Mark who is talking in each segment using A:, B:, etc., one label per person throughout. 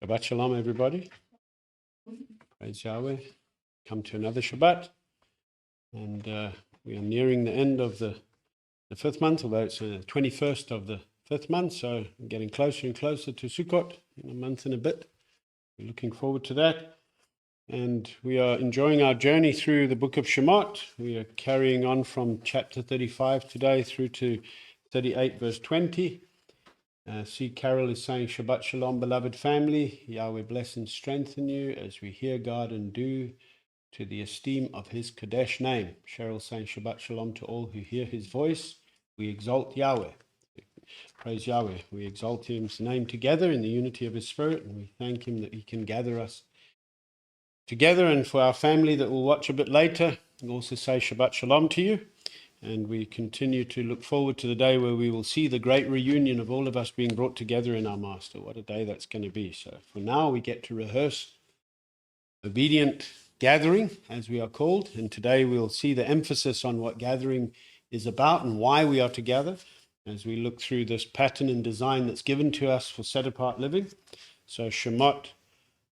A: Shabbat Shalom, everybody. Praise Yahweh. Come to another Shabbat. And we are nearing the end of the fifth month, although it's the 21st of the fifth month. So we're getting closer and closer to Sukkot in a month and a bit. We're looking forward to that. And we are enjoying our journey through the book of Shemoth. We are carrying on from chapter 35 today through to 38, verse 20. See, Carol is saying, Shabbat Shalom, beloved family. Yahweh bless and strengthen you as we hear God and do to the esteem of his Kadesh name. Cheryl saying, Shabbat Shalom to all who hear his voice. We exalt Yahweh. Praise Yahweh. We exalt his name together in the unity of his spirit, and we thank him that he can gather us together. And for our family that will watch a bit later, we also say Shabbat Shalom to you. And we continue to look forward to the day where we will see the great reunion of all of us being brought together in our Master. What a day that's going to be. So for now, we get to rehearse obedient gathering, as we are called. And today we'll see the emphasis on what gathering is about and why we are together as we look through this pattern and design that's given to us for set-apart living. So Shemot,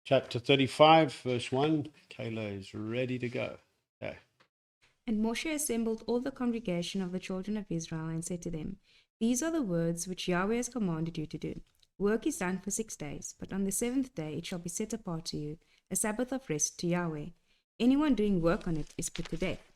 A: chapter 35, verse 1. Kayla is ready to go. Okay.
B: And Moshe assembled all the congregation of the children of Israel and said to them, These are the words which Yahweh has commanded you to do. Work is done for 6 days, but on the seventh day it shall be set apart to you, a Sabbath of rest to Yahweh. Anyone doing work on it is put to death.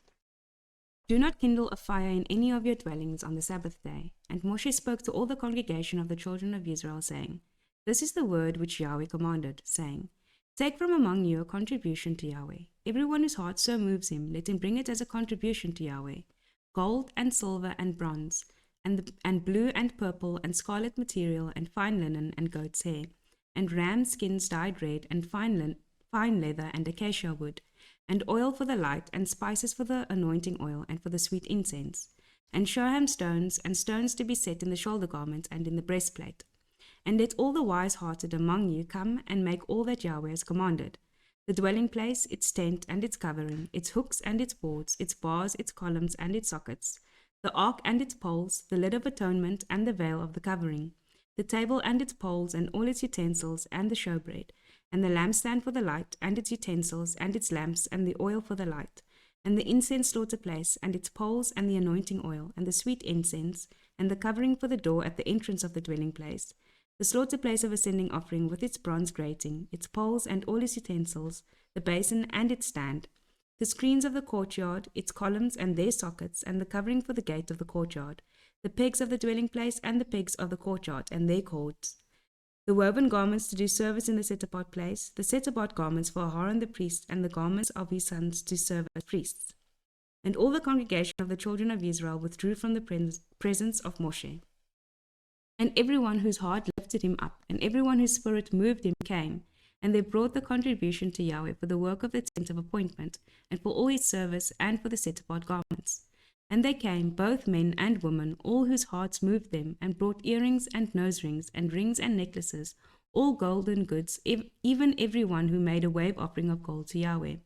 B: Do not kindle a fire in any of your dwellings on the Sabbath day. And Moshe spoke to all the congregation of the children of Israel, saying, This is the word which Yahweh commanded, saying, Take from among you a contribution to Yahweh. Everyone whose heart so moves him, let him bring it as a contribution to Yahweh. Gold and silver and bronze, and blue and purple and scarlet material, and fine linen and goat's hair, and ram skins dyed red, and fine leather and acacia wood, and oil for the light, and spices for the anointing oil, and for the sweet incense, and shoham stones, and stones to be set in the shoulder garment and in the breastplate. And let all the wise-hearted among you come and make all that Yahweh has commanded: the dwelling place, its tent and its covering, its hooks and its boards, its bars, its columns and its sockets, the ark and its poles, the lid of atonement and the veil of the covering, the table and its poles and all its utensils and the showbread, and the lampstand for the light and its utensils and its lamps and the oil for the light, and the incense slaughter place and its poles and the anointing oil and the sweet incense, and the covering for the door at the entrance of the dwelling place, the slaughter place of ascending offering with its bronze grating, its poles and all its utensils, the basin and its stand, the screens of the courtyard, its columns and their sockets, and the covering for the gate of the courtyard, the pegs of the dwelling place and the pegs of the courtyard and their cords, the woven garments to do service in the set-apart place, the set-apart garments for Aaron the priest, and the garments of his sons to serve as priests. And all the congregation of the children of Israel withdrew from the presence of Moshe. And everyone whose heart lifted him up, and everyone whose spirit moved him came, and they brought the contribution to Yahweh for the work of the tent of appointment, and for all his service, and for the set-apart garments. And they came, both men and women, all whose hearts moved them, and brought earrings and nose rings, and rings and necklaces, all golden goods, even every one who made a wave offering of gold to Yahweh.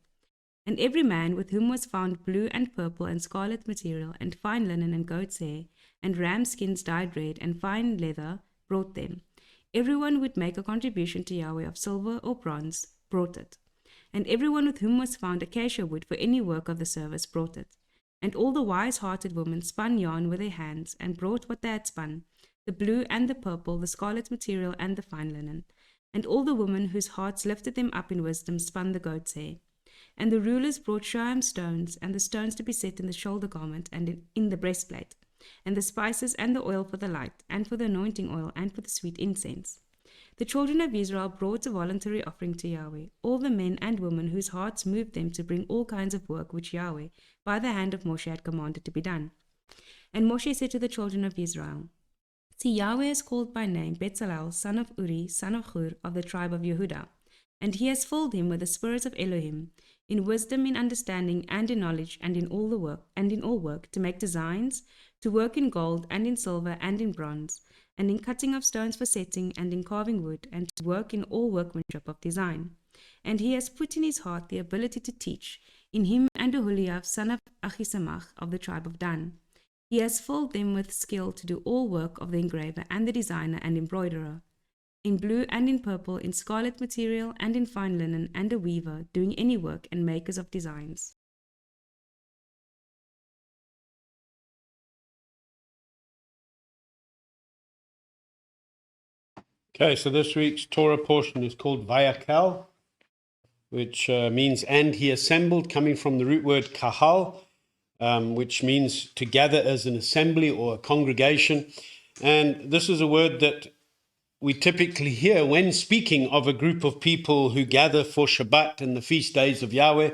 B: And every man with whom was found blue and purple and scarlet material, and fine linen and goat's hair, and ram skins dyed red, and fine leather, brought them. Everyone who would make a contribution to Yahweh of silver or bronze brought it. And everyone with whom was found acacia wood for any work of the service brought it. And all the wise-hearted women spun yarn with their hands, and brought what they had spun, the blue and the purple, the scarlet material and the fine linen. And all the women whose hearts lifted them up in wisdom spun the goat's hair. And the rulers brought shoham stones, and the stones to be set in the shoulder garment and in the breastplate, and the spices and the oil for the light, and for the anointing oil, and for the sweet incense. The children of Israel brought a voluntary offering to Yahweh, all the men and women whose hearts moved them to bring all kinds of work which Yahweh, by the hand of Moshe, had commanded to be done. And Moshe said to the children of Israel, See, Yahweh has called by name Bezalel, son of Uri, son of Hur, of the tribe of Yehudah, and he has filled him with the spirit of Elohim, in wisdom, in understanding, and in knowledge, and in all work, to make designs, to work in gold, and in silver, and in bronze, and in cutting of stones for setting, and in carving wood, and to work in all workmanship of design. And he has put in his heart the ability to teach, in him and Aholiab, son of Achisamach, of the tribe of Dan. He has filled them with skill to do all work of the engraver, and the designer, and embroiderer. in blue and in purple, in scarlet material and in fine linen, and a weaver, doing any work, and makers of designs.
A: Okay, so this week's Torah portion is called Wayyaqhěl, which means "and he assembled," coming from the root word kahal, which means to gather as an assembly or a congregation. And this is a word that we typically hear when speaking of a group of people who gather for Shabbat and the feast days of Yahweh,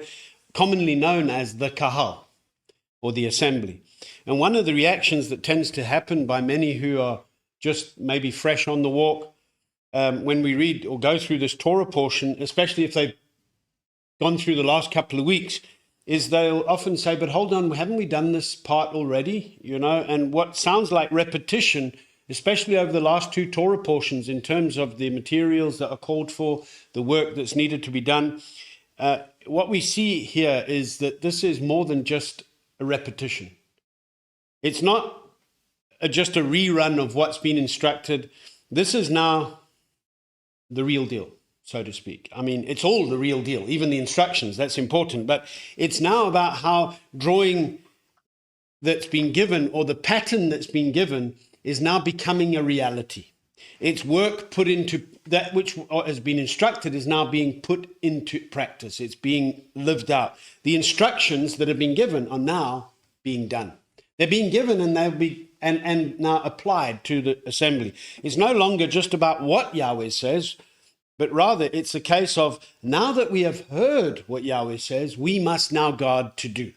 A: commonly known as the kahal, or the assembly. And one of the reactions that tends to happen by many who are just maybe fresh on the walk, when we read or go through this Torah portion, especially if they've gone through the last couple of weeks, is they'll often say, but hold on, haven't we done this part already? You know, and what sounds like repetition, especially over the last two Torah portions in terms of the materials that are called for, the work that's needed to be done, what we see here is that this is more than just a repetition. It's not just a rerun of what's been instructed. This is now the real deal, so to speak. I mean, it's all the real deal, even the instructions, that's important. But it's now about how drawing that's been given, or the pattern that's been given, is now becoming a reality. It's work put into that which has been instructed is now being put into practice. It's being lived out. The instructions that have been given are now being done. They're being given and they'll be and now applied to the assembly. It's no longer just about what Yahweh says, but rather it's a case of, now that we have heard what Yahweh says, we must now guard to do.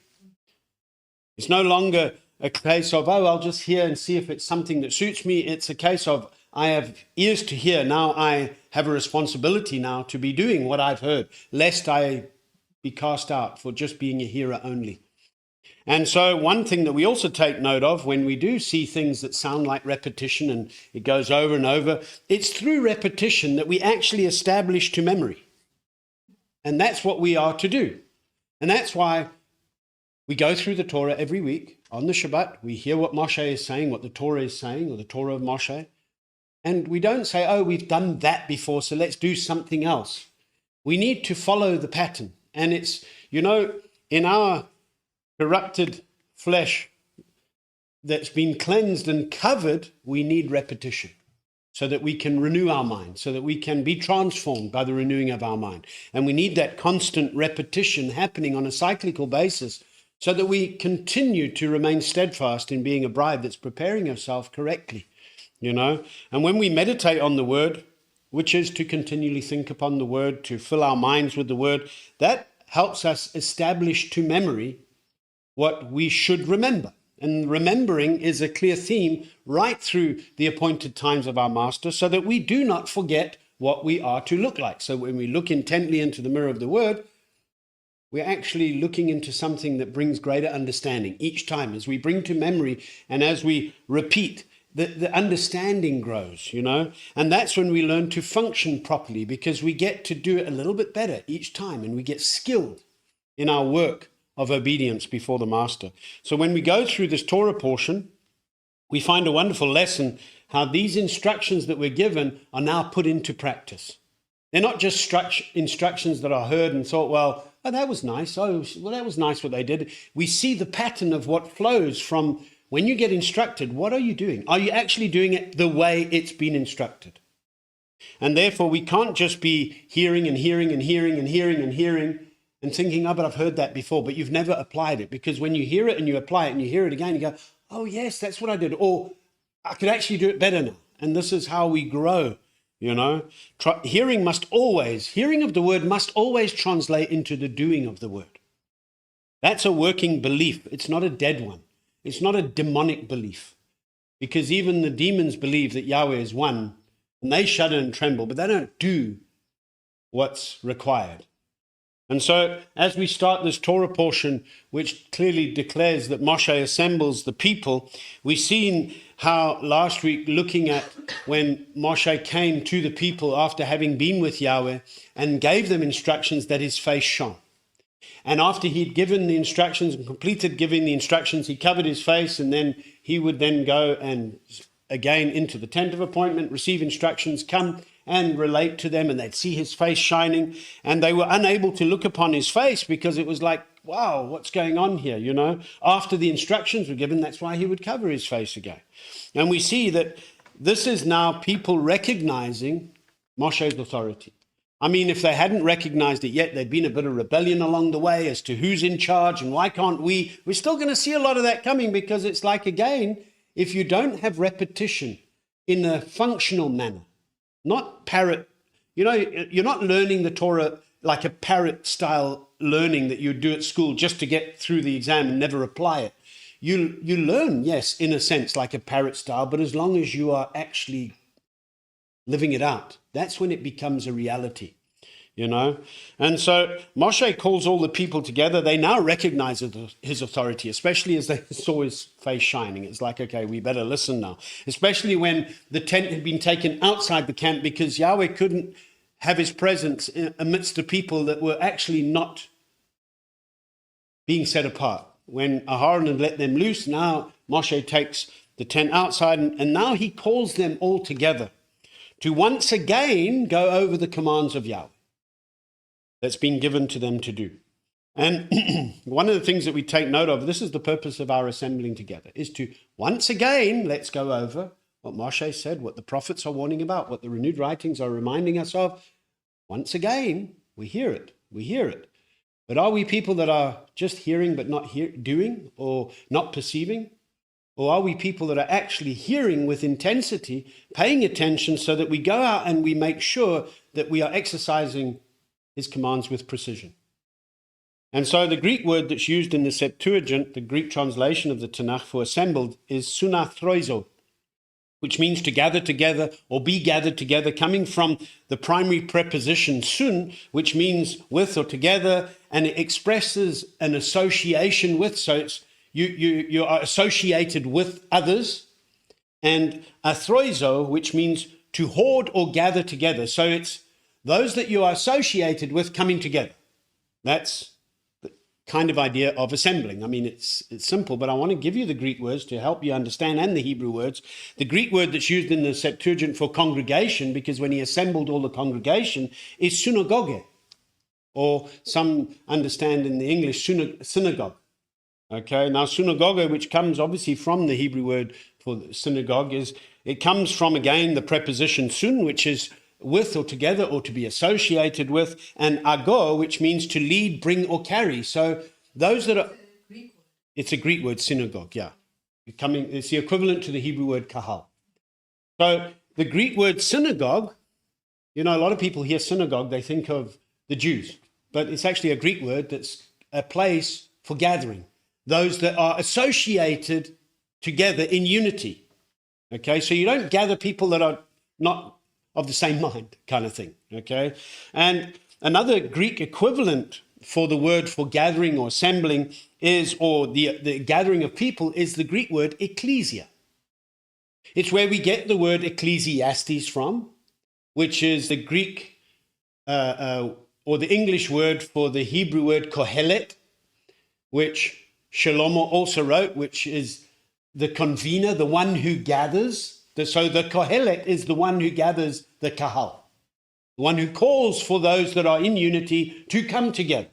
A: It's no longer a case of, oh, I'll just hear and see if it's something that suits me. It's a case of, I have ears to hear. Now I have a responsibility now to be doing what I've heard, lest I be cast out for just being a hearer only. And so one thing that we also take note of when we do see things that sound like repetition and it goes over and over, it's through repetition that we actually establish to memory. And that's what we are to do. And that's why we go through the Torah every week on the Shabbat. We hear what Moshe is saying, what the Torah is saying, or the Torah of Moshe. And we don't say, oh, we've done that before, so let's do something else. We need to follow the pattern. And it's, you know, in our corrupted flesh that's been cleansed and covered, we need repetition so that we can renew our mind, so that we can be transformed by the renewing of our mind. And we need that constant repetition happening on a cyclical basis so that we continue to remain steadfast in being a bride that's preparing herself correctly, you know. And when we meditate on the word, which is to continually think upon the word, to fill our minds with the word, that helps us establish to memory what we should remember. And remembering is a clear theme right through the appointed times of our Master, so that we do not forget what we are to look like. So when we look intently into the mirror of the word, we're actually looking into something that brings greater understanding each time as we bring to memory and as we repeat. The understanding grows, you know, and that's when we learn to function properly, because we get to do it a little bit better each time, and we get skilled in our work of obedience before the Master. So when we go through this Torah portion, we find a wonderful lesson how these instructions that we're given are now put into practice. They're not just instructions that are heard and thought, well, oh, that was nice. Oh, well, that was nice what they did. We see the pattern of what flows from when you get instructed. What are you doing? Are you actually doing it the way it's been instructed? And therefore, we can't just be hearing and hearing and hearing and hearing and hearing and thinking, oh, but I've heard that before, but you've never applied it. Because when you hear it and you apply it and you hear it again, you go, oh, yes, that's what I did. Or I could actually do it better now. And this is how we grow, you know. Hearing of the word must always translate into the doing of the word. That's a working belief. It's not a dead one. It's not a demonic belief. Because even the demons believe that Yahweh is one, and they shudder and tremble, but they don't do what's required. And so as we start this Torah portion, which clearly declares that Moshe assembles the people, we've seen how last week, looking at when Moshe came to the people after having been with Yahweh and gave them instructions, that his face shone. And after he'd given the instructions and completed giving the instructions, he covered his face, and then he would then go and again into the tent of appointment, receive instructions, come and relate to them, and they'd see his face shining, and they were unable to look upon his face because it was like, wow, what's going on here, you know? After the instructions were given, that's why he would cover his face again. And we see that this is now people recognizing Moshe's authority. I mean, if they hadn't recognized it yet, there'd been a bit of rebellion along the way as to who's in charge and why can't we. We're still going to see a lot of that coming, because it's like, again, if you don't have repetition in a functional manner, not parrot, you know, you're not learning the Torah like a parrot style learning that you do at school just to get through the exam and never apply it. You learn, yes, in a sense, like a parrot style, but as long as you are actually living it out, that's when it becomes a reality, you know. And so Moshe calls all the people together. They now recognize his authority, especially as they saw his face shining. It's like, okay, we better listen now, especially when the tent had been taken outside the camp, because Yahweh couldn't have his presence amidst the people that were actually not being set apart. When Aharon had let them loose, now Moshe takes the tent outside, and now he calls them all together to once again go over the commands of Yahweh that's been given to them to do. And one of the things that we take note of, this is the purpose of our assembling together, is to once again, let's go over what Moshe said, what the prophets are warning about, what the renewed writings are reminding us of. Once again, we hear it. But are we people that are just hearing but not doing, or not perceiving? Or are we people that are actually hearing with intensity, paying attention, so that we go out and we make sure that we are exercising his commands with precision? And so the Greek word that's used in the Septuagint, the Greek translation of the Tanakh for assembled, is sunathroizo, which means to gather together or be gathered together, coming from the primary preposition sun, which means with or together, and it expresses an association with. So it's you are associated with others, and athroizo, which means to hoard or gather together. So it's those that you are associated with coming together. That's the kind of idea of assembling. I mean, it's simple, but I want to give you the Greek words to help you understand, and the Hebrew words. The Greek word that's used in the Septuagint for congregation, because when he assembled all the congregation, is synagogue, or some understand in the English synagogue. Okay, now synagogue, which comes obviously from the Hebrew word for synagogue, it comes from, again, the preposition sun, which is with or together or to be associated with, and ago, which means to lead, bring, or carry. So those that are... It's a Greek word, synagogue, yeah. It's the equivalent to the Hebrew word kahal. So the Greek word synagogue, you know, a lot of people hear synagogue, they think of the Jews, but it's actually a Greek word that's a place for gathering. Those that are associated together in unity. Okay, so you don't gather people that are not of the same mind, kind of thing. Okay, and another Greek equivalent for the word for gathering or assembling is, or the gathering of people, is the Greek word ecclesia. It's where we get the word Ecclesiastes from, which is the Greek or the English word for the Hebrew word kohelet, which Shlomo also wrote, which is the convener, the one who gathers. So the kohelet is the one who gathers the kahal, the one who calls for those that are in unity to come together.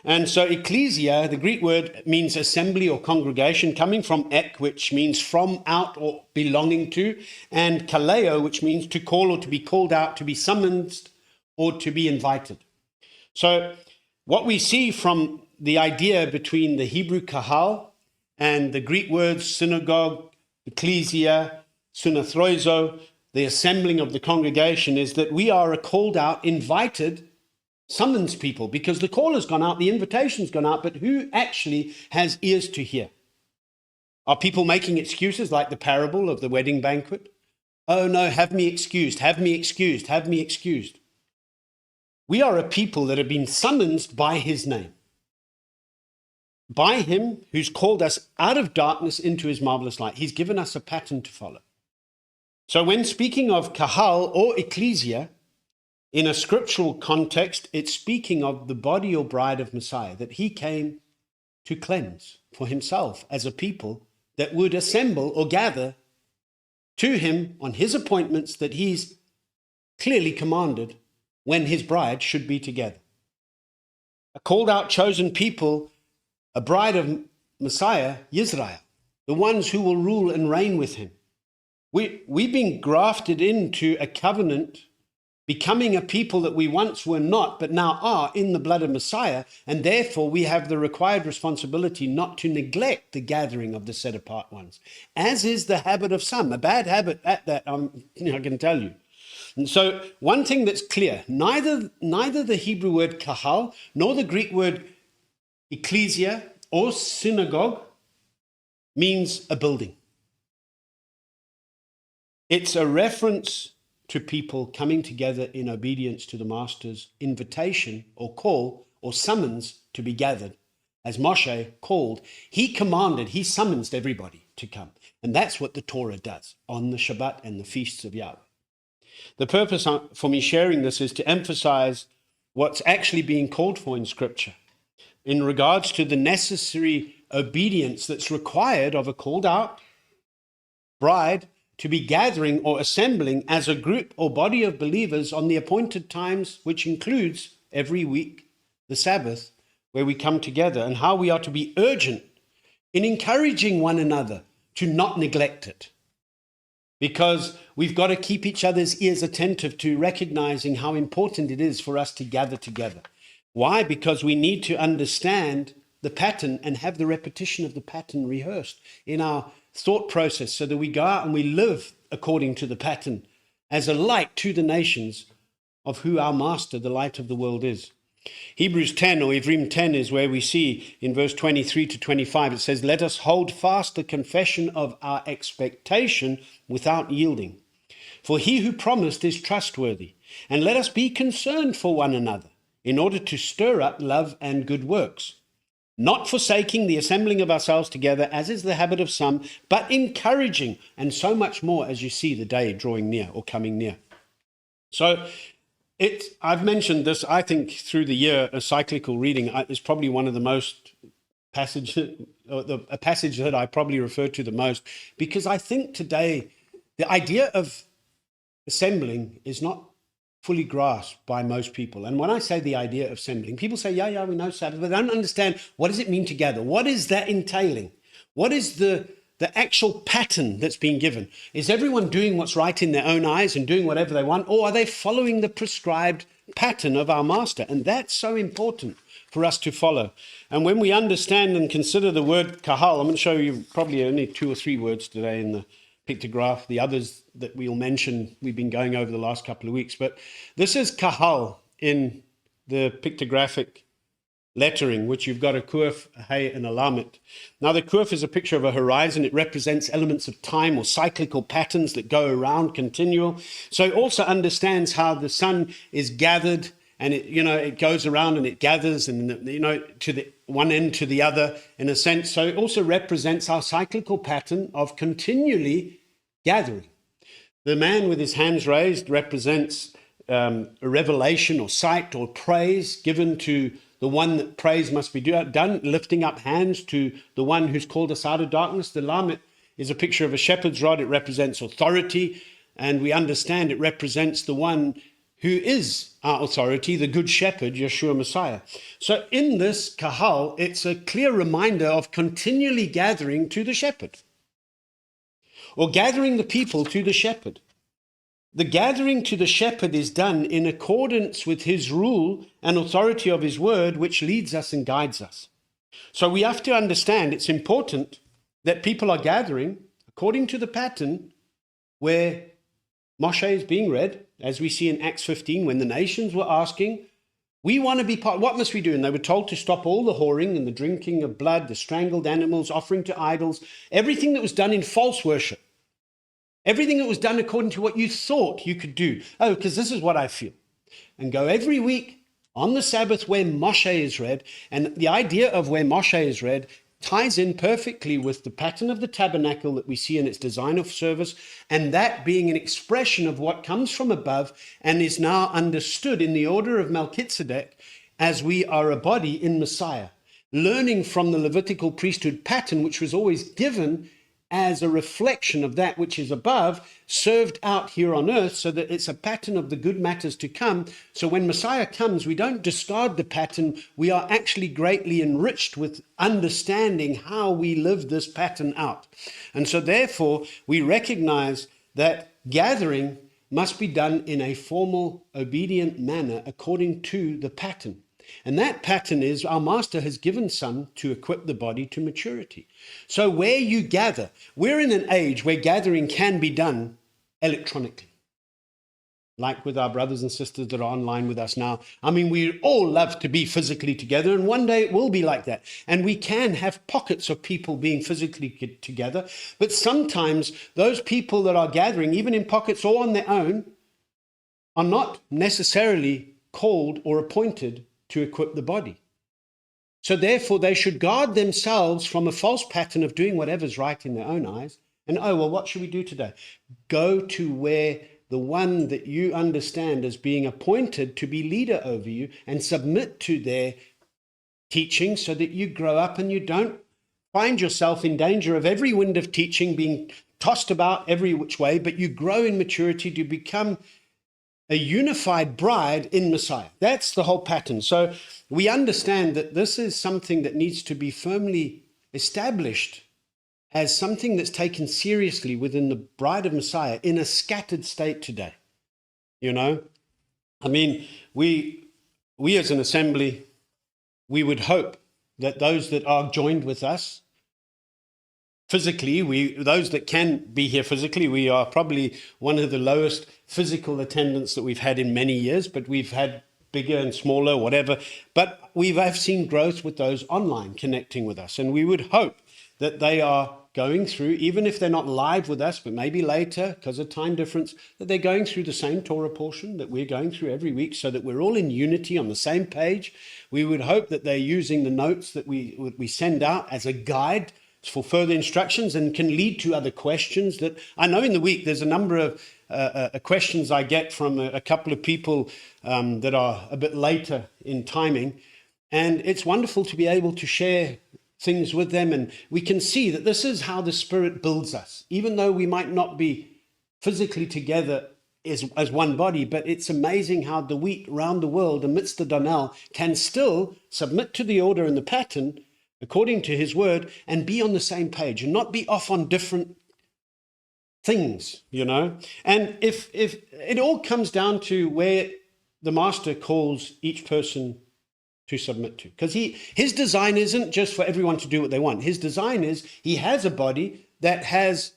A: And so ecclesia, the Greek word, means assembly or congregation, coming from ek, which means from, out, or belonging to, and kaleo, which means to call or to be called out, to be summoned or to be invited. So what we see from the idea between the Hebrew kahal and the Greek words synagogue, ecclesia, sunathroizo, the assembling of the congregation, is that we are a called out, invited, summons people, because the call has gone out, the invitation's gone out, but who actually has ears to hear? Are people making excuses like the parable of the wedding banquet? Oh no, have me excused, have me excused, have me excused. We are a people that have been summoned by his name, by him who's called us out of darkness into his marvelous light. He's given us a pattern to follow. So when speaking of kahal or ecclesia, in a scriptural context, it's speaking of the body or bride of Messiah, that he came to cleanse for himself as a people that would assemble or gather to him on his appointments that he's clearly commanded when his bride should be together. A called out, chosen people, a bride of Messiah, Israel, the ones who will rule and reign with him. We've been grafted into a covenant, becoming a people that we once were not, but now are in the blood of Messiah, and therefore we have the required responsibility not to neglect the gathering of the set-apart ones, as is the habit of some, a bad habit at that, I can tell you. And so one thing that's clear, neither the Hebrew word kahal, nor the Greek word ecclesia or synagogue means a building. It's a reference to people coming together in obedience to the Master's invitation or call or summons to be gathered. As Moshe called, he commanded, he summonsed everybody to come. And that's what the Torah does on the Shabbat and the feasts of Yahweh. The purpose for me sharing this is to emphasize what's actually being called for in Scripture in regards to the necessary obedience that's required of a called out bride to be gathering or assembling as a group or body of believers on the appointed times, which includes every week, the Sabbath, where we come together, and how we are to be urgent in encouraging one another to not neglect it. Because we've got to keep each other's ears attentive to recognizing how important it is for us to gather together. Why? Because we need to understand the pattern and have the repetition of the pattern rehearsed in our thought process so that we go out and we live according to the pattern as a light to the nations of who our Master, the light of the world, is. Hebrews 10 or Ivrim 10 is where we see in verse 23 to 25, it says, "Let us hold fast the confession of our expectation without yielding. For he who promised is trustworthy. And let us be concerned for one another in order to stir up love and good works, not forsaking the assembling of ourselves together, as is the habit of some, but encouraging, and so much more as you see the day drawing near or coming near." So I've mentioned this, I think, through the year, a cyclical reading is probably one of the most a passage that I probably refer to the most, because I think today the idea of assembling is not fully grasped by most people. And when I say the idea of assembling, people say, yeah, we know Sabbath, but they don't understand, what does it mean to gather? What is that entailing? What is the actual pattern that's being given? Is everyone doing what's right in their own eyes and doing whatever they want, or are they following the prescribed pattern of our Master? And that's so important for us to follow. And when we understand and consider the word kahal, I'm going to show you probably only 2 or 3 words today in the pictograph. The others that we'll mention, we've been going over the last couple of weeks. But this is kahal in the pictographic lettering, which you've got a kuf, a hay, and a lamet. Now, the kuf is a picture of a horizon. It represents elements of time or cyclical patterns that go around, continual. So it also understands how the sun is gathered, and it goes around and it gathers, and to the one end to the other, in a sense. So it also represents our cyclical pattern of continually gathering. The man with his hands raised represents a revelation or sight or praise given to the one that praise must be done, lifting up hands to the one who's called us out of darkness. The lamet is a picture of a shepherd's rod. It represents authority, and we understand it represents the one who is our authority, the good shepherd, Yeshua Messiah. So in this kahal, it's a clear reminder of continually gathering to the shepherd, or gathering the people to the shepherd. The gathering to the shepherd is done in accordance with his rule and authority of his word, which leads us and guides us. So we have to understand it's important that people are gathering according to the pattern where Moshe is being read, as we see in Acts 15, when the nations were asking, we want to be part, what must we do? And they were told to stop all the whoring and the drinking of blood, the strangled animals, offering to idols, everything that was done in false worship. Everything that was done according to what you thought you could do. Oh, because this is what I feel. And go every week on the Sabbath where Moshe is read. And the idea of where Moshe is read ties in perfectly with the pattern of the tabernacle that we see in its design of service, and that being an expression of what comes from above and is now understood in the order of Melchizedek as we are a body in Messiah, learning from the Levitical priesthood pattern, which was always given as a reflection of that which is above, served out here on earth, so that it's a pattern of the good matters to come. So when Messiah comes, we don't discard the pattern. We are actually greatly enriched with understanding how we live this pattern out. And so therefore, we recognize that gathering must be done in a formal, obedient manner according to the pattern. And that pattern is our Master has given some to equip the body to maturity. So where you gather, we're in an age where gathering can be done electronically, like with our brothers and sisters that are online with us now. I mean, we all love to be physically together, and one day it will be like that. And we can have pockets of people being physically together, but sometimes those people that are gathering, even in pockets or on their own, are not necessarily called or appointed to equip the body. So therefore, they should guard themselves from a false pattern of doing whatever's right in their own eyes. And, oh, well, what should we do today? Go to where the one that you understand as being appointed to be leader over you and submit to their teaching, so that you grow up and you don't find yourself in danger of every wind of teaching being tossed about every which way, but you grow in maturity to become a unified bride in Messiah. That's the whole pattern. So we understand that this is something that needs to be firmly established as something that's taken seriously within the bride of Messiah in a scattered state today. You know, I mean, we as an assembly, we would hope that those that are joined with us physically, those that can be here physically, we are probably one of the lowest physical attendance that we've had in many years, but we've had bigger and smaller, whatever. But I've seen growth with those online connecting with us. And we would hope that they are going through, even if they're not live with us, but maybe later because of time difference, that they're going through the same Torah portion that we're going through every week, so that we're all in unity on the same page. We would hope that they're using the notes that we send out as a guide for further instructions, and can lead to other questions. That I know in the week there's a number of questions I get from a couple of people that are a bit later in timing, and it's wonderful to be able to share things with them, and we can see that this is how the Spirit builds us, even though we might not be physically together as one body. But it's amazing how the wheat around the world amidst the darnel can still submit to the order and the pattern according to his word, and be on the same page and not be off on different things, you know. And if it all comes down to where the Master calls each person to submit to, because his design isn't just for everyone to do what they want. His design is he has a body that has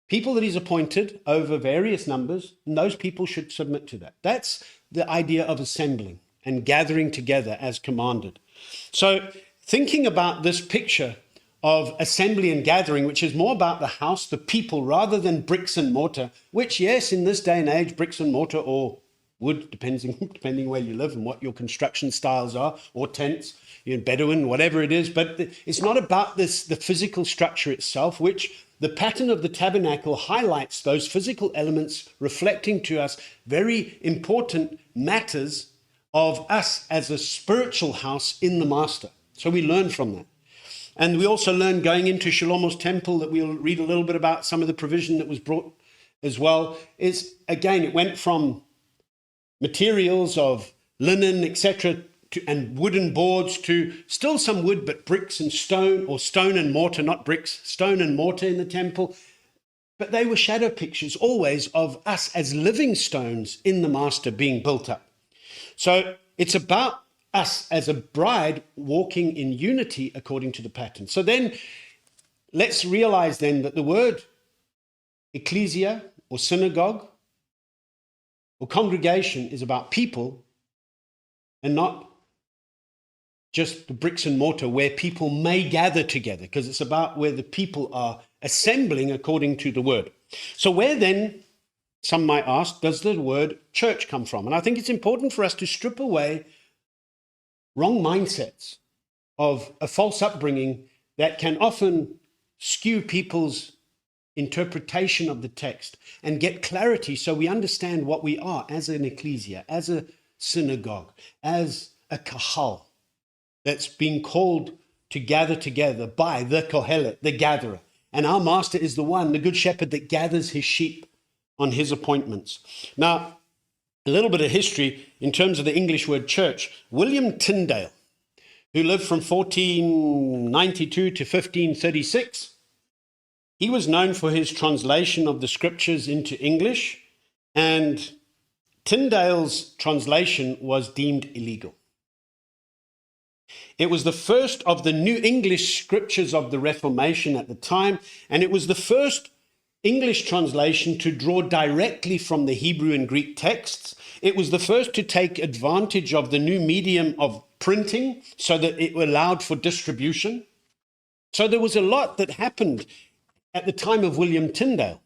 A: people that he's appointed over various numbers, and those people should submit to that. That's the idea of assembling and gathering together as commanded. So thinking about this picture of assembly and gathering, which is more about the house, the people, rather than bricks and mortar, which, yes, in this day and age, bricks and mortar or wood, depending where you live and what your construction styles are, or tents, Bedouin, whatever it is. But it's not about the physical structure itself, which the pattern of the tabernacle highlights those physical elements, reflecting to us very important matters of us as a spiritual house in the Master. So we learn from that. And we also learn going into Shlomo's temple, that we'll read a little bit about some of the provision that was brought as well. Is again, it went from materials of linen, etc., and wooden boards, to still some wood, but bricks and stone, or stone and mortar, not bricks, stone and mortar in the temple. But they were shadow pictures always of us as living stones in the Master being built up. So it's about us as a bride walking in unity according to the pattern. So then let's realize then that the word ecclesia or synagogue or congregation is about people, and not just the bricks and mortar where people may gather together, because it's about where the people are assembling according to the word. So where then, some might ask, does the word church come from? And I think it's important for us to strip away wrong mindsets of a false upbringing that can often skew people's interpretation of the text, and get clarity so we understand what we are as an ecclesia, as a synagogue, as a kahal that's being called to gather together by the kohelet, the gatherer. And our master is the one, the good shepherd, that gathers his sheep on his appointments. Now, a little bit of history in terms of the English word church. William Tyndale, who lived from 1492 to 1536, he was known for his translation of the scriptures into English, and Tyndale's translation was deemed illegal. It was the first of the New English scriptures of the Reformation at the time, and it was the first English translation to draw directly from the Hebrew and Greek texts. It was the first to take advantage of the new medium of printing so that it allowed for distribution. So there was a lot that happened at the time of William Tyndale.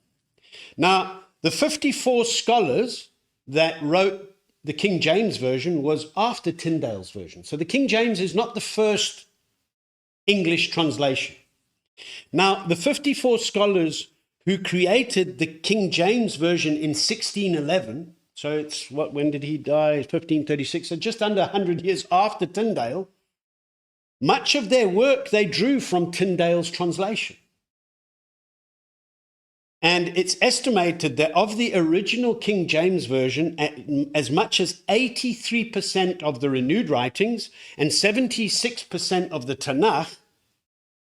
A: Now, the 54 scholars that wrote the King James Version was after Tyndale's version. So the King James is not the first English translation. Now, the 54 scholars who created the King James Version in 1611, so it's when did he die? 1536, so just under 100 years after Tyndale, much of their work they drew from Tyndale's translation. And it's estimated that of the original King James Version, as much as 83% of the renewed writings and 76% of the Tanakh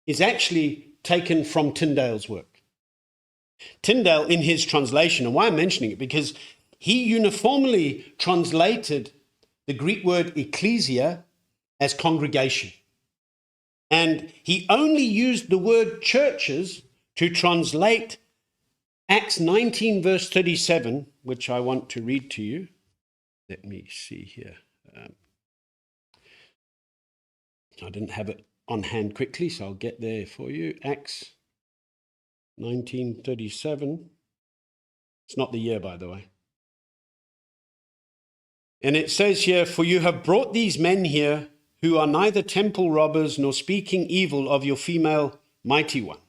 A: is actually taken from Tyndale's work. Tyndale, in his translation, and why I'm mentioning it, because he uniformly translated the Greek word ecclesia as congregation. And he only used the word churches to translate Acts 19, verse 37, which I want to read to you. Let me see here. I didn't have it on hand quickly, so I'll get there for you. Acts 1937. It's not the year, by the way. And it says here, "For you have brought these men here who are neither temple robbers nor speaking evil of your female mighty one."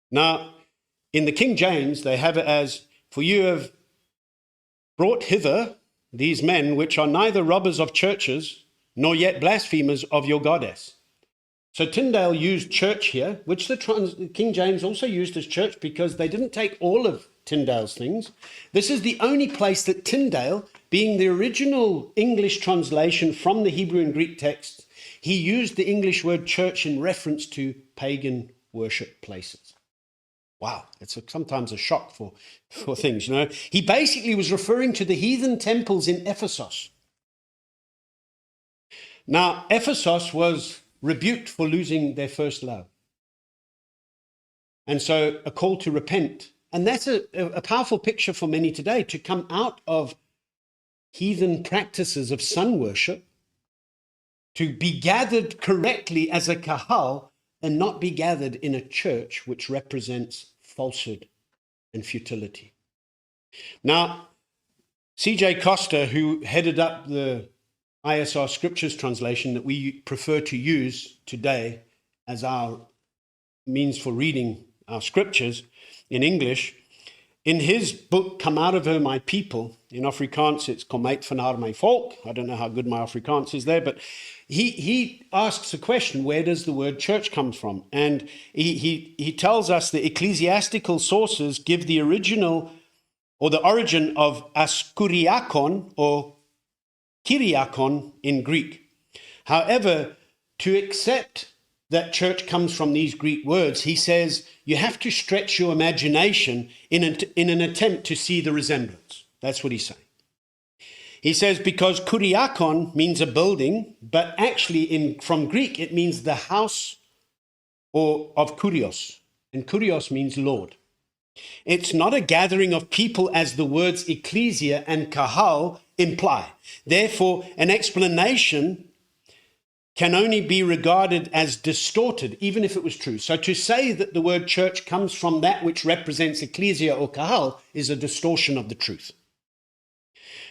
A: Now, in the King James, they have it as, "For you have brought hither these men which are neither robbers of churches nor yet blasphemers of your goddess." So Tyndale used church here, which the King James also used as church because they didn't take all of Tyndale's things. This is the only place that Tyndale, being the original English translation from the Hebrew and Greek texts, he used the English word church in reference to pagan worship places. Wow, it's sometimes a shock for things, you know. He basically was referring to the heathen temples in Ephesus. Now, Ephesus was rebuked for losing their first love. And so a call to repent. And that's a powerful picture for many today, to come out of heathen practices of sun worship, to be gathered correctly as a kahal, and not be gathered in a church which represents falsehood and futility. Now, C.J. Costa, who headed up the ISR Scriptures translation that we prefer to use today as our means for reading our scriptures in English, in his book, Come Out of Her, My People, in Afrikaans, it's Kom uit van haar, my volk. I don't know how good my Afrikaans is there, but he asks a question, where does the word church come from? And he tells us the ecclesiastical sources give the original or the origin of askuriakon or Kyriakon in Greek. However, to accept that church comes from these Greek words, he says you have to stretch your imagination in an attempt to see the resemblance. That's what he's saying. He says because Kyriakon means a building, but actually from Greek it means the house or of Kurios, and Kurios means Lord. It's not a gathering of people as the words ecclesia and kahal imply. Therefore, an explanation can only be regarded as distorted, even if it was true. So to say that the word church comes from that which represents ecclesia or kahal is a distortion of the truth.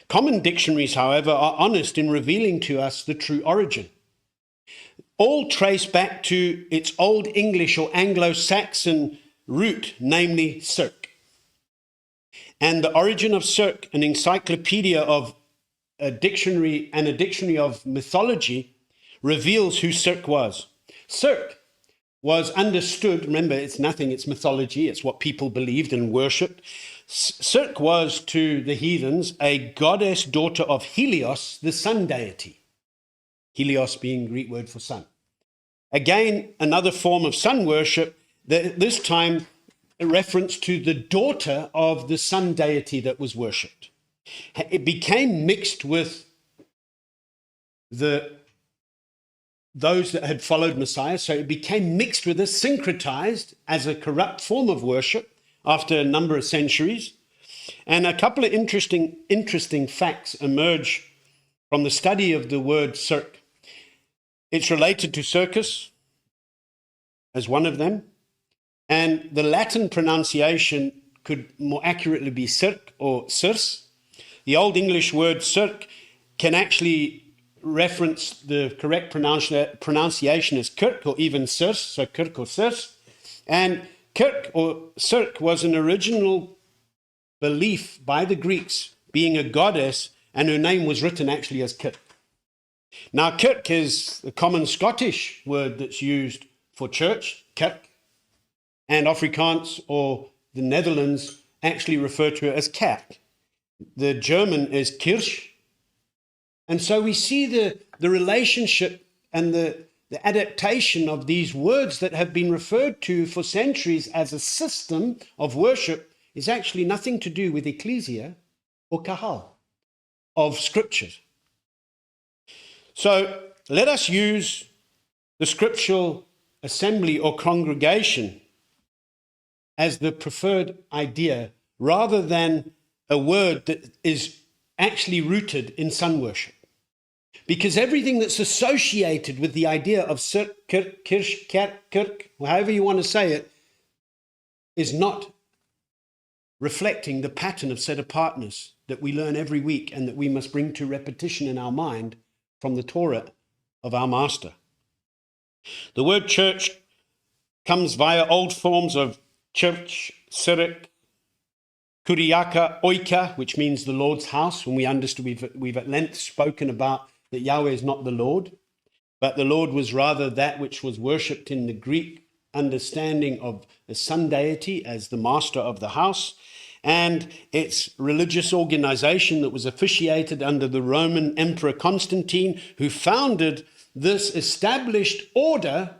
A: Common dictionaries, however, are honest in revealing to us the true origin. All trace back to its Old English or Anglo-Saxon root, namely circ. And the origin of circ, an encyclopedia of a dictionary and a dictionary of mythology, reveals who Circe was. Circe was understood. Remember, it's nothing, it's mythology, it's what people believed and worshipped. Circe was to the heathens a goddess daughter of Helios, the sun deity. Helios being Greek word for sun. Again, another form of sun worship, this time a reference to the daughter of the sun deity that was worshipped. It became mixed with those that had followed Messiah, so it became mixed with us, syncretized as a corrupt form of worship after a number of centuries. And a couple of interesting facts emerge from the study of the word cirque. It's related to circus as one of them, and the Latin pronunciation could more accurately be cirque or circe. The Old English word cirque can actually reference the correct pronunciation as kirk or even circe, so kirk or circe. And kirk or cirque was an original belief by the Greeks, being a goddess, and her name was written actually as kirk. Now, kirk is the common Scottish word that's used for church, kerk, and Afrikaans or the Netherlands actually refer to it as kerk. The German is Kirche. And so we see the relationship and the adaptation of these words that have been referred to for centuries as a system of worship is actually nothing to do with ecclesia or kahal of scriptures. So let us use the scriptural assembly or congregation as the preferred idea rather than a word that is actually rooted in sun worship. Because everything that's associated with the idea of kirk, however you want to say it, is not reflecting the pattern of set apartness that we learn every week and that we must bring to repetition in our mind from the Torah of our Master. The word church comes via old forms of church, sirik, kuriaka, oika, which means the Lord's house. When we understood, we've at length spoken about that Yahweh is not the Lord, but the Lord was rather that which was worshipped in the Greek understanding of the sun deity as the master of the house, and its religious organization that was officiated under the Roman Emperor Constantine, who founded this established order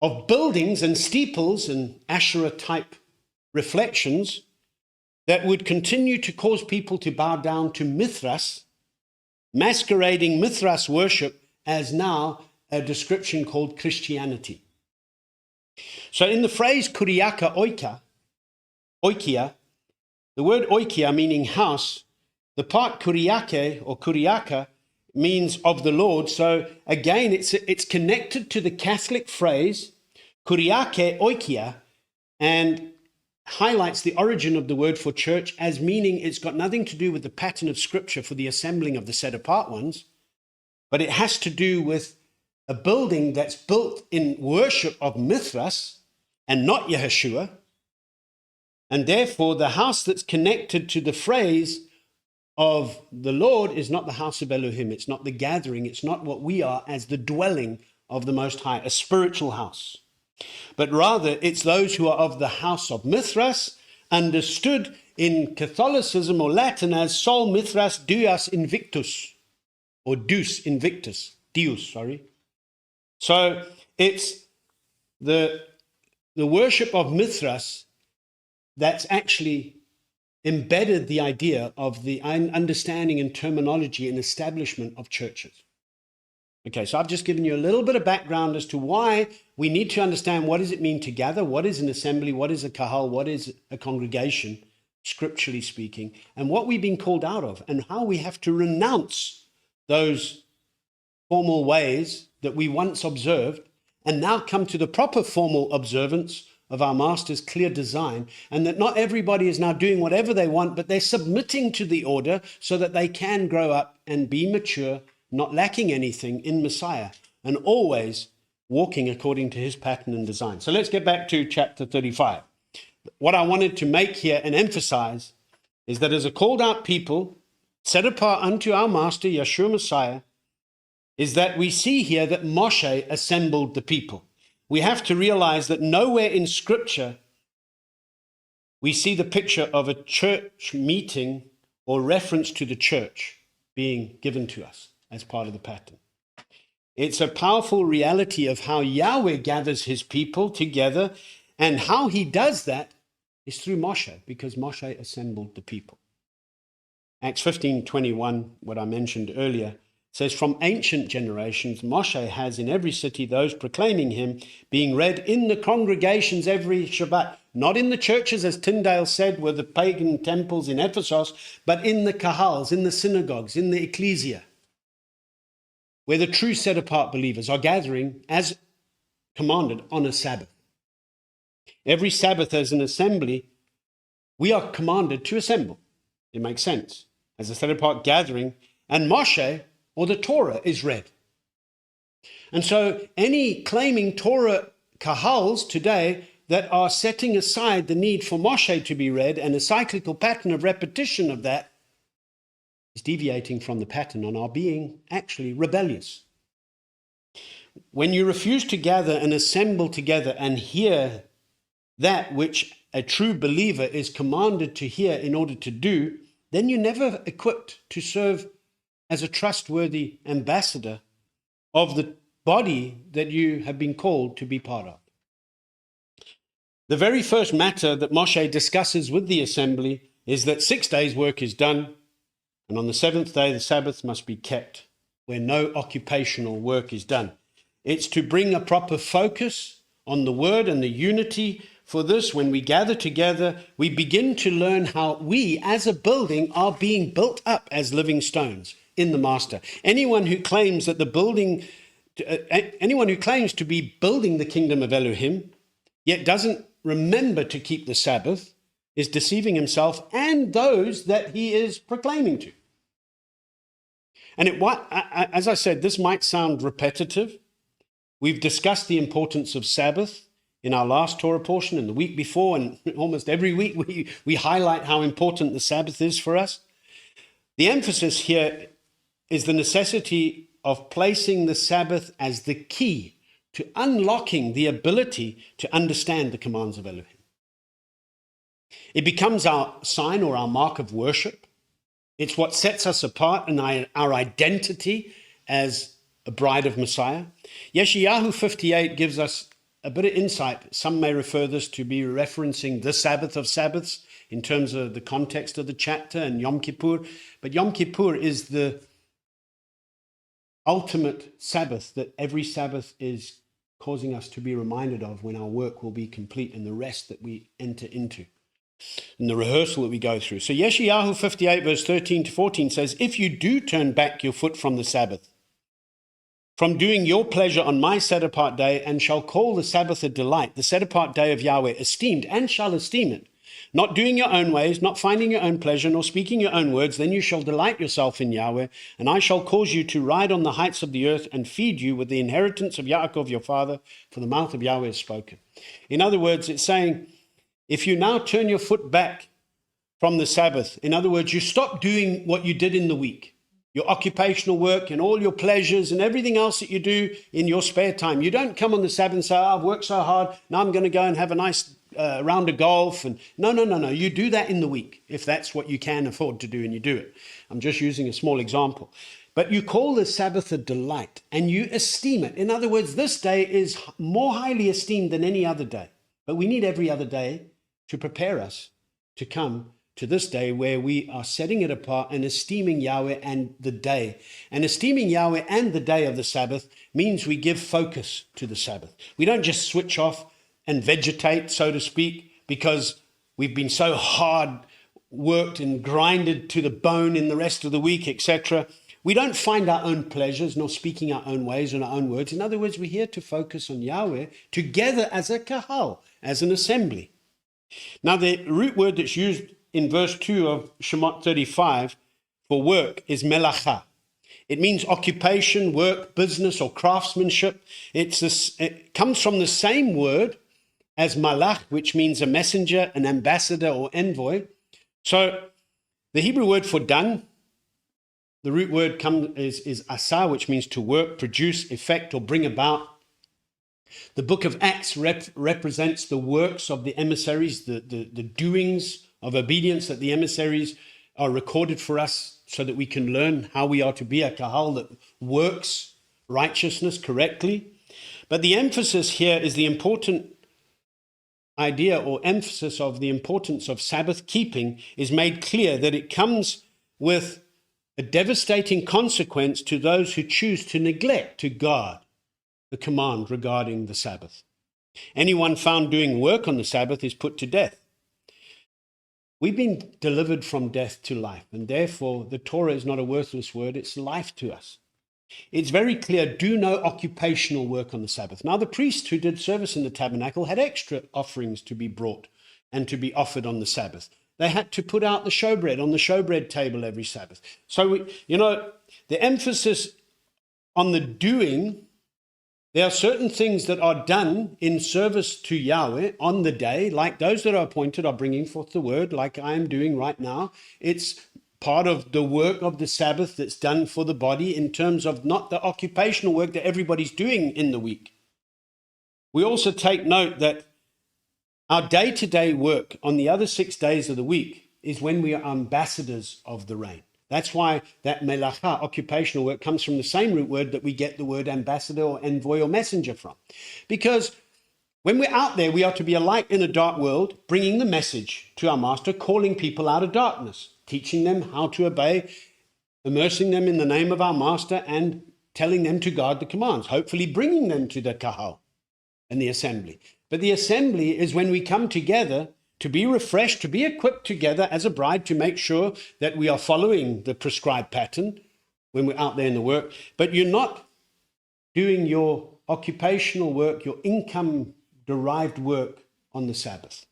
A: of buildings and steeples and Asherah-type reflections that would continue to cause people to bow down to Mithras, masquerading Mithras worship as now a description called Christianity. So in the phrase kuriaka oikia, the word oikia meaning house, the part kuriake or kuriaka means of the Lord. So again, it's connected to the Catholic phrase kuriake oikia and highlights the origin of the word for church as meaning it's got nothing to do with the pattern of scripture for the assembling of the set apart ones, but it has to do with a building that's built in worship of Mithras and not Yeshua. And therefore, the house that's connected to the phrase of the Lord is not the house of Elohim. It's not the gathering. It's not what we are as the dwelling of the Most High, a spiritual house. But rather, it's those who are of the house of Mithras, understood in Catholicism or Latin as Sol Mithras Deus Invictus, or Deus Invictus, Deus, sorry. So it's the worship of Mithras that's actually embedded the idea of the understanding and terminology and establishment of churches. Okay, so I've just given you a little bit of background as to why we need to understand what does it mean to gather, what is an assembly, what is a kahal, what is a congregation, scripturally speaking, and what we've been called out of, and how we have to renounce those formal ways that we once observed and now come to the proper formal observance of our Master's clear design, and that not everybody is now doing whatever they want, but they're submitting to the order so that they can grow up and be mature, not lacking anything in Messiah, and always walking according to his pattern and design. So let's get back to chapter 35. What I wanted to make here and emphasize is that as a called out people, set apart unto our Master, Yeshua Messiah, is that we see here that Moshe assembled the people. we have to realize that nowhere in Scripture we see the picture of a church meeting or reference to the church being given to us as part of the pattern. It's a powerful reality of how Yahweh gathers his people together, and how he does that is through Moshe, because Moshe assembled the people. Acts 15:21, what I mentioned earlier, says, from ancient generations, Moshe has in every city those proclaiming him, being read in the congregations every Shabbat, not in the churches, as Tyndale said, were the pagan temples in Ephesus, but in the kahals, in the synagogues, in the ecclesia, where the true set-apart believers are gathering as commanded on a Sabbath. Every Sabbath as an assembly, we are commanded to assemble. It makes sense. As a set-apart gathering, and Moshe, or the Torah, is read. And so any claiming Torah kahals today that are setting aside the need for Moshe to be read and a cyclical pattern of repetition of that is deviating from the pattern and are being actually rebellious. When you refuse to gather and assemble together and hear that which a true believer is commanded to hear in order to do, then you're never equipped to serve as a trustworthy ambassador of the body that you have been called to be part of. The very first matter that Moshe discusses with the assembly is that 6 days' work is done, and on the seventh day, the Sabbath must be kept, where no occupational work is done. It's to bring a proper focus on the word and the unity. For this, when we gather together, we begin to learn how we, as a building, are being built up as living stones in the Master. Anyone who claims that anyone who claims to be building the kingdom of Elohim, yet doesn't remember to keep the Sabbath, is deceiving himself and those that he is proclaiming to. And as I said, this might sound repetitive. We've discussed the importance of Sabbath in our last Torah portion and the week before, and almost every week we highlight how important the Sabbath is for us. The emphasis here is the necessity of placing the Sabbath as the key to unlocking the ability to understand the commands of Elohim. It becomes our sign or our mark of worship. It's what sets us apart and our identity as a bride of Messiah. Yeshayahu 58 gives us a bit of insight. Some may refer this to be referencing the Sabbath of Sabbaths in terms of the context of the chapter and Yom Kippur. But Yom Kippur is the ultimate Sabbath that every Sabbath is causing us to be reminded of when our work will be complete and the rest that we enter into and the rehearsal that we go through. So Yeshayahu 58 verse 13 to 14 says, if you do turn back your foot from the Sabbath, from doing your pleasure on my set-apart day, and shall call the Sabbath a delight, the set-apart day of Yahweh esteemed, and shall esteem it, not doing your own ways, not finding your own pleasure, nor speaking your own words, then you shall delight yourself in Yahweh, and I shall cause you to ride on the heights of the earth and feed you with the inheritance of Yaakov your father, for the mouth of Yahweh has spoken. In other words, it's saying, if you now turn your foot back from the Sabbath, in other words, you stop doing what you did in the week, your occupational work and all your pleasures and everything else that you do in your spare time. You don't come on the Sabbath and say, I've worked so hard, now I'm going to go and have a nice round of golf. And no. You do that in the week, if that's what you can afford to do, and you do it. I'm just using a small example. But you call the Sabbath a delight and you esteem it. In other words, this day is more highly esteemed than any other day. But we need every other day to prepare us to come to this day where we are setting it apart and esteeming Yahweh and the day. And esteeming Yahweh and the day of the Sabbath means we give focus to the Sabbath. We don't just switch off and vegetate, so to speak, because we've been so hard worked and grinded to the bone in the rest of the week, etc. We don't find our own pleasures, nor speaking our own ways and our own words. In other words, we're here to focus on Yahweh together as a kahal, as an assembly. Now, the root word that's used in verse 2 of Shemoth 35 for work is melacha. It means occupation, work, business, or craftsmanship. It comes from the same word as malach, which means a messenger, an ambassador, or envoy. So the Hebrew word for done, the root word is asa, which means to work, produce, effect, or bring about. The book of Acts represents the works of the emissaries, the doings of obedience that the emissaries are recorded for us so that we can learn how we are to be a kahal that works righteousness correctly. But the emphasis here is the important idea or emphasis of the importance of Sabbath keeping is made clear that it comes with a devastating consequence to those who choose to neglect to guard the command regarding the Sabbath. Anyone found doing work on the Sabbath is put to death. We've been delivered from death to life, and therefore the Torah is not a worthless word, it's life to us. It's very clear, do no occupational work on the Sabbath. Now, the priests who did service in the tabernacle had extra offerings to be brought and to be offered on the Sabbath. They had to put out the showbread on the showbread table every Sabbath. So, the emphasis on the doing, there are certain things that are done in service to Yahweh on the day, like those that are appointed are bringing forth the word, like I am doing right now. It's part of the work of the Sabbath that's done for the body in terms of not the occupational work that everybody's doing in the week. We also take note that our day-to-day work on the other 6 days of the week is when we are ambassadors of the reign. That's why that melacha, occupational work, comes from the same root word that we get the word ambassador or envoy or messenger from. Because when we're out there, we are to be a light in a dark world, bringing the message to our master, calling people out of darkness, teaching them how to obey, immersing them in the name of our master, and telling them to guard the commands, hopefully bringing them to the kahal and the assembly. But the assembly is when we come together to be refreshed, to be equipped together as a bride to make sure that we are following the prescribed pattern when we're out there in the work. But you're not doing your occupational work, your income-derived work on the Sabbath.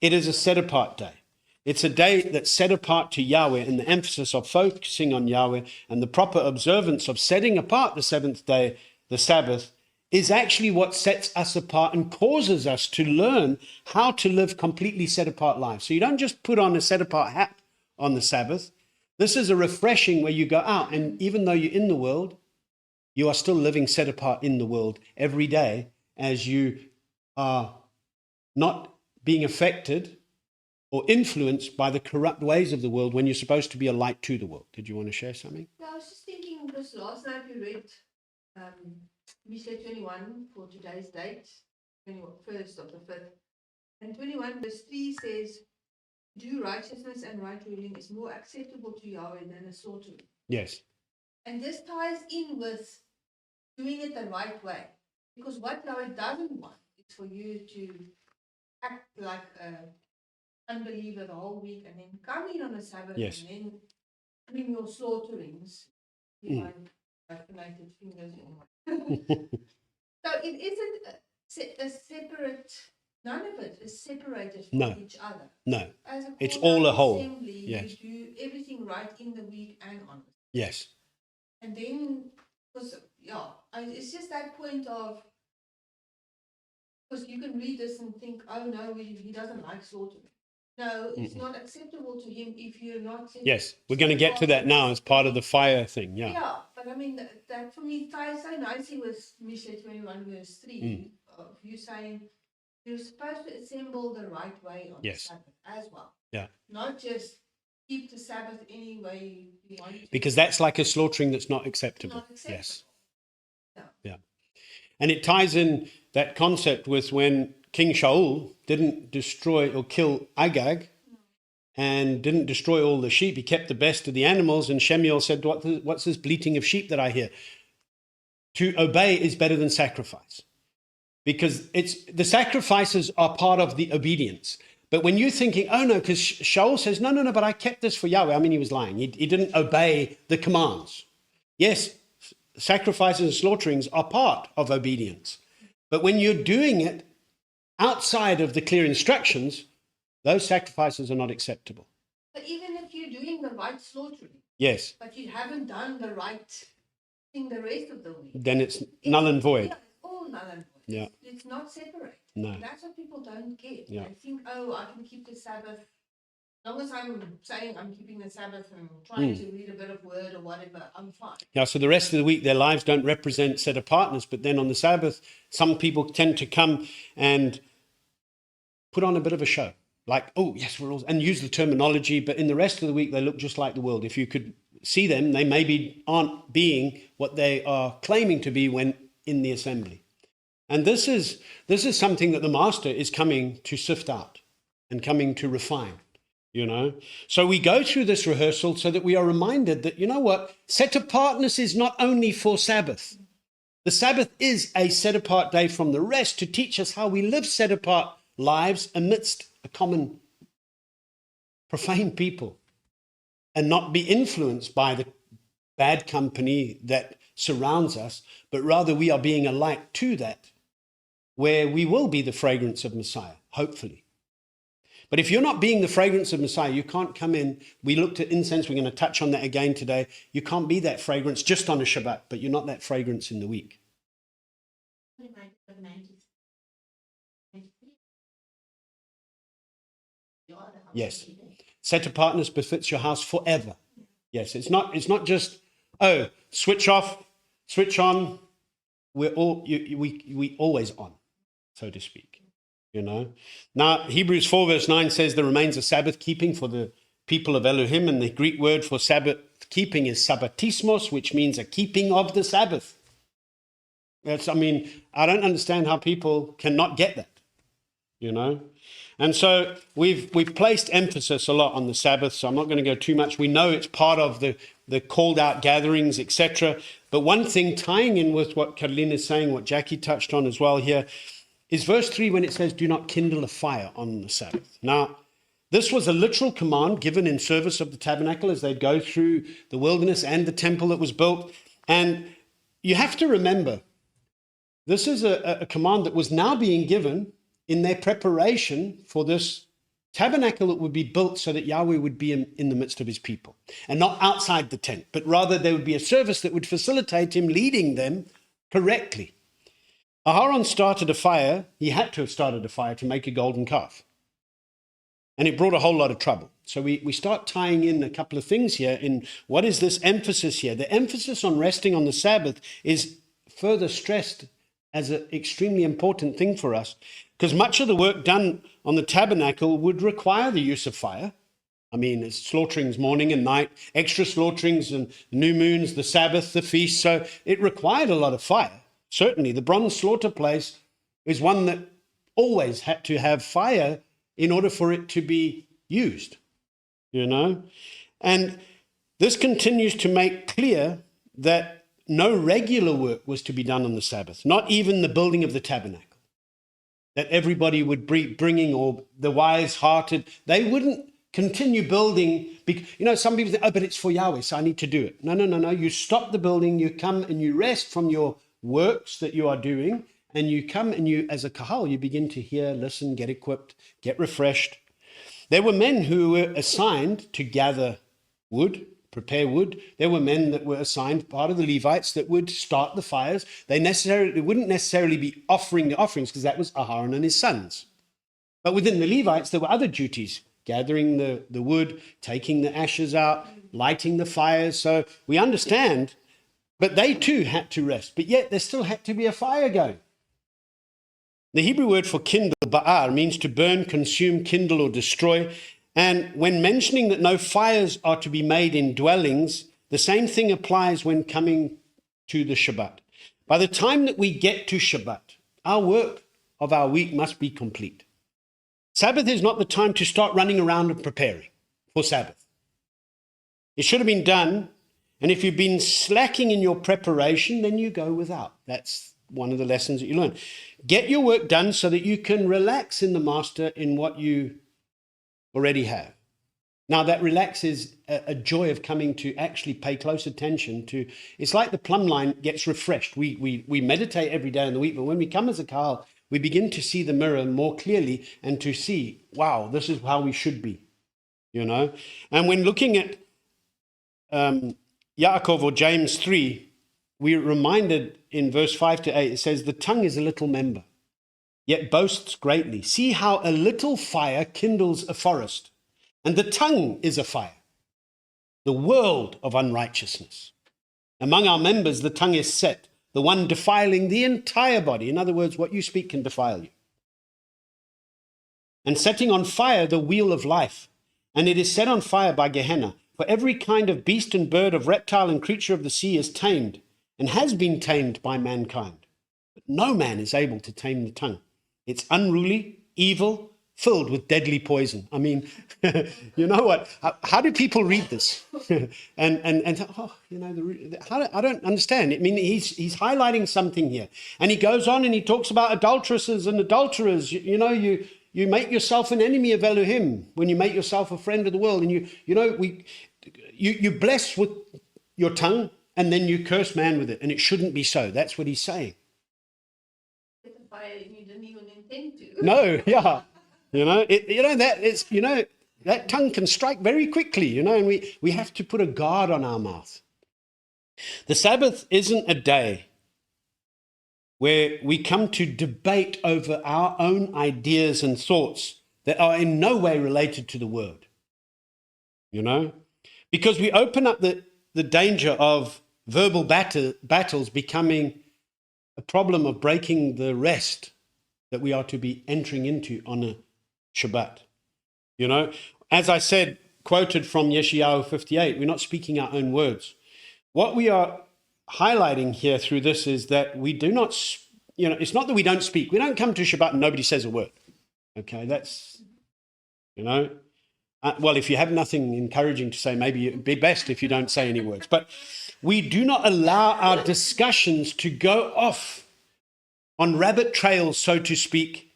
A: It is a set-apart day. It's a day that's set apart to Yahweh, and the emphasis of focusing on Yahweh and the proper observance of setting apart the seventh day, the Sabbath, is actually what sets us apart and causes us to learn how to live completely set-apart lives. So you don't just put on a set-apart hat on the Sabbath. This is a refreshing where you go out, and even though you're in the world, you are still living set apart in the world every day as you are not being affected or influenced by the corrupt ways of the world when you're supposed to be a light to the world. Did you want to share something?
C: Yeah, I was just thinking because last night we read Mishle 21 for today's date, 21st of the 5th. And 21 verse 3 says, to do righteousness and right ruling is more acceptable to Yahweh than a slaughter.
A: Yes.
C: And this ties in with doing it the right way. Because what Yahweh doesn't want is for you to act like an unbeliever the whole week and then come in on a Sabbath
A: Yes.
C: and then doing your slaughterings. You find vaccinated fingers in So it isn't a separate, none of it is separated from
A: No.
C: each other.
A: No.
C: As
A: It's all a whole.
C: Assembly,
A: Yes.
C: you do everything right in the week and on.
A: Yes.
C: And then, because, it's just that point of, because you can read this and think, oh no, he doesn't like slaughtering. No, it's not acceptable to him if you're not.
A: Yes, we're going to get to that now as part of the fire thing. Yeah.
C: Yeah, but I mean, that for me ties so nicely with Mishle 21 verse 3 of you saying you're supposed to assemble the right way on the Sabbath as well.
A: Yeah.
C: Not just keep the Sabbath any way you want to.
A: Because that's like a slaughtering that's not acceptable.
C: Not acceptable.
A: Yes.
C: Yeah.
A: And it ties in that concept with when King Shaul didn't destroy or kill Agag and didn't destroy all the sheep. He kept the best of the animals. And Shemoth said, what's this bleating of sheep that I hear? To obey is better than sacrifice. Because the sacrifices are part of the obedience. But when you're thinking, oh no, because Shaul says, no, but I kept this for Yahweh. I mean, he was lying. He didn't obey the commands. Yes, sacrifices and slaughterings are part of obedience. But when you're doing it outside of the clear instructions, those sacrifices are not acceptable.
C: But even if you're doing the right slaughtering,
A: yes,
C: but you haven't done the right thing the rest of the week,
A: then it's null and void.
C: Yeah, it's all null and void.
A: Yeah.
C: It's not separate.
A: No.
C: That's what people don't get.
A: Yeah.
C: They think, oh, I can keep the Sabbath long as I'm saying I'm keeping the Sabbath and trying to read a bit of word or whatever, I'm fine.
A: Yeah, so the rest of the week, their lives don't represent set apartness, but then on the Sabbath, some people tend to come and put on a bit of a show. Like, oh, yes, we're all, and use the terminology, but in the rest of the week, they look just like the world. If you could see them, they maybe aren't being what they are claiming to be when in the assembly. And this is something that the master is coming to sift out and coming to refine, you know. So we go through this rehearsal so that we are reminded that, you know what, set apartness is not only for Sabbath. The Sabbath is a set apart day from the rest to teach us how we live set apart lives amidst a common profane people and not be influenced by the bad company that surrounds us, but rather we are being a light to that, where we will be the fragrance of Messiah, hopefully. But if you're not being the fragrance of Messiah, you can't come in. We looked at incense. We're going to touch on that again today. You can't be that fragrance just on a Shabbat, but you're not that fragrance in the week. Yes. Set apartness befits your house forever. Yes, it's not just, oh, switch off, switch on. We always on, so to speak. You know. Now, Hebrews 4 verse 9 says there remains a Sabbath keeping for the people of Elohim, and the Greek word for Sabbath keeping is sabbatismos, which means a keeping of the Sabbath. I don't understand how people cannot get that, you know. And so we've placed emphasis a lot on the Sabbath, so I'm not going to go too much. We know it's part of the called out gatherings, etc. But one thing tying in with what Carolina is saying, what Jackie touched on as well here, is verse 3 when it says, do not kindle a fire on the Sabbath. Now, this was a literal command given in service of the tabernacle as they'd go through the wilderness and the temple that was built. And you have to remember, this is a command that was now being given in their preparation for this tabernacle that would be built so that Yahweh would be in the midst of his people. And not outside the tent, but rather there would be a service that would facilitate him leading them correctly. Aharon started a fire. He had to have started a fire to make a golden calf. And it brought a whole lot of trouble. So we start tying in a couple of things here in what is this emphasis here. The emphasis on resting on the Sabbath is further stressed as an extremely important thing for us, because much of the work done on the tabernacle would require the use of fire. I mean, it's slaughterings morning and night, extra slaughterings and new moons, the Sabbath, the feast. So it required a lot of fire. Certainly, the bronze slaughter place is one that always had to have fire in order for it to be used, you know. And this continues to make clear that no regular work was to be done on the Sabbath, not even the building of the tabernacle. That everybody would be bringing, or the wise-hearted, they wouldn't continue building. You know, some people think, oh, but it's for Yahweh, so I need to do it. No. You stop the building, you come and you rest from your works that you are doing, and you come and you, as a kahal, you begin to hear, listen, get equipped, get refreshed. There were men who were assigned to gather wood, prepare wood. There were men that were assigned, part of the Levites, that would start the fires. They wouldn't necessarily be offering the offerings, because that was Aharon and his sons. But within the Levites, there were other duties, gathering the wood, taking the ashes out, lighting the fires. So we understand, but they too had to rest. But yet there still had to be a fire going. The Hebrew word for kindle, ba'ar, means to burn, consume, kindle, or destroy. And when mentioning that no fires are to be made in dwellings, the same thing applies when coming to the Shabbat. By the time that we get to Shabbat, our work of our week must be complete. Sabbath is not the time to start running around and preparing for Sabbath. It should have been done, and if you've been slacking in your preparation, then you go without. That's one of the lessons that you learn. Get your work done so that you can relax in the Master in what you already have. Now, that relax is a joy of coming to actually pay close attention to. It's like the plumb line gets refreshed. We meditate every day in the week, but when we come as a kahal, we begin to see the mirror more clearly and to see, wow, this is how we should be, you know. And when looking at Yaakov or James 3, we're reminded in verse 5 to 8, it says, the tongue is a little member, yet boasts greatly. See how a little fire kindles a forest. And the tongue is a fire, the world of unrighteousness. Among our members, the tongue is set, the one defiling the entire body. In other words, what you speak can defile you. And setting on fire the wheel of life. And it is set on fire by Gehenna. For every kind of beast and bird, of reptile and creature of the sea is tamed and has been tamed by mankind. But no man is able to tame the tongue. It's unruly, evil, filled with deadly poison. I mean, you know what? How do people read this? and oh, you know, I don't understand. I mean, he's highlighting something here. And he goes on and he talks about adulteresses and adulterers. You know, you make yourself an enemy of Elohim when you make yourself a friend of the world. And you bless with your tongue and then you curse man with it. And it shouldn't be so. That's what he's saying.
C: You didn't even intend to.
A: No, yeah. That tongue can strike very quickly, and we have to put a guard on our mouth. The Sabbath isn't a day where we come to debate over our own ideas and thoughts that are in no way related to the word, because we open up the danger of verbal battles becoming a problem of breaking the rest that we are to be entering into on a Shabbat. As I said, quoted from Yeshayahu 58, we're not speaking our own words. What we are highlighting here through this is that we do not, it's not that we don't speak. We don't come to Shabbat and nobody says a word. Okay, that's, well, if you have nothing encouraging to say, maybe it'd be best if you don't say any words. But we do not allow our discussions to go off on rabbit trails, so to speak,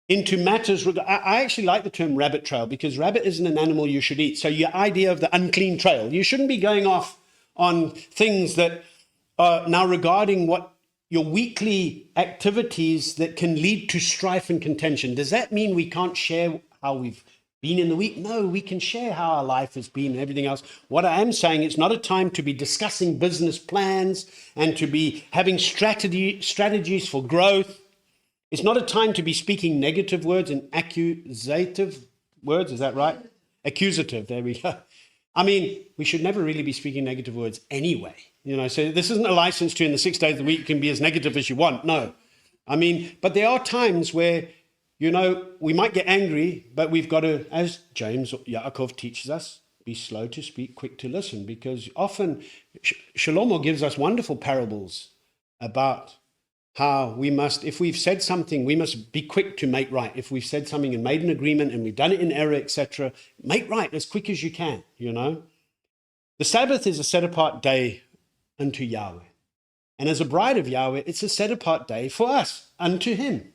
A: into matters. I actually like the term rabbit trail because rabbit isn't an animal you should eat. So your idea of the unclean trail, you shouldn't be going off on things that are now regarding what your weekly activities that can lead to strife and contention. Does that mean we can't share how we've been in the week? No, we can share how our life has been and everything else. What I am saying, it's not a time to be discussing business plans and to be having strategies for growth. It's not a time to be speaking negative words and accusative words. Is that right? Accusative. There we go. I mean, we should never really be speaking negative words anyway. So this isn't a license to in the 6 days of the week you can be as negative as you want. No. I mean, but there are times where, we might get angry, but we've got to, as James Yaakov teaches us, be slow to speak, quick to listen, because often Shlomo gives us wonderful parables about how we must, if we've said something, we must be quick to make right. If we've said something and made an agreement and we've done it in error, etc., make right as quick as you can, The Sabbath is a set-apart day unto Yahweh. And as a bride of Yahweh, it's a set-apart day for us, unto him.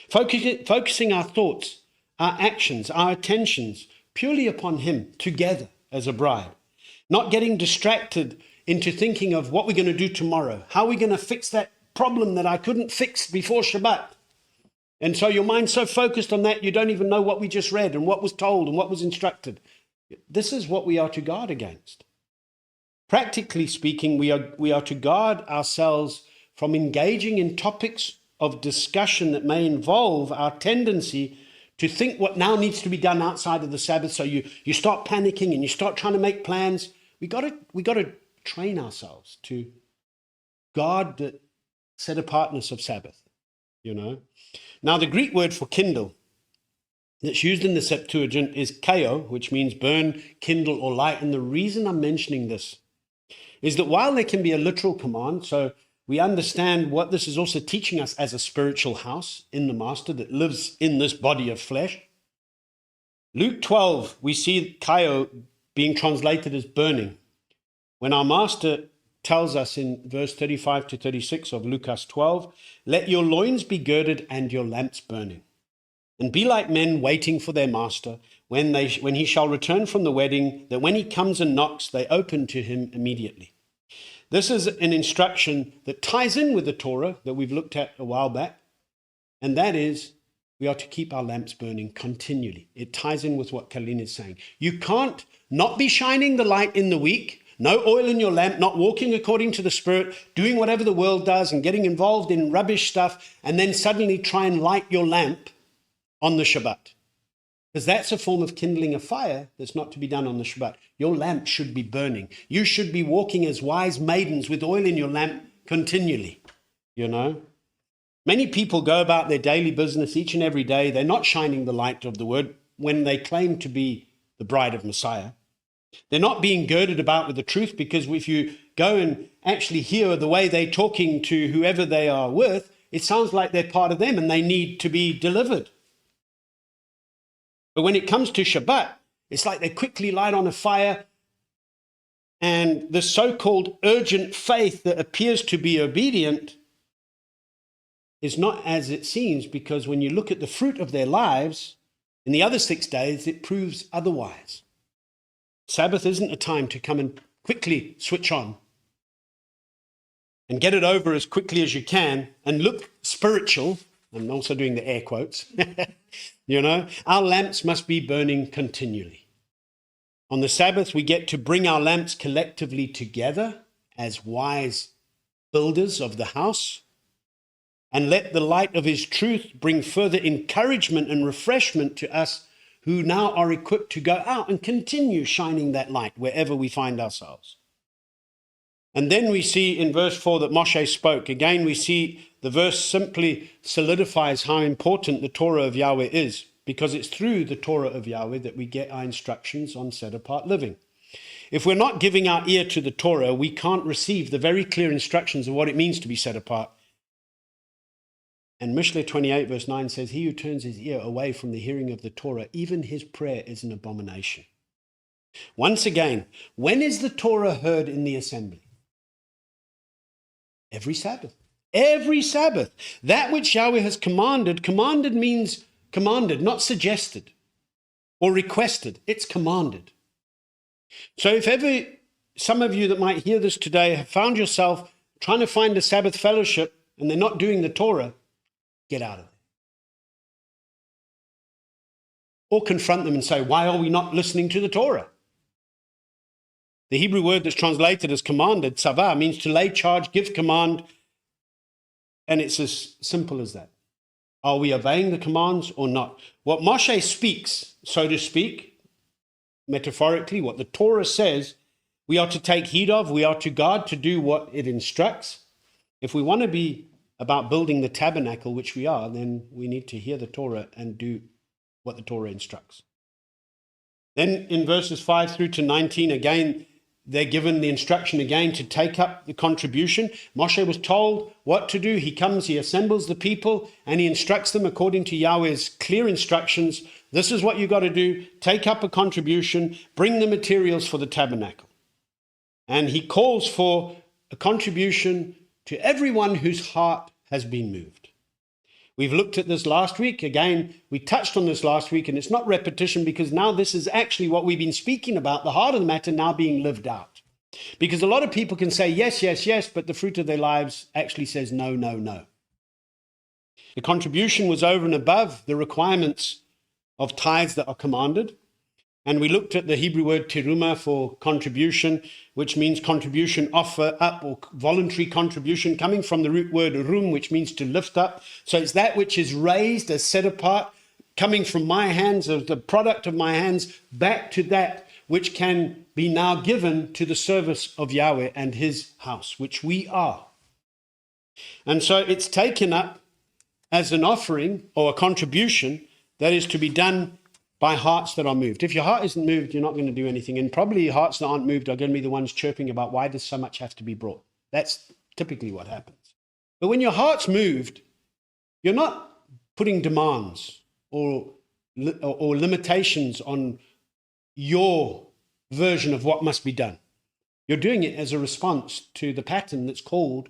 A: Focusing our thoughts, our actions, our attentions purely upon him together as a bride. Not getting distracted into thinking of what we're going to do tomorrow. How are we going to fix that problem that I couldn't fix before Shabbat? And so your mind's so focused on that, you don't even know what we just read and what was told and what was instructed. This is what we are to guard against. Practically speaking, we are to guard ourselves from engaging in topics of discussion that may involve our tendency to think what now needs to be done outside of the Sabbath. So you start panicking and you start trying to make plans. We got to train ourselves to guard the set apartness of Sabbath. Now the Greek word for kindle that's used in the Septuagint is kaio, which means burn, kindle, or light. And the reason I'm mentioning this is that while there can be a literal command, so we understand what this is also teaching us as a spiritual house in the Master that lives in this body of flesh. Luke 12, we see kaio being translated as burning. When our Master tells us in verse 35 to 36 of Lucas 12, let your loins be girded and your lamps burning. And be like men waiting for their master when he shall return from the wedding, that when he comes and knocks, they open to him immediately. This is an instruction that ties in with the Torah that we've looked at a while back, and that is we are to keep our lamps burning continually. It ties in with what Colleen is saying. You can't not be shining the light in the week, no oil in your lamp, not walking according to the Spirit, doing whatever the world does and getting involved in rubbish stuff, and then suddenly try and light your lamp on the Shabbat. Because that's a form of kindling a fire that's not to be done on the Shabbat. Your lamp should be burning. You should be walking as wise maidens with oil in your lamp continually, you know. Many people go about their daily business each and every day. They're not shining the light of the word when they claim to be the bride of Messiah. They're not being girded about with the truth, because if you go and actually hear the way they're talking to whoever they are with, it sounds like they're part of them and they need to be delivered. But when it comes to Shabbat, it's like they quickly light on a fire, and the so-called urgent faith that appears to be obedient is not as it seems, because when you look at the fruit of their lives in the other 6 days, it proves otherwise. Sabbath isn't a time to come and quickly switch on and get it over as quickly as you can and look spiritual. I'm also doing the air quotes. You know, our lamps must be burning continually. On the Sabbath, we get to bring our lamps collectively together as wise builders of the house, and let the light of his truth bring further encouragement and refreshment to us who now are equipped to go out and continue shining that light wherever we find ourselves. And then we see in verse 4 that Moshe spoke. Again, we see the verse simply solidifies how important the Torah of Yahweh is, because it's through the Torah of Yahweh that we get our instructions on set-apart living. If we're not giving our ear to the Torah, we can't receive the very clear instructions of what it means to be set apart. And Mishle 28 verse 9 says, he who turns his ear away from the hearing of the Torah, even his prayer is an abomination. Once again, when is the Torah heard in the assembly? Every Sabbath. Every Sabbath. That which Yahweh has commanded, commanded means commanded, not suggested or requested. It's commanded. So if ever some of you that might hear this today have found yourself trying to find a Sabbath fellowship and they're not doing the Torah, get out of it. Or confront them and say, why are we not listening to the Torah? The Hebrew word that's translated as commanded, tzavah, means to lay charge, give command, and it's as simple as that. Are we obeying the commands or not? What Moshe speaks, so to speak, metaphorically, what the Torah says, we are to take heed of, we are to guard, to do what it instructs. If we want to be about building the tabernacle, which we are, then we need to hear the Torah and do what the Torah instructs. Then in verses 5 through to 19, again, they're given the instruction again to take up the contribution. Moshe was told what to do. He comes, he assembles the people, and he instructs them according to Yahweh's clear instructions. This is what you got to do. Take up a contribution, bring the materials for the tabernacle. And he calls for a contribution to everyone whose heart has been moved. We've looked at this last week. Again, we touched on this last week, and it's not repetition, because now this is actually what we've been speaking about, the heart of the matter now being lived out. Because a lot of people can say yes, yes, yes, but the fruit of their lives actually says no, no, no. The contribution was over and above the requirements of tithes that are commanded. And we looked at the Hebrew word teruma for contribution, which means contribution, offer up, or voluntary contribution, coming from the root word rum, which means to lift up. So it's that which is raised as set apart, coming from my hands, as the product of my hands, back to that which can be now given to the service of Yahweh and his house, which we are. And so it's taken up as an offering or a contribution that is to be done by hearts that are moved. If your heart isn't moved, you're not going to do anything. And probably hearts that aren't moved are going to be the ones chirping about why does so much have to be brought. That's typically what happens. But when your heart's moved, you're not putting demands or limitations on your version of what must be done. You're doing it as a response to the pattern that's called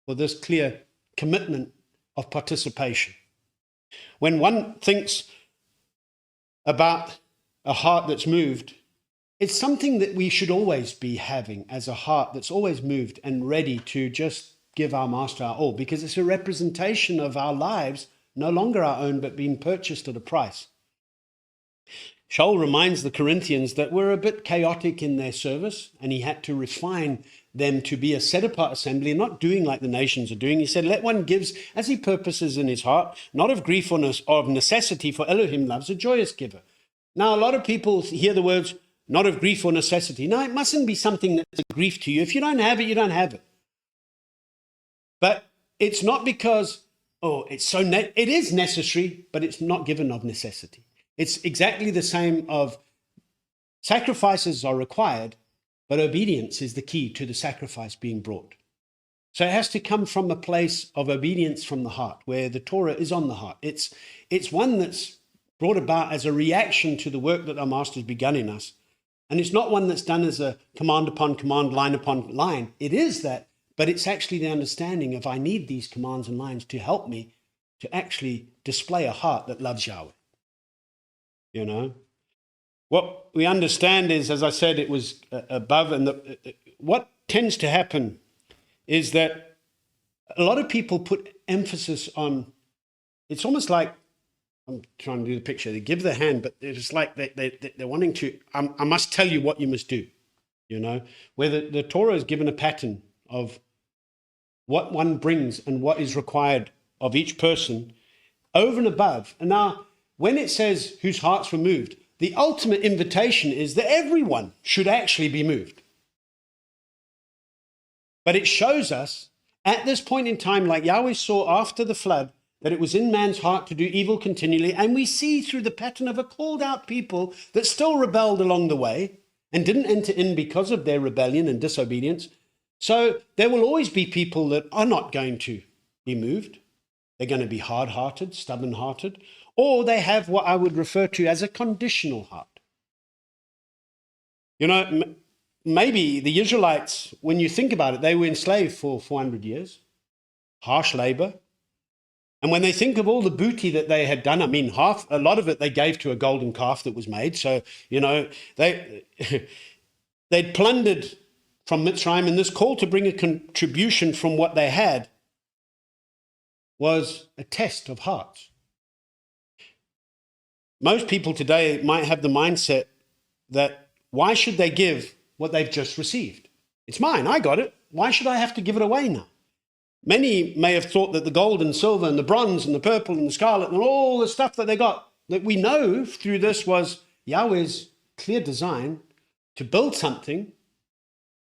A: for this clear commitment of participation. When one thinks about a heart that's moved, it's something that we should always be having as a heart that's always moved and ready to just give our master our all, because it's a representation of our lives, no longer our own, but being purchased at a price. Shaul reminds the Corinthians that we're a bit chaotic in their service, and he had to refine them to be a set-apart assembly, not doing like the nations are doing. He said, let one gives as he purposes in his heart, not of grief or of necessity, for Elohim loves a joyous giver. Now, a lot of people hear the words, not of grief or necessity. No, it mustn't be something that's a grief to you. If you don't have it, you don't have it. But it's not because, it's so, it is necessary, but it's not given of necessity. It's exactly the same of sacrifices are required, but obedience is the key to the sacrifice being brought. So it has to come from a place of obedience from the heart, where the Torah is on the heart. It's one that's brought about as a reaction to the work that our Master's begun in us. And it's not one that's done as a command upon command, line upon line. It is that, but it's actually the understanding of I need these commands and lines to help me to actually display a heart that loves Yahweh. You know? What we understand is, as I said, it was above, and what tends to happen is that a lot of people put emphasis on, it's almost like, I'm trying to do the picture, they give the hand, but it's like they're wanting to, I must tell you what you must do, you know, where the Torah is given a pattern of what one brings and what is required of each person over and above. And now, when it says whose hearts were moved, the ultimate invitation is that everyone should actually be moved. But it shows us at this point in time, like Yahweh saw after the flood, that it was in man's heart to do evil continually. And we see through the pattern of a called out people that still rebelled along the way and didn't enter in because of their rebellion and disobedience. So there will always be people that are not going to be moved. They're going to be hard-hearted, stubborn-hearted, or they have what I would refer to as a conditional heart. You know, maybe the Israelites, when you think about it, they were enslaved for 400 years, harsh labor. And when they think of all the booty that they had done, I mean, a lot of it they gave to a golden calf that was made. So, you know, they'd plundered from Mitzrayim, and this call to bring a contribution from what they had was a test of hearts. Most people today might have the mindset that why should they give what they've just received? It's mine, I got it. Why should I have to give it away now? Many may have thought that the gold and silver and the bronze and the purple and the scarlet and all the stuff that they got, that we know through this was Yahweh's clear design to build something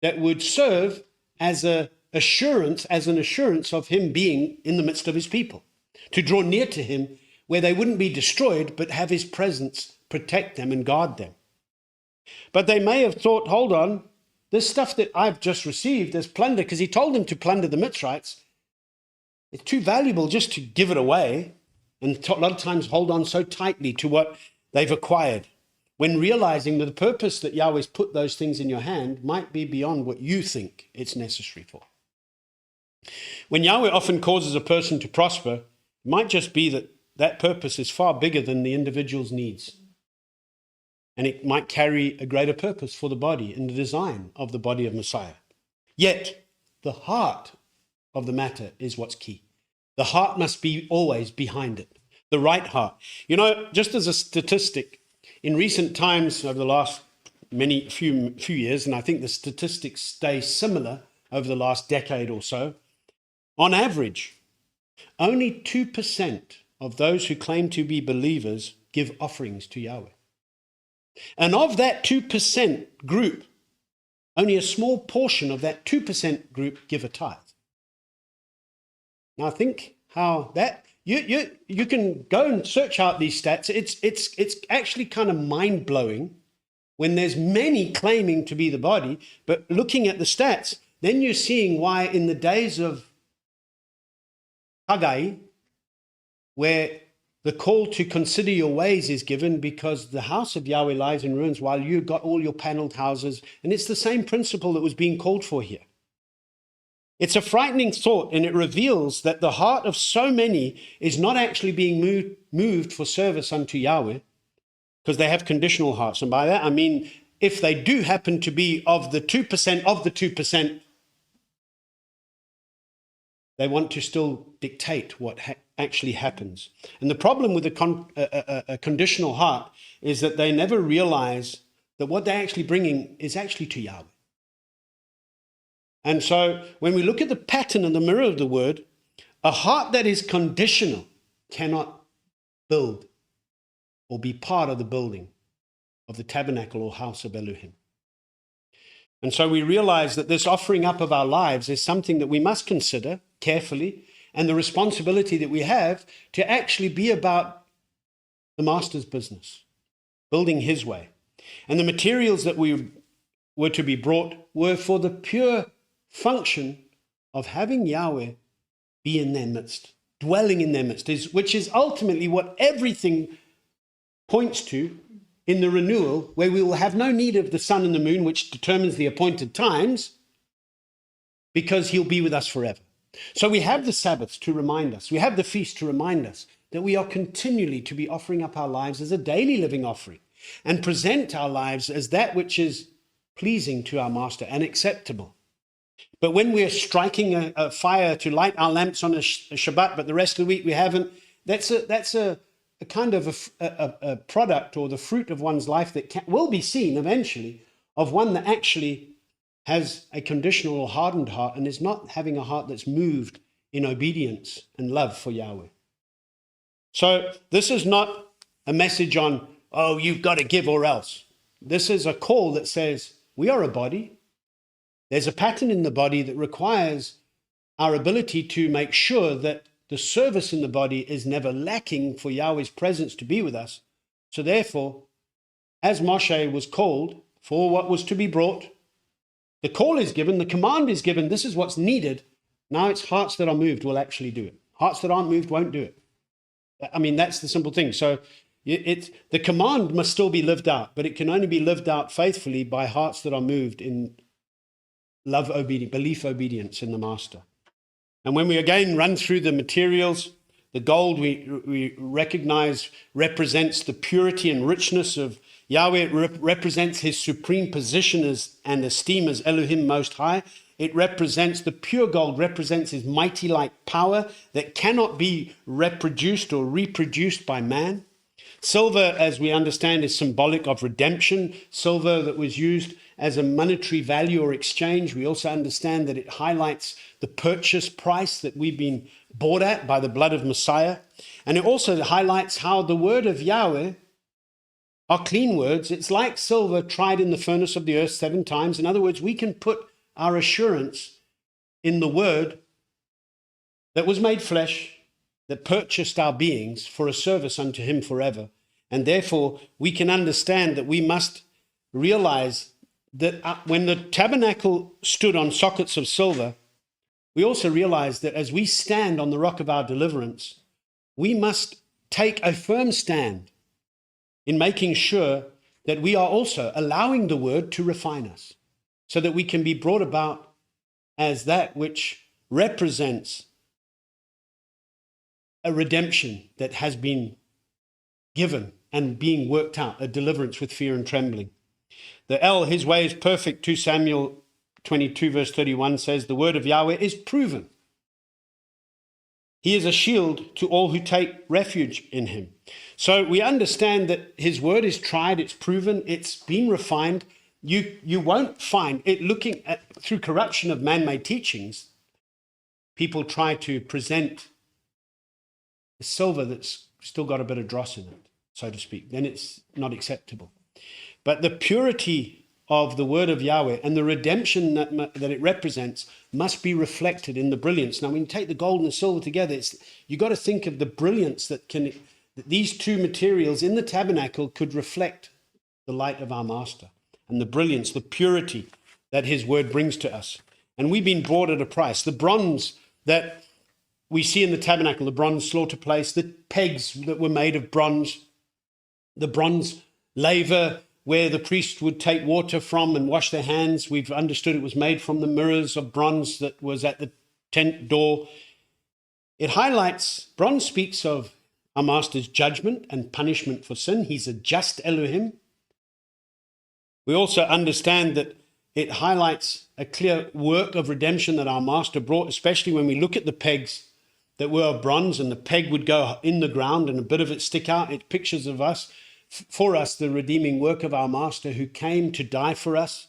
A: that would serve as an assurance of him being in the midst of his people, to draw near to him where they wouldn't be destroyed, but have his presence protect them and guard them. But they may have thought, hold on, this stuff that I've just received as plunder, because he told them to plunder the Mitzrites, it's too valuable just to give it away, and a lot of times hold on so tightly to what they've acquired, when realizing that the purpose that Yahweh's put those things in your hand might be beyond what you think it's necessary for. When Yahweh often causes a person to prosper, it might just be that that purpose is far bigger than the individual's needs. And it might carry a greater purpose for the body and the design of the body of Messiah. Yet, the heart of the matter is what's key. The heart must be always behind it. The right heart. You know, just as a statistic, in recent times, over the last few years, and I think the statistics stay similar over the last decade or so, on average, only 2% of those who claim to be believers give offerings to Yahweh. And of that 2% group, only a small portion of that 2% group give a tithe. Now think how that, you can go and search out these stats. It's actually kind of mind-blowing when there's many claiming to be the body, but looking at the stats, then you're seeing why in the days of Haggai, where the call to consider your ways is given, because the house of Yahweh lies in ruins while you've got all your paneled houses. And it's the same principle that was being called for here. It's a frightening thought, and it reveals that the heart of so many is not actually being moved for service unto Yahweh, because they have conditional hearts. And by that, I mean, if they do happen to be of the 2%, they want to still dictate what actually happens. And the problem with a conditional heart is that they never realize that what they're actually bringing is actually to Yahweh. And so when we look at the pattern and the mirror of the word, a heart that is conditional cannot build or be part of the building of the tabernacle or house of Elohim. And so we realize that this offering up of our lives is something that we must consider carefully, and the responsibility that we have to actually be about the master's business, building his way. And the materials that we were to be brought were for the pure function of having Yahweh be in their midst, dwelling in their midst, which is ultimately what everything points to in the renewal, where we will have no need of the sun and the moon, which determines the appointed times, because he'll be with us forever. So we have the Sabbaths to remind us, we have the feast to remind us that we are continually to be offering up our lives as a daily living offering and present our lives as that which is pleasing to our master and acceptable. But when we're striking a fire to light our lamps on a Shabbat, but the rest of the week we haven't, that's a kind of a product or the fruit of one's life that will be seen eventually of one that actually has a conditional or hardened heart and is not having a heart that's moved in obedience and love for Yahweh. So this is not a message on, oh, you've got to give or else. This is a call that says we are a body. There's a pattern in the body that requires our ability to make sure that the service in the body is never lacking for Yahweh's presence to be with us. So therefore, as Moshe was called for what was to be brought, the call is given, the command is given, this is what's needed. Now it's hearts that are moved will actually do it. Hearts that aren't moved won't do it. I mean, that's the simple thing. So the command must still be lived out, but it can only be lived out faithfully by hearts that are moved in love, obedience, belief, obedience in the master. And when we again run through the materials, the gold we recognize represents the purity and richness of Yahweh. It represents his supreme position and esteem as Elohim Most High. It represents, the pure gold represents his mighty like power that cannot be reproduced or reproduced by man. Silver, as we understand, is symbolic of redemption. Silver that was used as a monetary value or exchange. We also understand that it highlights the purchase price that we've been bought at by the blood of Messiah. And it also highlights how the word of Yahweh are clean words. It's like silver tried in the furnace of the earth 7 times. In other words, we can put our assurance in the word that was made flesh, that purchased our beings for a service unto him forever. And therefore, we can understand that we must realize that when the tabernacle stood on sockets of silver, we also realize that as we stand on the rock of our deliverance, we must take a firm stand in making sure that we are also allowing the word to refine us so that we can be brought about as that which represents a redemption that has been given and being worked out, a deliverance with fear and trembling. The L, his way is perfect, 2 Samuel 22 verse 31 says, the word of Yahweh is proven. He is a shield to all who take refuge in him. So we understand that his word is tried, it's proven, it's been refined. You won't find it looking at, through corruption of man-made teachings, people try to present the silver that's still got a bit of dross in it, so to speak. Then it's not acceptable. But the purity of the word of Yahweh and the redemption that it represents must be reflected in the brilliance. Now, when you take the gold and the silver together, you've got to think of the brilliance that these two materials in the tabernacle could reflect the light of our master and the brilliance, the purity that his word brings to us. And we've been bought at a price. The bronze that we see in the tabernacle, the bronze slaughter place, the pegs that were made of bronze, the bronze laver where the priest would take water from and wash their hands. We've understood it was made from the mirrors of bronze that was at the tent door. It highlights, bronze speaks of our master's judgment and punishment for sin. He's a just Elohim. We also understand that it highlights a clear work of redemption that our master brought, especially when we look at the pegs that were of bronze and the peg would go in the ground and a bit of it stick out. It pictures of us, for us, the redeeming work of our master who came to die for us,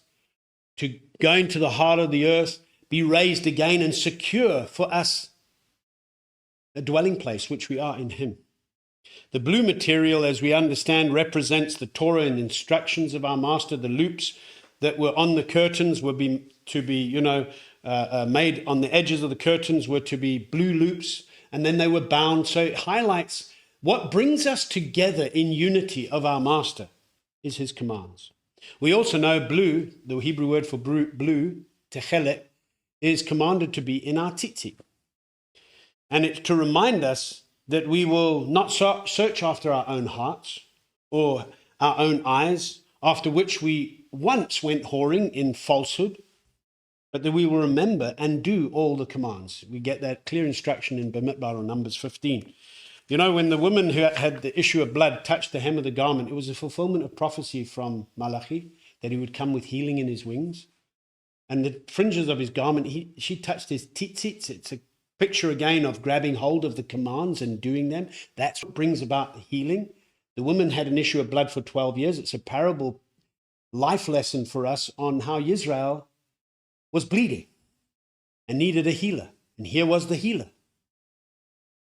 A: to go into the heart of the earth, be raised again and secure for us a dwelling place, which we are in him. The blue material, as we understand, represents the Torah and instructions of our master. The loops that were on the curtains were to be made on the edges of the curtains were to be blue loops, and then they were bound. So it highlights what brings us together in unity of our master is his commands. We also know blue, the Hebrew word for blue, techelet, is commanded to be in our tzitzit. And it's to remind us that we will not search after our own hearts or our own eyes, after which we once went whoring in falsehood, but that we will remember and do all the commands. We get that clear instruction in Bamidbar or Numbers 15. You know, when the woman who had the issue of blood touched the hem of the garment, it was a fulfillment of prophecy from Malachi that he would come with healing in his wings. And the fringes of his garment, she touched his tzitzits. It's a picture again of grabbing hold of the commands and doing them. That's what brings about healing. The woman had an issue of blood for 12 years. It's a parable life lesson for us on how Israel was bleeding and needed a healer. And here was the healer.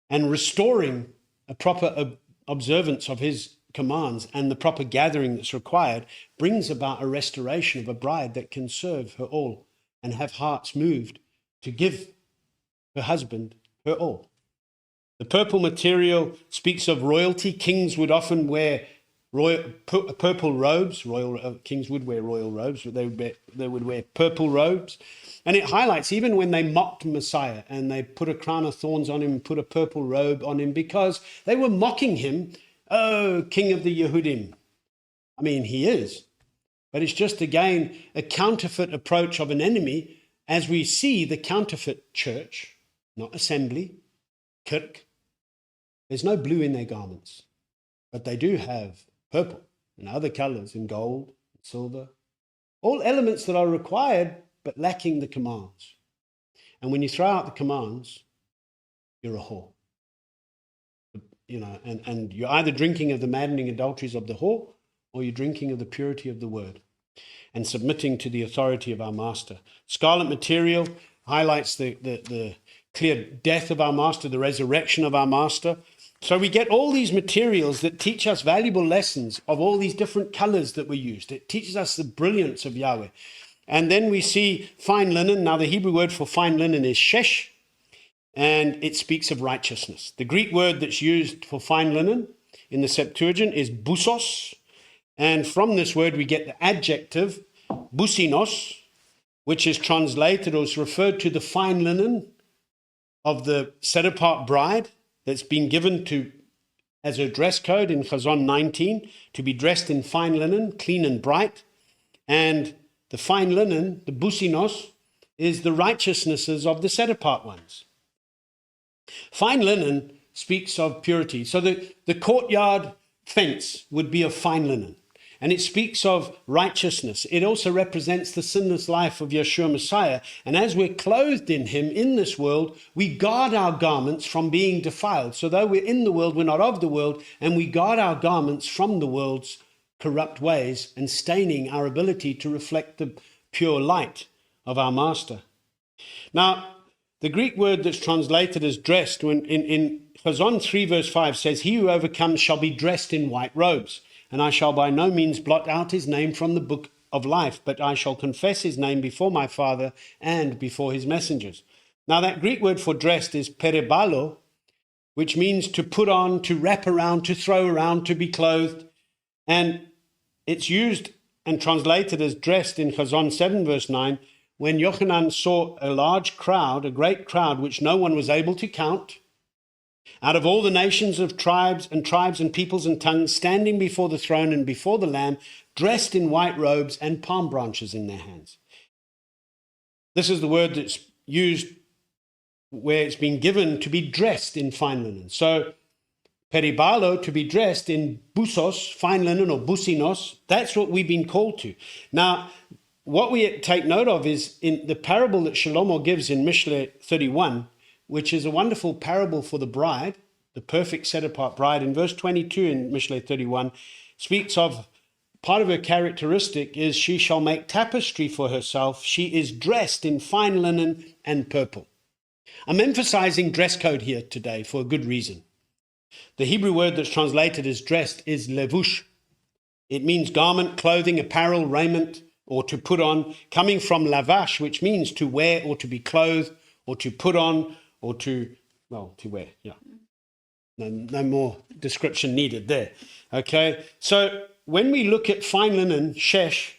A: And restoring a proper observance of his commands and the proper gathering that's required brings about a restoration of a bride that can serve her all and have hearts moved to give her husband her all. The purple material speaks of royalty. Kings would often wear purple robes. Kings would wear royal robes, but they would wear purple robes. And it highlights, even when they mocked Messiah and they put a crown of thorns on him, put a purple robe on him, because they were mocking him, oh, King of the Yehudim. I mean, he is. But it's just, again, a counterfeit approach of an enemy as we see the counterfeit church, not assembly, kirk. There's no blue in their garments, but they do have purple and other colors and gold and silver, all elements that are required but lacking the commands. And when you throw out the commands, you're a whore. And you're either drinking of the maddening adulteries of the whore, or you're drinking of the purity of the word and submitting to the authority of our master. Scarlet material highlights the clear death of our master, the resurrection of our master. So we get all these materials that teach us valuable lessons of all these different colors that were used. It teaches us the brilliance of Yahweh. And then we see fine linen. Now, the Hebrew word for fine linen is shesh, and it speaks of righteousness. The Greek word that's used for fine linen in the Septuagint is busos, and from this word we get the adjective businos, which is translated or is referred to the fine linen of the set-apart bride that's been given to as a dress code in Chazon 19, to be dressed in fine linen, clean and bright. And the fine linen, the businos, is the righteousnesses of the set-apart ones. Fine linen speaks of purity. So the courtyard fence would be of fine linen. And it speaks of righteousness. It also represents the sinless life of Yeshua Messiah. And as we're clothed in him in this world, we guard our garments from being defiled. So though we're in the world, we're not of the world, and we guard our garments from the world's corrupt ways and staining our ability to reflect the pure light of our master. Now, the Greek word that's translated as dressed in Chazon 3 verse 5 says, "He who overcomes shall be dressed in white robes. And I shall by no means blot out his name from the book of life, but I shall confess his name before my Father and before his messengers." Now that Greek word for dressed is peribalo, which means to put on, to wrap around, to throw around, to be clothed. And it's used and translated as dressed in Chazon 7 verse 9, when Yochanan saw a large crowd, a great crowd, which no one was able to count, out of all the nations of tribes and peoples and tongues, standing before the throne and before the Lamb, dressed in white robes and palm branches in their hands. This is the word that's used where it's been given to be dressed in fine linen. So, peribalo, to be dressed in busos, fine linen, or businos, that's what we've been called to. Now, what we take note of is in the parable that Shlomo gives in Mishle 31, which is a wonderful parable for the bride, the perfect set-apart bride. In verse 22 in Mishle 31, speaks of part of her characteristic is she shall make tapestry for herself. She is dressed in fine linen and purple. I'm emphasizing dress code here today for a good reason. The Hebrew word that's translated as dressed is levush. It means garment, clothing, apparel, raiment, or to put on, coming from lavash, which means to wear or to be clothed or to put on or to wear. Yeah. No more description needed there. Okay. So when we look at fine linen, shesh,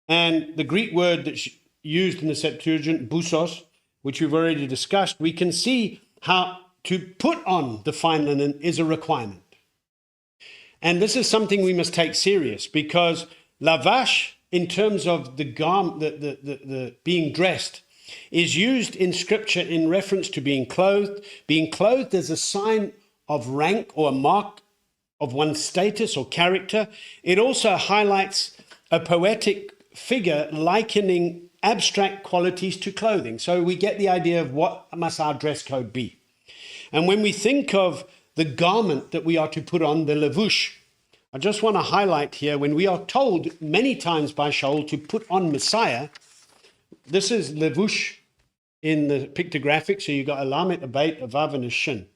A: and the Greek word that's used in the Septuagint, bousos, which we've already discussed, we can see how to put on the fine linen is a requirement. And this is something we must take serious, because lavash, in terms of the being dressed, is used in Scripture in reference to being clothed. Being clothed is a sign of rank or a mark of one's status or character. It also highlights a poetic figure likening abstract qualities to clothing. So we get the idea of what must our dress code be. And when we think of the garment that we are to put on, the levush, I just want to highlight here, when we are told many times by Shaul to put on Messiah, this is levush in the pictographic. So you've got a lamet, a bait, a vav, and a shin.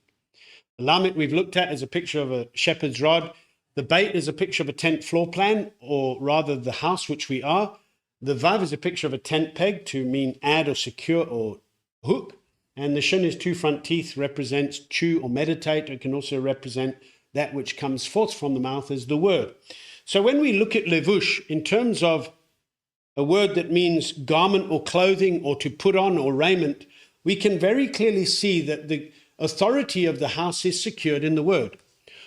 A: The lamet we've looked at is a picture of a shepherd's rod. The bait is a picture of a tent floor plan, or rather the house which we are. The vav is a picture of a tent peg, to mean add or secure or hook. And the shin is two front teeth, represents chew or meditate. It can also represent that which comes forth from the mouth as the word. So when we look at levush in terms of a word that means garment or clothing or to put on or raiment, we can very clearly see that the authority of the house is secured in the word.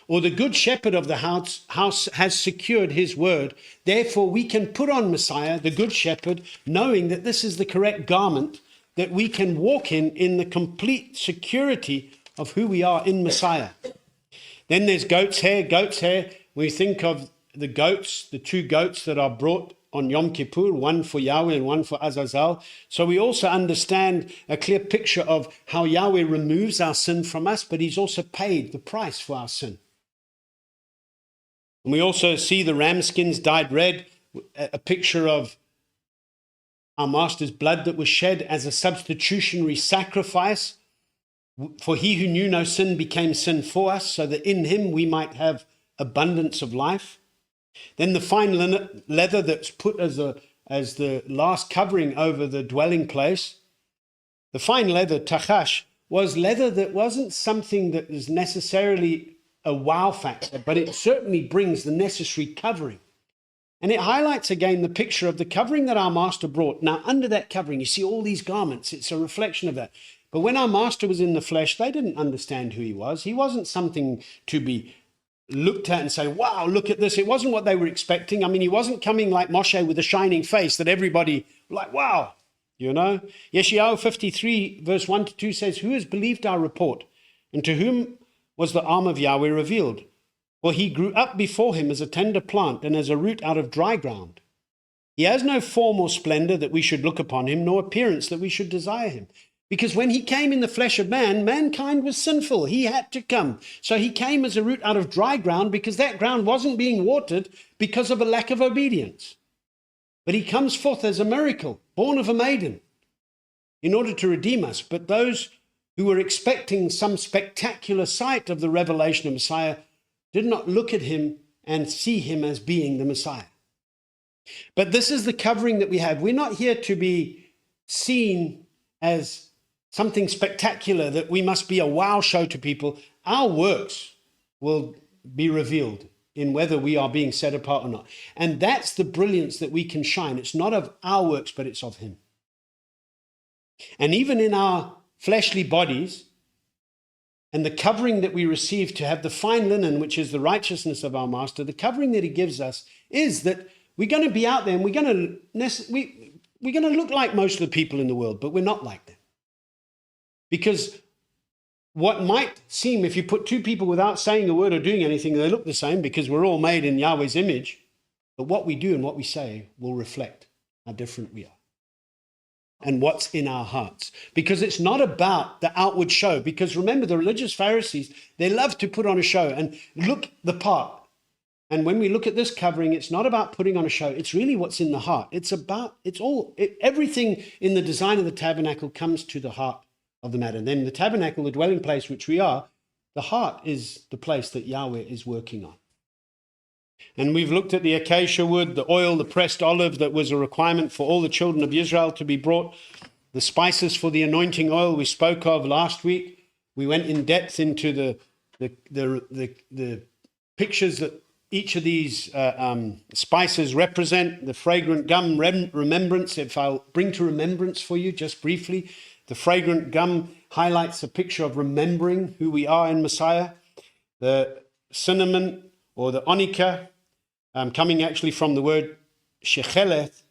A: Or the good shepherd of the house has secured his word. Therefore, we can put on Messiah, the good shepherd, knowing that this is the correct garment that we can walk in the complete security of who we are in Messiah. Then there's goat's hair. Goat's hair, we think of the goats, the two goats that are brought on Yom Kippur, one for Yahweh and one for Azazel. So we also understand a clear picture of how Yahweh removes our sin from us, but he's also paid the price for our sin. And we also see the ram skins dyed red, a picture of our Master's blood that was shed as a substitutionary sacrifice. For he who knew no sin became sin for us, so that in him we might have abundance of life. Then the fine leather that's put as the last covering over the dwelling place. The fine leather, tachash, was leather that wasn't something that is necessarily a wow factor, but it certainly brings the necessary covering. And it highlights again the picture of the covering that our Master brought. Now, under that covering, you see all these garments. It's a reflection of that. But when our Master was in the flesh, they didn't understand who he was. He wasn't something to be looked at and say, wow, look at this. It wasn't what they were expecting. I mean, he wasn't coming like Moshe with a shining face that everybody like, wow, you know. Yeshayahu 53 verse 1 to 2 says, who has believed our report, and to whom was the arm of Yahweh revealed? For he grew up before him as a tender plant and as a root out of dry ground. He has no form or splendor that we should look upon him, nor appearance that we should desire him. Because when he came in the flesh of man, mankind was sinful. He had to come. So he came as a root out of dry ground, because that ground wasn't being watered because of a lack of obedience. But he comes forth as a miracle, born of a maiden, in order to redeem us. But those who were expecting some spectacular sight of the revelation of Messiah did not look at him and see him as being the Messiah. But this is the covering that we have. We're not here to be seen as something spectacular, that we must be a wow show to people. Our works will be revealed in whether we are being set apart or not. And that's the brilliance that we can shine. It's not of our works, but it's of him. And even in our fleshly bodies, and the covering that we receive to have the fine linen, which is the righteousness of our Master, the covering that he gives us is that we're going to be out there and we're going to look like most of the people in the world, but we're not like them. Because what might seem, if you put two people without saying a word or doing anything, they look the same because we're all made in Yahweh's image. But what we do and what we say will reflect how different we are and what's in our hearts. Because it's not about the outward show. Because remember, the religious Pharisees, they love to put on a show and look the part. And when we look at this covering, it's not about putting on a show. It's really what's in the heart. Everything in the design of the tabernacle comes to the heart of the matter. And then the tabernacle, the dwelling place which we are, the heart is the place that Yahweh is working on. And we've looked at the acacia wood, the oil, the pressed olive that was a requirement for all the children of Israel to be brought, the spices for the anointing oil we spoke of last week. We went in depth into the pictures that each of these spices represent, the fragrant gum remembrance. If I'll bring to remembrance for you just briefly, the fragrant gum highlights a picture of remembering who we are in Messiah. The cinnamon or the onycha, coming actually from the word Shemoth,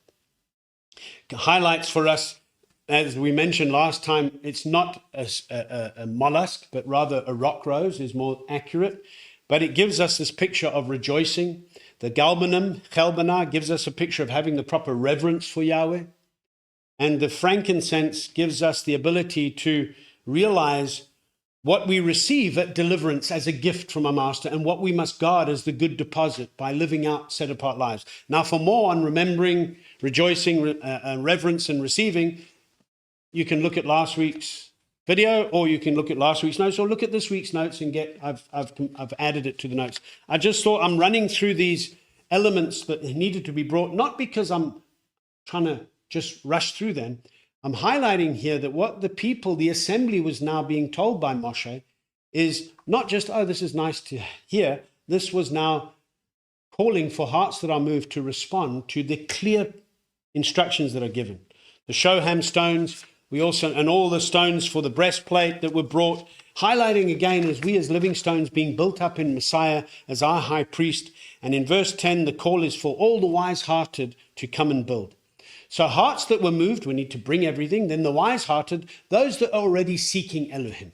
A: highlights for us, as we mentioned last time, it's not a mollusk, but rather a rock rose is more accurate. But it gives us this picture of rejoicing. The galbanum, chelbana, gives us a picture of having the proper reverence for Yahweh. And the frankincense gives us the ability to realize what we receive at deliverance as a gift from our master and what we must guard as the good deposit by living out set-apart lives. Now, for more on remembering, rejoicing, reverence, and receiving, you can look at last week's video, or you can look at last week's notes, or look at this week's notes and I've added it to the notes. I just thought I'm running through these elements that needed to be brought, not because I'm trying to just rush through them. I'm highlighting here that what the people, the assembly, was now being told by Moshe is not just, oh, this is nice to hear. This was now calling for hearts that are moved to respond to the clear instructions that are given. The shoham stones, we also, and all the stones for the breastplate that were brought, highlighting again as we as living stones being built up in Messiah as our high priest. And in verse 10, the call is for all the wise-hearted to come and build. So hearts that were moved, we need to bring everything. Then the wise-hearted, those that are already seeking Elohim.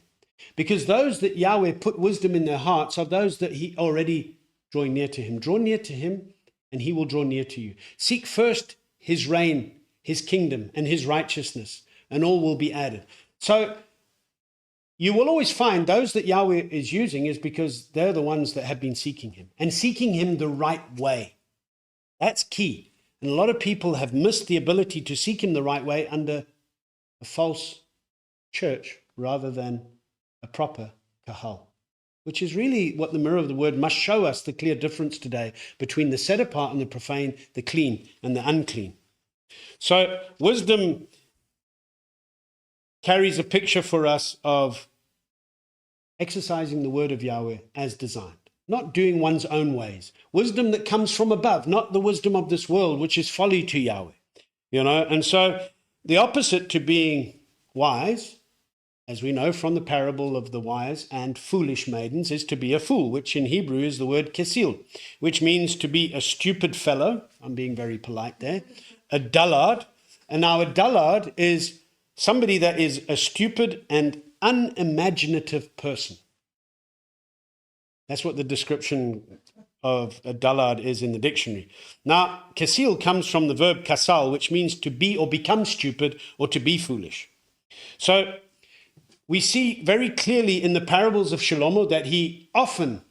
A: Because those that Yahweh put wisdom in their hearts are those that he already drawing near to him. Draw near to him and he will draw near to you. Seek first his reign, his kingdom and his righteousness, and all will be added. So you will always find those that Yahweh is using is because they're the ones that have been seeking him and seeking him the right way. That's key. And a lot of people have missed the ability to seek him the right way under a false church rather than a proper kahal, which is really what the mirror of the word must show us, the clear difference today between the set apart and the profane, the clean and the unclean. So wisdom carries a picture for us of exercising the word of Yahweh as designed. Not doing one's own ways. Wisdom that comes from above, not the wisdom of this world, which is folly to Yahweh. And so the opposite to being wise, as we know from the parable of the wise and foolish maidens, is to be a fool, which in Hebrew is the word kesil, which means to be a stupid fellow. I'm being very polite there. A dullard. And now a dullard is somebody that is a stupid and unimaginative person. That's what the description of a dullard is in the dictionary. Now, kesil comes from the verb kasal, which means to be or become stupid or to be foolish. So we see very clearly in the parables of Shlomo that he often,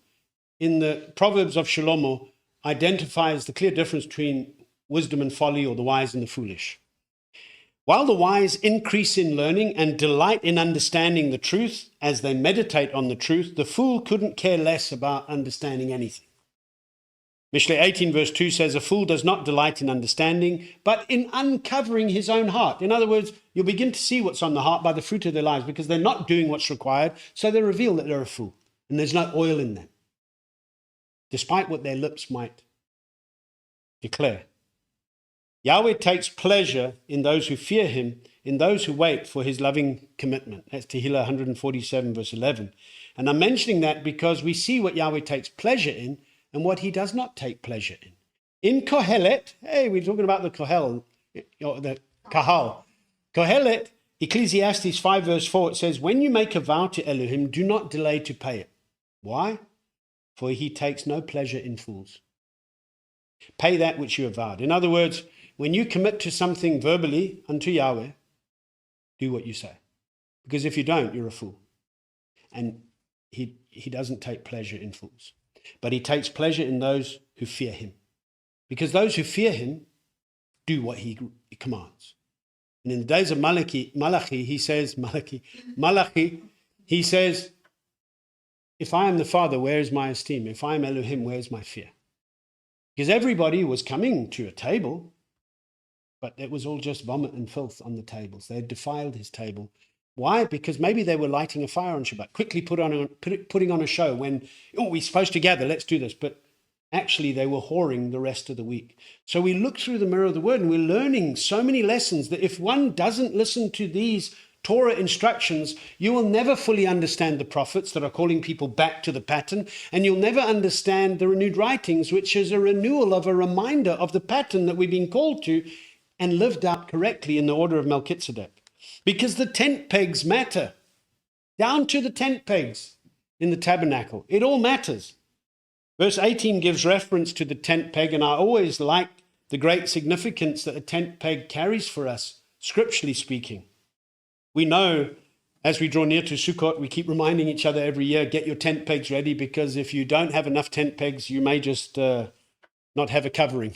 A: in the Proverbs of Shlomo, identifies the clear difference between wisdom and folly, or the wise and the foolish. While the wise increase in learning and delight in understanding the truth as they meditate on the truth, the fool couldn't care less about understanding anything. Mishle 18 verse 2 says, a fool does not delight in understanding, but in uncovering his own heart. In other words, you'll begin to see what's on the heart by the fruit of their lives, because they're not doing what's required, so they reveal that they're a fool, and there's no oil in them, despite what their lips might declare. Yahweh takes pleasure in those who fear him, in those who wait for his loving commitment. That's Tehillah 147 verse 11. And I'm mentioning that because we see what Yahweh takes pleasure in and what he does not take pleasure in. In Kohelet, hey, we're talking about the Kohel, the Kahal. Kohelet, Ecclesiastes 5 verse 4, it says, when you make a vow to Elohim, do not delay to pay it. Why? For he takes no pleasure in fools. Pay that which you have vowed. In other words, when you commit to something verbally unto Yahweh, do what you say. Because if you don't, you're a fool. And he doesn't take pleasure in fools. But he takes pleasure in those who fear him. Because those who fear him do what he commands. And in the days of Malachi, he says, if I am the Father, where is my esteem? If I am Elohim, where is my fear? Because everybody was coming to a table, but it was all just vomit and filth on the tables. They had defiled his table. Why? Because maybe they were lighting a fire on Shabbat, quickly putting on a show when, oh, we're supposed to gather, let's do this. But actually, they were whoring the rest of the week. So we look through the mirror of the word and we're learning so many lessons that if one doesn't listen to these Torah instructions, you will never fully understand the prophets that are calling people back to the pattern, and you'll never understand the renewed writings, which is a renewal of a reminder of the pattern that we've been called to and lived out correctly in the order of Melchizedek. Because the tent pegs matter, down to the tent pegs in the tabernacle. It all matters. Verse 18 gives reference to the tent peg, and I always like the great significance that a tent peg carries for us, scripturally speaking. We know as we draw near to Sukkot, we keep reminding each other every year, get your tent pegs ready, because if you don't have enough tent pegs, you may just not have a covering.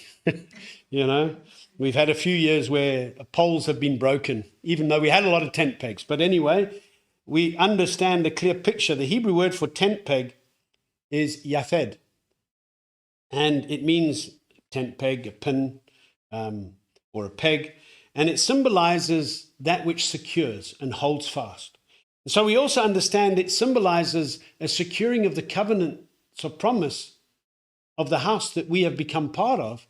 A: You know, we've had a few years where poles have been broken, even though we had a lot of tent pegs. But anyway, we understand the clear picture. The Hebrew word for tent peg is yafed, and it means tent peg, a pin, or a peg, and it symbolizes that which secures and holds fast. And so we also understand it symbolizes a securing of the covenants of promise of the house that we have become part of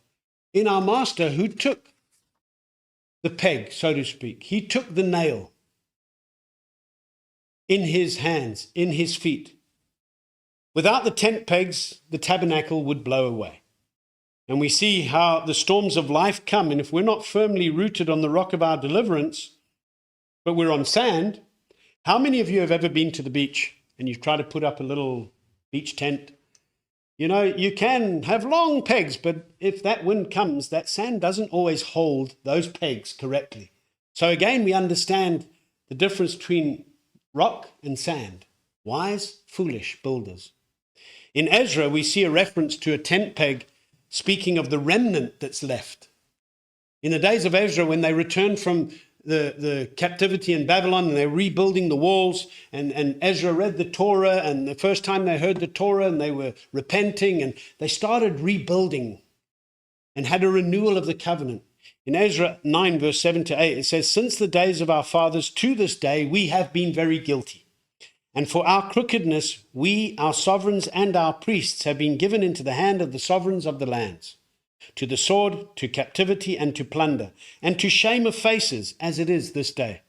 A: in our master, who took the peg, so to speak. He took the nail in his hands, in his feet. Without the tent pegs, the tabernacle would blow away. And we see how the storms of life come, and if we're not firmly rooted on the rock of our deliverance, but we're on sand. How many of you have ever been to the beach and you try to put up a little beach tent? You know, you can have long pegs, but if that wind comes, that sand doesn't always hold those pegs correctly. So again, we understand the difference between rock and sand. Wise, foolish builders. In Ezra, we see a reference to a tent peg speaking of the remnant that's left. In the days of Ezra, when they returned from the captivity in Babylon and they're rebuilding the walls, and Ezra read the Torah, and the first time they heard the Torah and they were repenting, and they started rebuilding and had a renewal of the covenant. In Ezra 9, verse 7 to 8, it says, "Since the days of our fathers to this day, we have been very guilty. And for our crookedness, we, our sovereigns and our priests, have been given into the hand of the sovereigns of the lands, to the sword, to captivity, and to plunder, and to shame of faces, as it is this day.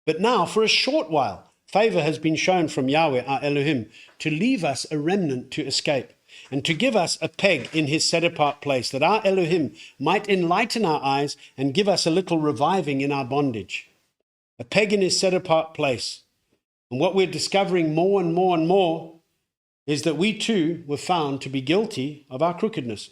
A: But now, for a short while, favor has been shown from Yahweh, our Elohim, to leave us a remnant to escape, and to give us a peg in his set-apart place, that our Elohim might enlighten our eyes and give us a little reviving in our bondage." A peg in his set-apart place. And what we're discovering more and more and more is that we too were found to be guilty of our crookedness,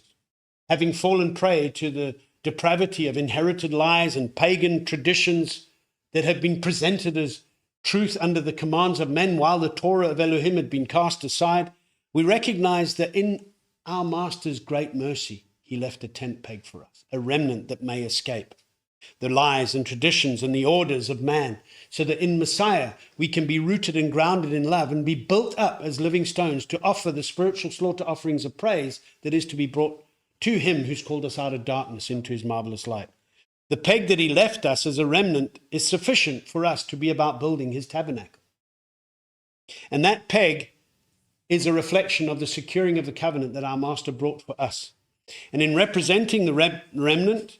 A: having fallen prey to the depravity of inherited lies and pagan traditions that have been presented as truth under the commands of men while the Torah of Elohim had been cast aside. We recognize that in our Master's great mercy, he left a tent peg for us, a remnant that may escape the lies and traditions and the orders of man, so that in Messiah we can be rooted and grounded in love and be built up as living stones to offer the spiritual slaughter offerings of praise that is to be brought to him who's called us out of darkness into his marvelous light. The peg that he left us as a remnant is sufficient for us to be about building his tabernacle. And that peg is a reflection of the securing of the covenant that our Master brought for us. And in representing the remnant,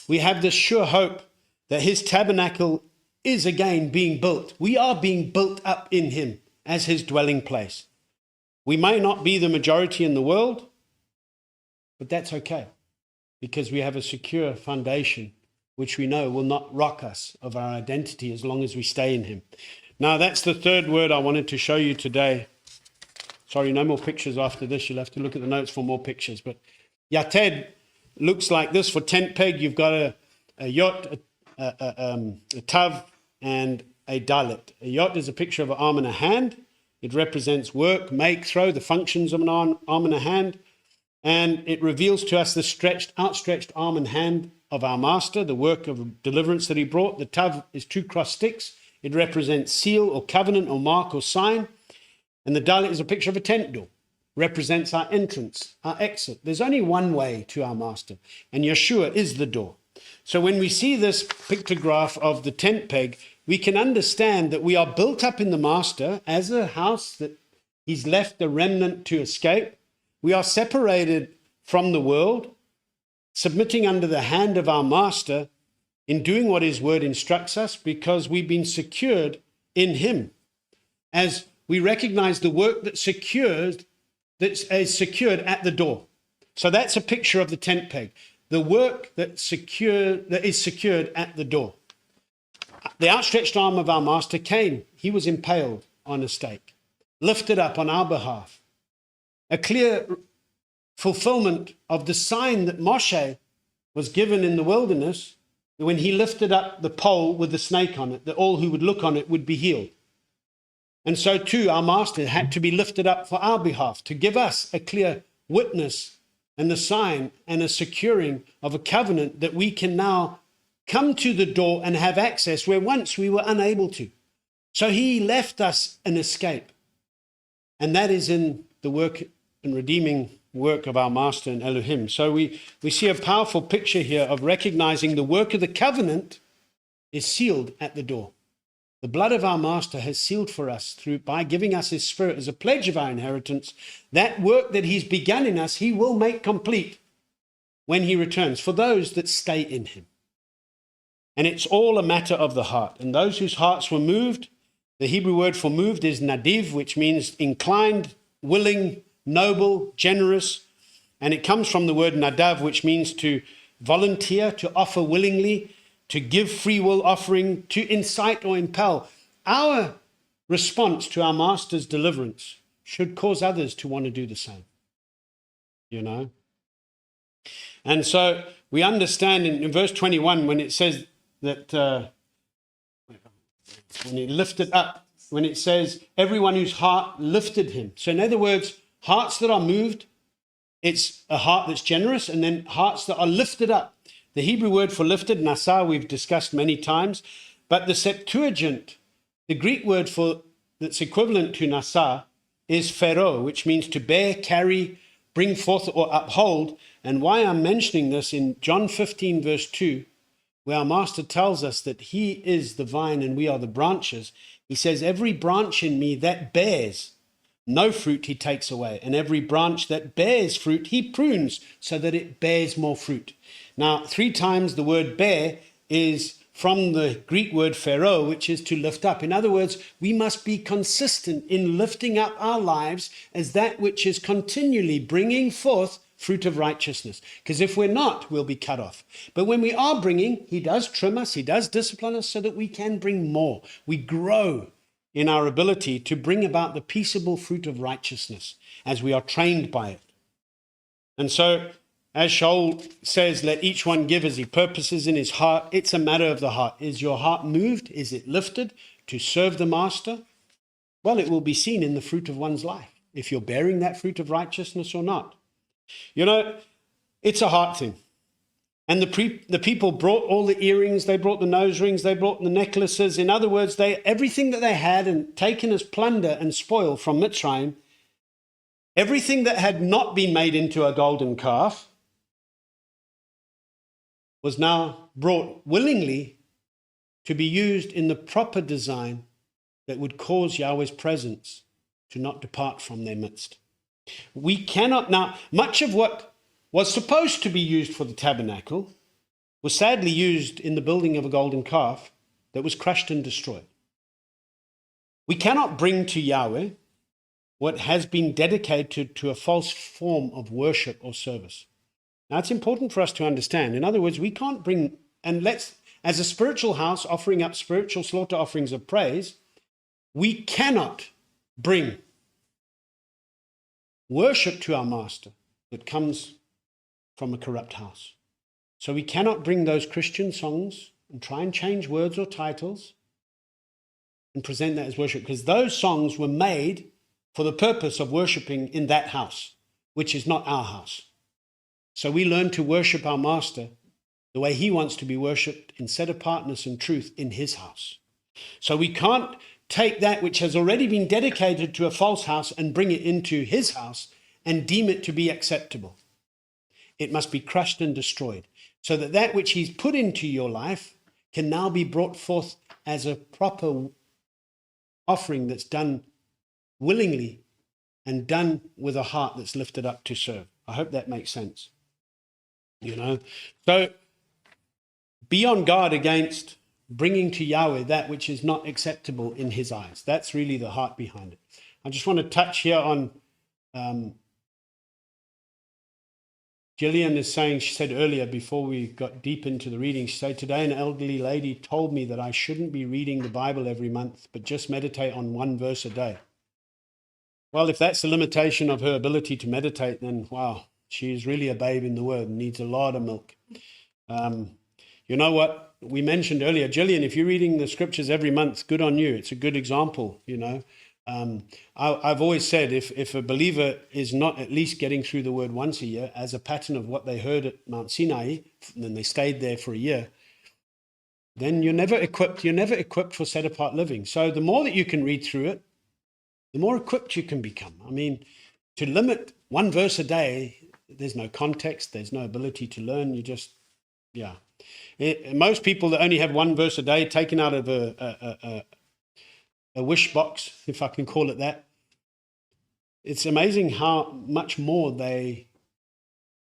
A: we have this sure hope that his tabernacle is again being built. We are being built up in him as his dwelling place. We may not be the majority in the world, but that's okay, because we have a secure foundation which we know will not rock us of our identity as long as we stay in him. Now, that's the third word I wanted to show you today. Sorry, no more pictures after this. You'll have to look at the notes for more pictures. But yated looks like this. For tent peg, you've got a yot, a tav, and a dalet. A yot is a picture of an arm and a hand. It represents work, make, throw, the functions of an arm and a hand. And it reveals to us the outstretched arm and hand of our Master, the work of deliverance that he brought. The tav is 2 crossed sticks. It represents seal or covenant or mark or sign. And the dalit is a picture of a tent door, represents our entrance, our exit. There's only one way to our master, and Yeshua is the door. So when we see this pictograph of the tent peg, we can understand that we are built up in the master as a house that he's left a remnant to escape. We are separated from the world, submitting under the hand of our master in doing what his word instructs us, because we've been secured in him. As we recognize the work that is secured at the door. So that's a picture of the tent peg. The work that is secured at the door. The outstretched arm of our master came. He was impaled on a stake, lifted up on our behalf. A clear fulfillment of the sign that Moshe was given in the wilderness when he lifted up the pole with the snake on it, that all who would look on it would be healed. And so too, our master had to be lifted up for our behalf, to give us a clear witness and the sign and a securing of a covenant that we can now come to the door and have access where once we were unable to. So he left us an escape. And that is in the work and redeeming work of our master and Elohim. So we see a powerful picture here of recognizing the work of the covenant is sealed at the door. The blood of our master has sealed for us by giving us his spirit as a pledge of our inheritance. That work that he's begun in us, he will make complete when he returns for those that stay in him. And it's all a matter of the heart. And those whose hearts were moved, the Hebrew word for moved is nadiv, which means inclined, willing, noble, generous. And it comes from the word nadav, which means to volunteer, to offer willingly, to give free will offering, to incite or impel. Our response to our master's deliverance should cause others to want to do the same. You know? And so we understand in verse 21 when it says that, when he lifted up, when it says everyone whose heart lifted him. So in other words, hearts that are moved, it's a heart that's generous, and then hearts that are lifted up. The Hebrew word for lifted, nasa, we've discussed many times, but the Septuagint, the Greek word for that's equivalent to nasa, is phero, which means to bear, carry, bring forth, or uphold. And why I'm mentioning this in John 15, verse 2, where our master tells us that he is the vine and we are the branches, he says, every branch in me that bears no fruit he takes away, and every branch that bears fruit he prunes so that it bears more fruit. Now, 3 times the word bear is from the Greek word phero, which is to lift up. In other words, we must be consistent in lifting up our lives as that which is continually bringing forth fruit of righteousness. Because if we're not, we'll be cut off. But when we are bringing, he does trim us, he does discipline us so that we can bring more. We grow in our ability to bring about the peaceable fruit of righteousness as we are trained by it. And so, as Shaul says, let each one give as he purposes in his heart. It's a matter of the heart. Is your heart moved? Is it lifted to serve the master? Well, it will be seen in the fruit of one's life, if you're bearing that fruit of righteousness or not. You know, it's a heart thing. And the people brought all the earrings, they brought the nose rings, they brought the necklaces. In other words, everything that they had and taken as plunder and spoil from Mitzrayim, everything that had not been made into a golden calf was now brought willingly to be used in the proper design that would cause Yahweh's presence to not depart from their midst. We cannot now, much of what was supposed to be used for the tabernacle was sadly used in the building of a golden calf that was crushed and destroyed. We cannot bring to Yahweh what has been dedicated to a false form of worship or service. Now, it's important for us to understand. In other words, we can't bring, as a spiritual house offering up spiritual slaughter offerings of praise, we cannot bring worship to our master that comes from a corrupt house. So we cannot bring those Christian songs and try and change words or titles and present that as worship, because those songs were made for the purpose of worshiping in that house, which is not our house. So we learn to worship our master the way he wants to be worshipped in set apartness and truth in his house. So we can't take that which has already been dedicated to a false house and bring it into his house and deem it to be acceptable. It must be crushed and destroyed, so that that which he's put into your life can now be brought forth as a proper offering that's done willingly and done with a heart that's lifted up to serve. I hope that makes sense. So be on guard against bringing to Yahweh that which is not acceptable in his eyes. That's really the heart behind it. I just want to touch here on Gillian is saying, she said earlier before we got deep into the reading, she said, today an elderly lady told me that I shouldn't be reading the Bible every month, but just meditate on one verse a day. Well, if that's the limitation of her ability to meditate, then wow, she is really a babe in the word and needs a lot of milk. You know what we mentioned earlier, Gillian, if you're reading the scriptures every month, good on you. It's a good example, I've always said if a believer is not at least getting through the word once a year as a pattern of what they heard at Mount Sinai, and then they stayed there for a year, then you're never equipped for set apart living. So the more that you can read through it, the more equipped you can become. I mean, to limit one verse a day, there's no context, there's no ability to learn. You just, most people that only have one verse a day taken out of a wish box, if I can call it that, it's amazing how much more they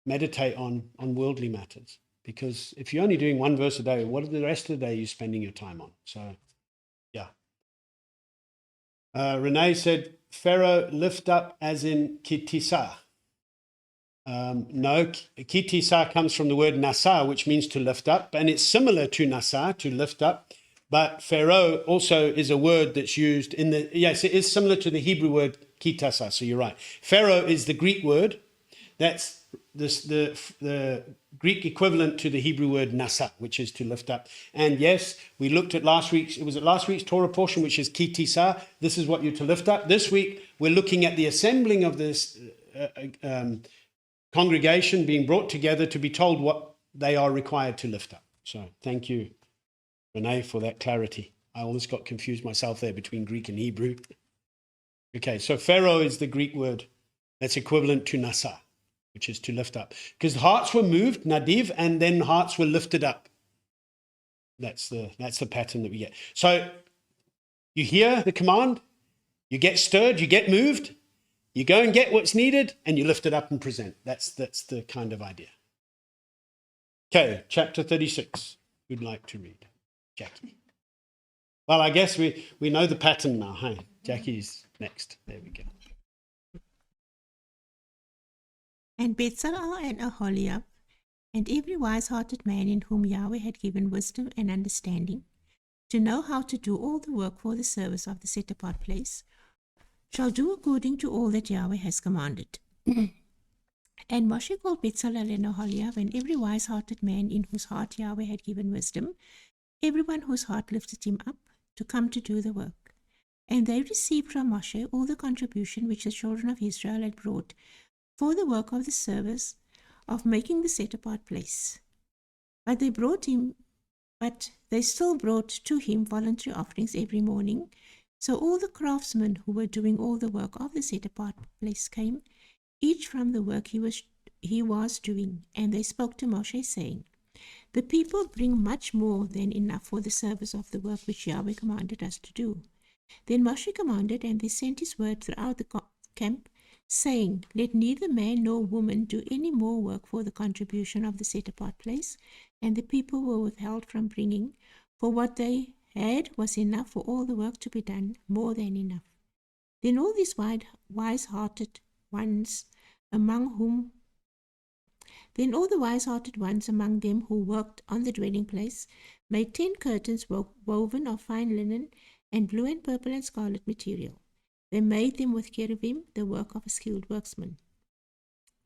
A: meditate on worldly matters. Because if you're only doing one verse a day, what are the rest of the day you're spending your time on? So, yeah. Renee said, Pharaoh lift up as in kitisa. No, kitisa comes from the word nasa, which means to lift up, and it's similar to nasa, to lift up. But Pharaoh also is a word that's used in the, yes, it is similar to the Hebrew word kitasa, so you're right. Pharaoh is the Greek word. That's the Greek equivalent to the Hebrew word nasa, which is to lift up. And yes, we looked at last week's Torah portion, which is kitisa. This is what you're to lift up. This week, we're looking at the assembling of this congregation being brought together to be told what they are required to lift up. So thank you, Renee, for that clarity. I almost got confused myself there between Greek and Hebrew. Okay, so Pharaoh is the Greek word that's equivalent to nasa, which is to lift up. Because hearts were moved, nadiv, and then hearts were lifted up. That's the pattern that we get. So you hear the command, you get stirred, you get moved, you go and get what's needed, and you lift it up and present. That's the kind of idea. Okay, chapter 36. Who'd like to read? Jackie. Well, I guess we know the pattern now. Hey, Jackie's next. There we go.
D: And Bezalel and Aholiab, and every wise-hearted man in whom Yahweh had given wisdom and understanding, to know how to do all the work for the service of the set-apart place, shall do according to all that Yahweh has commanded. And Moshe called Bezalel and Aholiab, and every wise-hearted man in whose heart Yahweh had given wisdom, everyone whose heart lifted him up, to come to do the work. And they received from Moshe all the contribution which the children of Israel had brought for the work of the service of making the set-apart place. But they still brought to him voluntary offerings every morning. So all the craftsmen who were doing all the work of the set-apart place came, each from the work he was doing, and they spoke to Moshe, saying, the people bring much more than enough for the service of the work which Yahweh commanded us to do. Then Moshe commanded, and they sent his word throughout the camp, saying, let neither man nor woman do any more work for the contribution of the set-apart place. And the people were withheld from bringing, for what they had was enough for all the work to be done, more than enough. Then all these wise-hearted ones among them who worked on the dwelling place made 10 curtains woven of fine linen and blue and purple and scarlet material. They made them with cherubim, the work of a skilled worksman.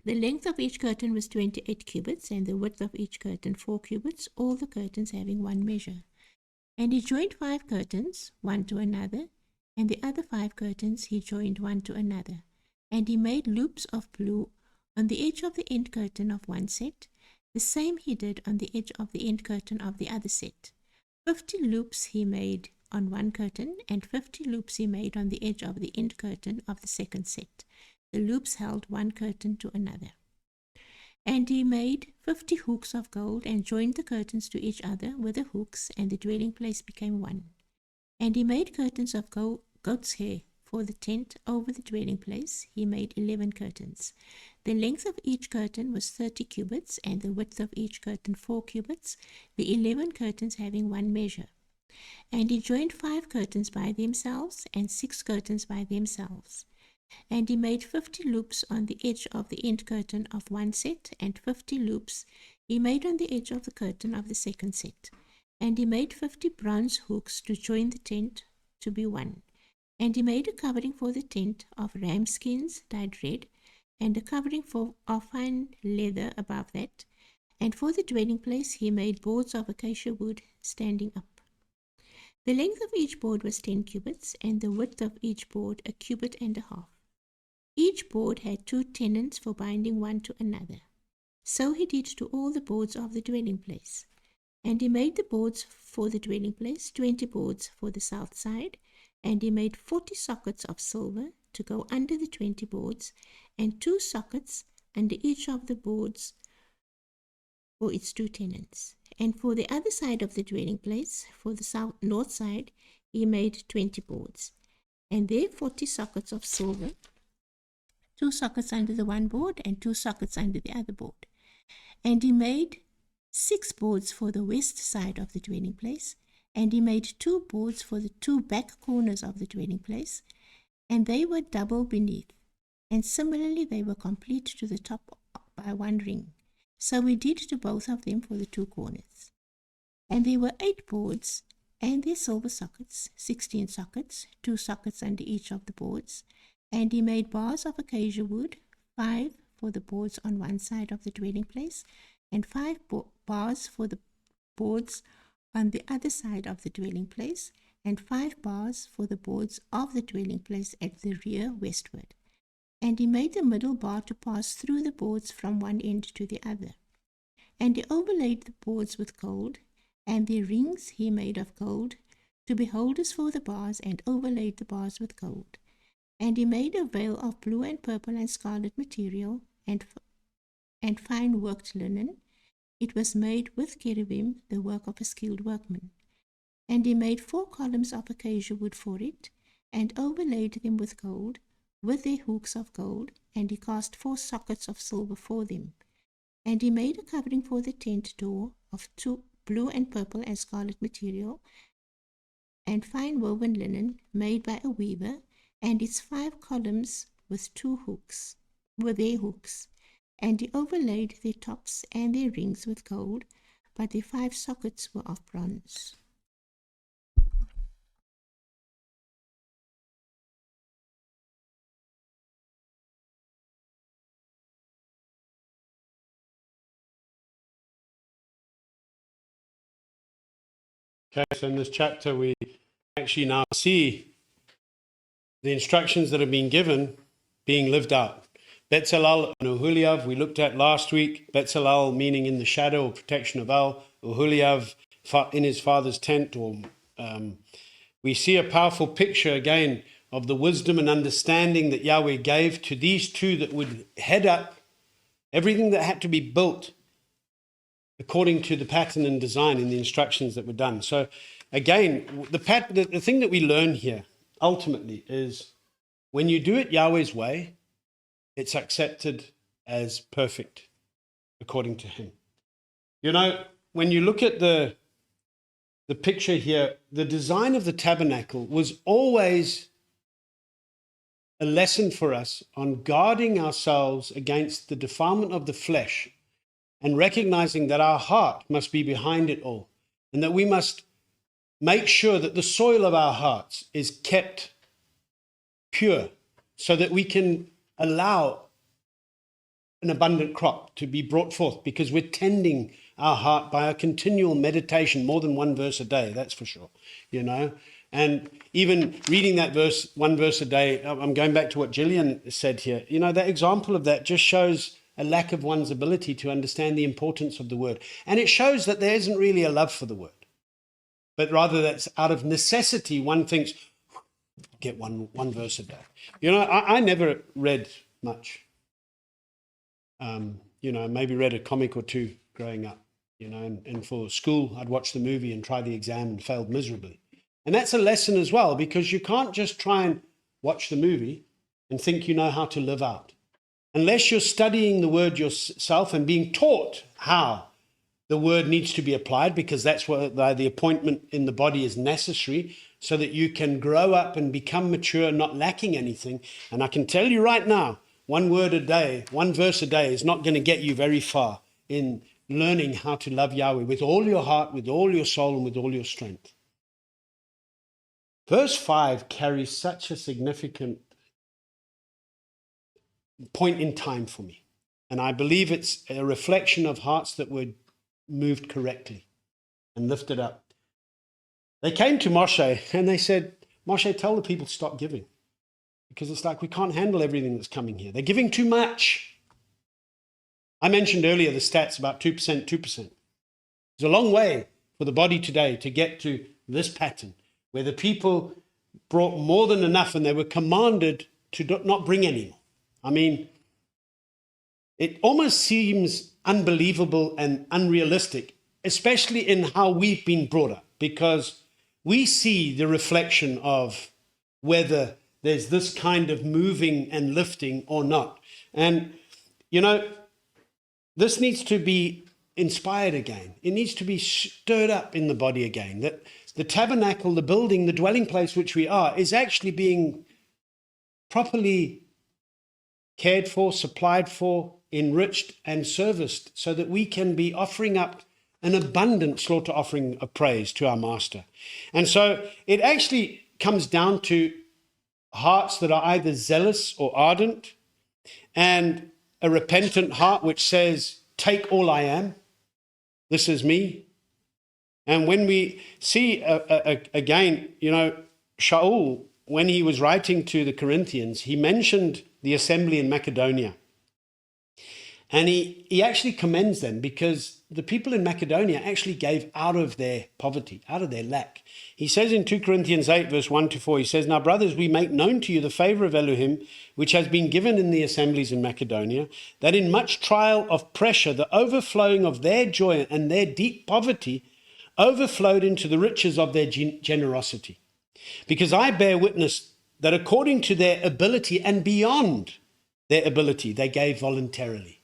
D: The length of each curtain was 28 cubits, and the width of each curtain 4 cubits, all the curtains having one measure. And he joined 5 curtains, one to another, and the other 5 curtains he joined one to another. And he made loops of blue on the edge of the end curtain of one set. The same he did on the edge of the end curtain of the other set. 50 loops he made on one curtain, and 50 loops he made on the edge of the end curtain of the second set. The loops held one curtain to another. And he made 50 hooks of gold and joined the curtains to each other with the hooks, and the dwelling place became one. And he made curtains of goat's hair for the tent over the dwelling place. He made 11 curtains. The length of each curtain was 30 cubits, and the width of each curtain 4 cubits, the 11 curtains having one measure. And he joined 5 curtains by themselves, and 6 curtains by themselves. And he made 50 loops on the edge of the end curtain of one set, and 50 loops he made on the edge of the curtain of the second set. And he made 50 bronze hooks to join the tent to be one. And he made a covering for the tent of ram skins dyed red, and a covering of fine leather above that. And for the dwelling place he made boards of acacia wood standing up. The length of each board was 10 cubits, and the width of each board 1.5 cubits. Each board had 2 tenons for binding one to another. So he did to all the boards of the dwelling place. And he made the boards for the dwelling place, 20 boards for the south side, and he made 40 sockets of silver to go under the 20 boards, and 2 sockets under each of the boards for its 2 tenons. And for the other side of the dwelling place, for the north side, he made 20 boards, and there 40 sockets of silver, 2 sockets under the one board and 2 sockets under the other board. And he made 6 boards for the west side of the dwelling place, and he made 2 boards for the 2 back corners of the dwelling place, and they were double beneath, and similarly they were complete to the top by 1 ring. So we did to both of them for the 2 corners. And there were 8 boards, and their silver sockets, 16 sockets, 2 sockets under each of the boards. And he made bars of acacia wood, 5 for the boards on one side of the dwelling place, and 5 bars for the boards on the other side of the dwelling place, and 5 bars for the boards of the dwelling place at the rear westward. And he made the middle bar to pass through the boards from one end to the other. And he overlaid the boards with gold, and their rings he made of gold, to be holders for the bars, and overlaid the bars with gold. And he made a veil of blue and purple and scarlet material, and fine worked linen. It was made with cherubim, the work of a skilled workman. And he made 4 columns of acacia wood for it, and overlaid them with gold, with their hooks of gold, and he cast 4 sockets of silver for them. And he made a covering for the tent door of 2 blue and purple and scarlet material, and fine woven linen made by a weaver, and its 5 columns with 2 hooks, with their hooks. And he overlaid their tops and their rings with gold, but their 5 sockets were of bronze.
A: Okay, so in this chapter we actually now see the instructions that have been given being lived out. Bezalel and Oholiab we looked at last week. Bezalel meaning in the shadow or protection of El. Oholiab in his father's tent. We see a powerful picture again of the wisdom and understanding that Yahweh gave to these 2 that would head up everything that had to be built according to the pattern and design in the instructions that were done. So again, the thing that we learn here ultimately is when you do it Yahweh's way, it's accepted as perfect according to him. You know, when you look at the picture here, the design of the tabernacle was always a lesson for us on guarding ourselves against the defilement of the flesh, and recognizing that our heart must be behind it all, and that we must make sure that the soil of our hearts is kept pure so that we can allow an abundant crop to be brought forth, because we're tending our heart by a continual meditation, more than 1 verse a day, that's for sure, you know. And even reading that verse, 1 verse a day, I'm going back to what Gillian said here, you know, that example of that just shows a lack of one's ability to understand the importance of the word. And it shows that there isn't really a love for the word. but rather that's out of necessity. One thinks, get one verse a day. I never read much. Maybe read a comic or two growing up, and for school, I'd watch the movie and try the exam and failed miserably. And that's a lesson as well, because you can't just try and watch the movie and think you know how to live out. Unless you're studying the word yourself and being taught how the word needs to be applied, because that's what the appointment in the body is necessary so that you can grow up and become mature, not lacking anything. And I can tell you right now, one word a day, one verse a day is not going to get you very far in learning how to love Yahweh with all your heart, with all your soul, and with all your strength. Verse 5 carries such a significant point in time for me. And I believe it's a reflection of hearts that were moved correctly and lifted up. They came to Moshe and they said, Moshe, tell the people to stop giving. Because it's like we can't handle everything that's coming here. They're giving too much. I mentioned earlier the stats about 2%. It's a long way for the body today to get to this pattern where the people brought more than enough and they were commanded to not bring any more. I mean, it almost seems unbelievable and unrealistic, especially in how we've been brought up, because we see the reflection of whether there's this kind of moving and lifting or not. And, this needs to be inspired again. It needs to be stirred up in the body again, that the tabernacle, the building, the dwelling place which we are, is actually being properly cared for, supplied for, enriched and serviced so that we can be offering up an abundant slaughter offering of praise to our Master. And so it actually comes down to hearts that are either zealous or ardent, and a repentant heart which says, take all I am, this is me. And when we see again, Shaul, when he was writing to the Corinthians, he mentioned the assembly in Macedonia. And he actually commends them because the people in Macedonia actually gave out of their poverty, out of their lack. He says in 2 Corinthians 8, verse 1-4, he says, now, brothers, we make known to you the favor of Elohim, which has been given in the assemblies in Macedonia, that in much trial of pressure, the overflowing of their joy and their deep poverty overflowed into the riches of their generosity. Because I bear witness that according to their ability and beyond their ability, they gave voluntarily,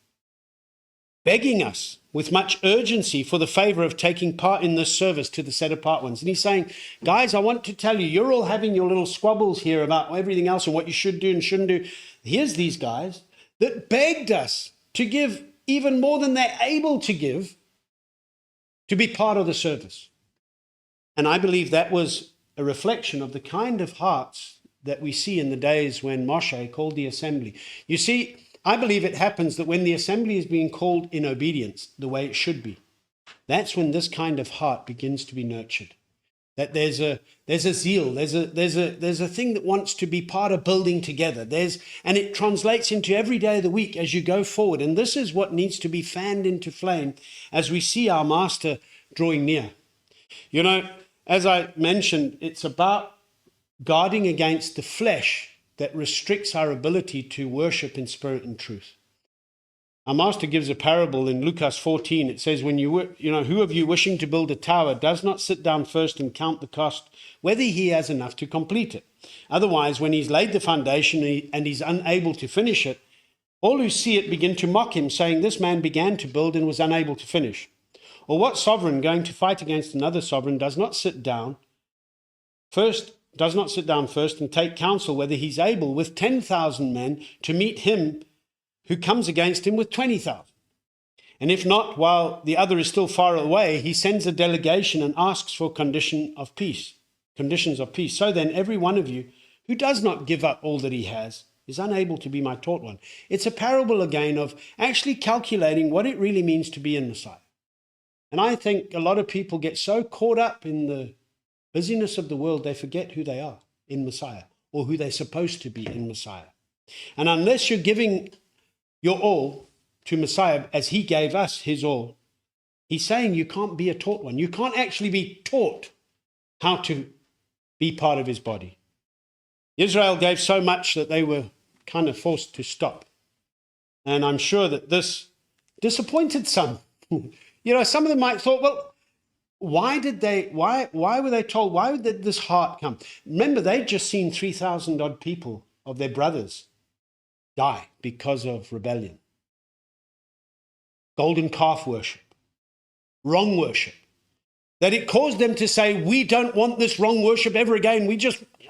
A: begging us with much urgency for the favor of taking part in this service to the set apart ones. And he's saying, guys, I want to tell you, you're all having your little squabbles here about everything else and what you should do and shouldn't do. Here's these guys that begged us to give even more than they're able to give to be part of the service. And I believe that was a reflection of the kind of hearts that we see in the days when Moshe called the assembly. You see, I believe it happens that when the assembly is being called in obedience, the way it should be, that's when this kind of heart begins to be nurtured. That there's a zeal, there's a thing that wants to be part of building together. And it translates into every day of the week as you go forward. And this is what needs to be fanned into flame as we see our Master drawing near. As I mentioned, it's about guarding against the flesh that restricts our ability to worship in spirit and truth. Our Master gives a parable in Lucas 14. It says, when who of you wishing to build a tower does not sit down first and count the cost, whether he has enough to complete it? Otherwise, when he's laid the foundation and he's unable to finish it, all who see it begin to mock him, saying, this man began to build and was unable to finish. Or what sovereign going to fight against another sovereign does not sit down first and take counsel whether he's able with 10,000 men to meet him who comes against him with 20,000? And if not, while the other is still far away, he sends a delegation and asks for conditions of peace. So then every one of you who does not give up all that he has is unable to be my taught one. It's a parable again of actually calculating what it really means to be in Messiah. And I think a lot of people get so caught up in the busyness of the world, they forget who they are in Messiah or who they're supposed to be in Messiah. And unless you're giving your all to Messiah as he gave us his all, he's saying you can't be a taught one. You can't actually be taught how to be part of his body. Israel gave so much that they were kind of forced to stop. And I'm sure that this disappointed some. Some of them might thought, well, why were they told, why did this heart come? Remember, they'd just seen 3,000 odd people of their brothers die because of rebellion. Golden calf worship, wrong worship. That it caused them to say, we don't want this wrong worship ever again.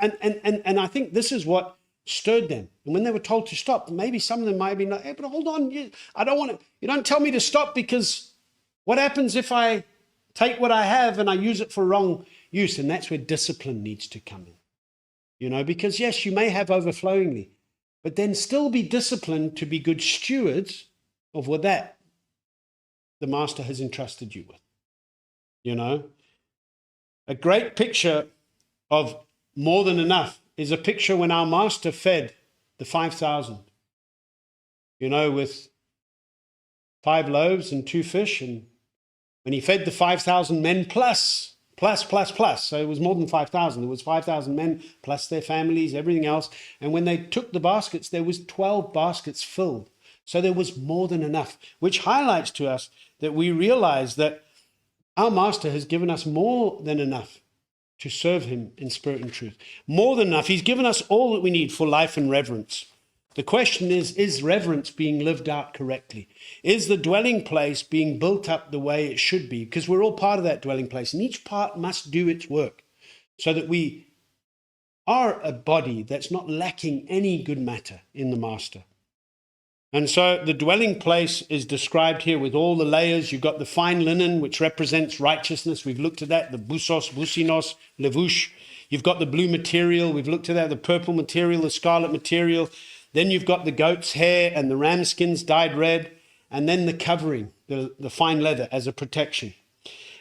A: And I think this is what stirred them. And when they were told to stop, maybe some of them might be like, hey, but hold on, I don't want to, you don't tell me to stop, because what happens if I take what I have and I use it for wrong use? And that's where discipline needs to come in. Because yes, you may have overflowingly, but then still be disciplined to be good stewards of what that the master has entrusted you with. A great picture of more than enough is a picture when our master fed the 5,000, with 5 loaves and 2 fish. And when he fed the 5,000 men plus. So it was more than 5,000. It was 5,000 men plus their families, everything else. And when they took the baskets, there was 12 baskets filled. So there was more than enough, which highlights to us that we realize that our master has given us more than enough to serve him in spirit and truth. More than enough. He's given us all that we need for life and reverence. The question is reverence being lived out correctly? Is the dwelling place being built up the way it should be? Because we're all part of that dwelling place, and each part must do its work so that we are a body that's not lacking any good matter in the master. And so the dwelling place is described here with all the layers. You've got the fine linen, which represents righteousness. We've looked at that, the busos, businos, levush. You've got the blue material. We've looked at that, the purple material, the scarlet material. Then you've got the goat's hair and the ram skins dyed red. And then the covering, the fine leather as a protection.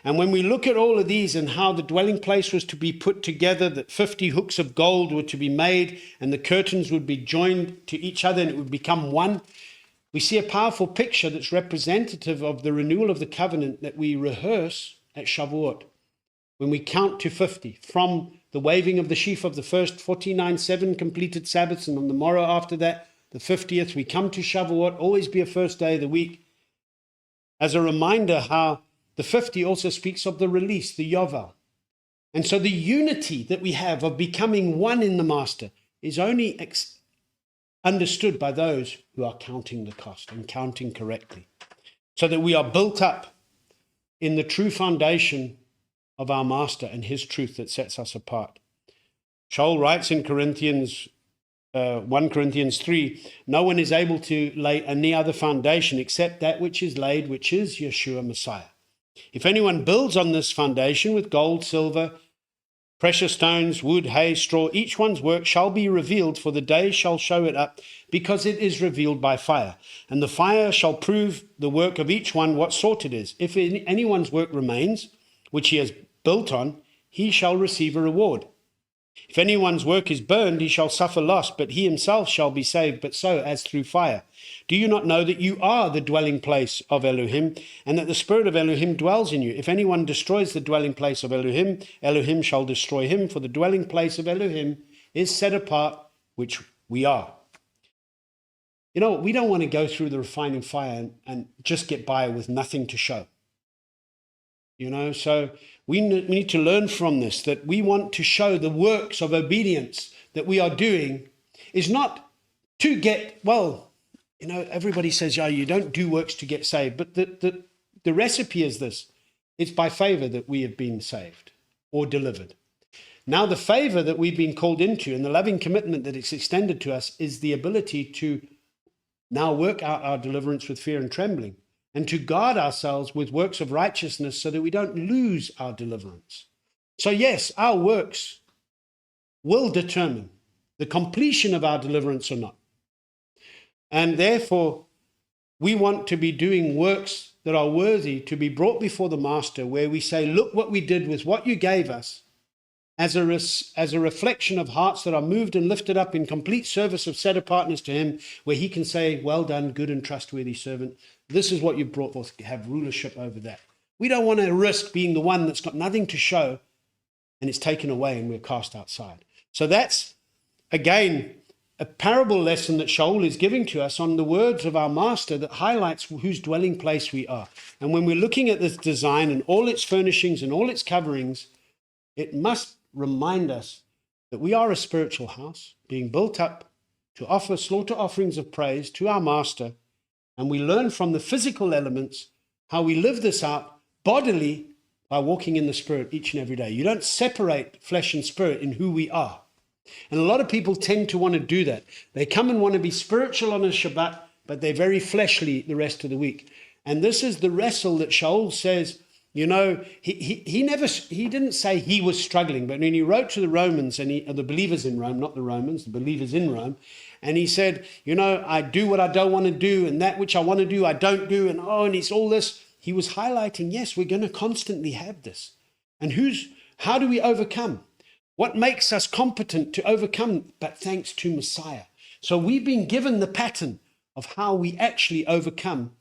A: And when we look at all of these and how the dwelling place was to be put together, that 50 hooks of gold were to be made and the curtains would be joined to each other and it would become one, we see a powerful picture that's representative of the renewal of the covenant that we rehearse at Shavuot. When we count to 50, from the waving of the sheaf of the first 49 completed Sabbaths, and on the morrow after that, the 50th, we come to Shavuot, always be a first day of the week, as a reminder how the 50 also speaks of the release, the Yovel. And so the unity that we have of becoming one in the master is only understood by those who are counting the cost and counting correctly, so that we are built up in the true foundation of our master and his truth that sets us apart. Shaul writes in 1 Corinthians 3, no one is able to lay any other foundation except that which is laid, which is Yeshua Messiah. If anyone builds on this foundation with gold, silver, precious stones, wood, hay, straw, each one's work shall be revealed, for the day shall show it up, because it is revealed by fire. And the fire shall prove the work of each one, what sort it is. If anyone's work remains, which he has built on, he shall receive a reward. If anyone's work is burned, he shall suffer loss, but he himself shall be saved, but so as through fire. Do you not know that you are the dwelling place of Elohim, and that the spirit of Elohim dwells in you? If anyone destroys the dwelling place of Elohim, Elohim shall destroy him, for the dwelling place of Elohim is set apart, which we are. We don't want to go through the refining fire and just get by with nothing to show. So we need to learn from this, that we want to show the works of obedience that we are doing is not to get, everybody says, you don't do works to get saved. But the recipe is this. It's by favor that we have been saved or delivered. Now, the favor that we've been called into and the loving commitment that is extended to us is the ability to now work out our deliverance with fear and trembling, and to guard ourselves with works of righteousness so that we don't lose our deliverance. So yes, our works will determine the completion of our deliverance or not. And therefore, we want to be doing works that are worthy to be brought before the Master, where we say, look what we did with what you gave us, as a reflection of hearts that are moved and lifted up in complete service of set apartness to him, where he can say, well done, good and trustworthy servant. This is what you brought forth, have rulership over that. We don't want to risk being the one that's got nothing to show and it's taken away and we're cast outside. So that's, again, a parable lesson that Shaul is giving to us on the words of our master that highlights whose dwelling place we are. And when we're looking at this design and all its furnishings and all its coverings, it must remind us that we are a spiritual house being built up to offer slaughter offerings of praise to our master. And we learn from the physical elements how we live this out bodily by walking in the Spirit each and every day. You don't separate flesh and spirit in who we are. And a lot of people tend to want to do that. They come and want to be spiritual on a Shabbat, but they're very fleshly the rest of the week. And this is the wrestle that Shaul says, you know, he didn't say he was struggling, but when he wrote to the Romans and the believers in Rome, not the Romans, the believers in Rome, and he said, you know, I do what I don't want to do, and that which I want to do, I don't do, and it's all this. He was highlighting, yes, we're going to constantly have this. And how do we overcome? What makes us competent to overcome? But thanks to Messiah. So we've been given the pattern of how we actually overcome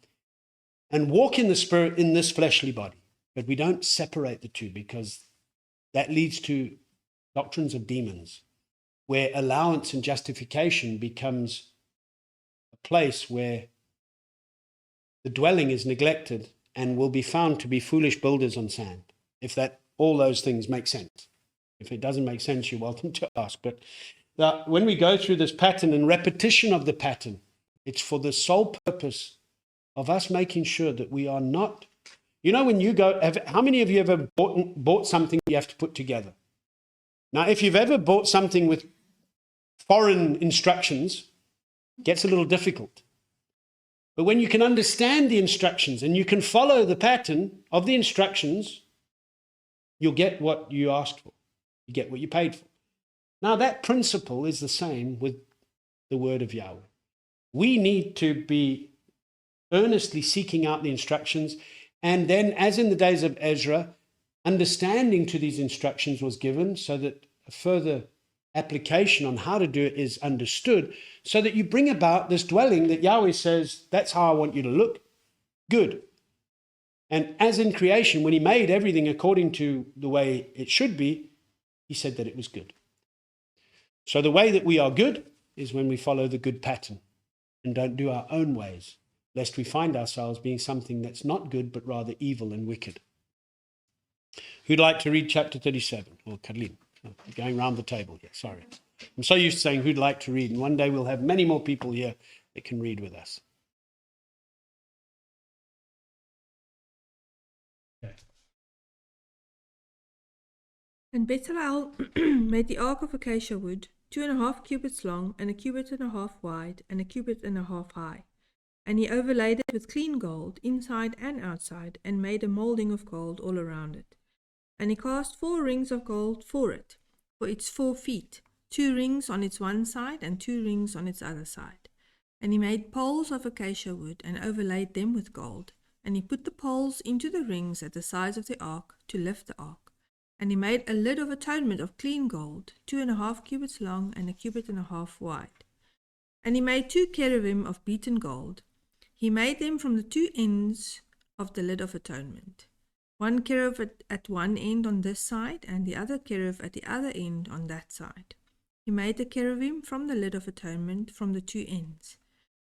A: and walk in the Spirit in this fleshly body. But we don't separate the two, because that leads to doctrines of demons, where allowance and justification becomes a place where the dwelling is neglected and will be found to be foolish builders on sand, if all those things make sense. If it doesn't make sense, you're welcome to ask. But when we go through this pattern and repetition of the pattern, it's for the sole purpose of us making sure that we are not, you know, when you go, how many of you have ever bought something you have to put together? Now, if you've ever bought something with foreign instructions, it gets a little difficult. But when you can understand the instructions and you can follow the pattern of the instructions, you'll get what you asked for. You get what you paid for. Now, that principle is the same with the word of Yahweh. We need to be earnestly seeking out the instructions, and then, as in the days of Ezra, understanding to these instructions was given so that a further application on how to do it is understood, so that you bring about this dwelling that Yahweh says, that's how I want you to look, good. And as in creation, when he made everything according to the way it should be, he said that it was good. So the way that we are good is when we follow the good pattern and don't do our own ways, lest we find ourselves being something that's not good, but rather evil and wicked. Who'd like to read chapter 37? Or Kathleen? Going around the table here, sorry. I'm so used to saying who'd like to read, and one day we'll have many more people here that can read with us.
E: And Bezalel made the ark of acacia wood, 2.5 cubits long, and 1.5 cubits wide, and 1.5 cubits high. And he overlaid it with clean gold, inside and outside, and made a molding of gold all around it. And he cast 4 rings of gold for it, for its 4 feet, 2 rings on its one side, and 2 rings on its other side. And he made poles of acacia wood, and overlaid them with gold. And he put the poles into the rings at the sides of the ark, to lift the ark. And he made a lid of atonement of clean gold, 2.5 cubits long, and 1.5 cubits wide. And he made 2 cherubim of beaten gold. He made them from the 2 ends of the lid of atonement. 1 cherub at one end on this side, and the other cherub at the other end on that side. He made the cherubim from the lid of atonement from the 2 ends.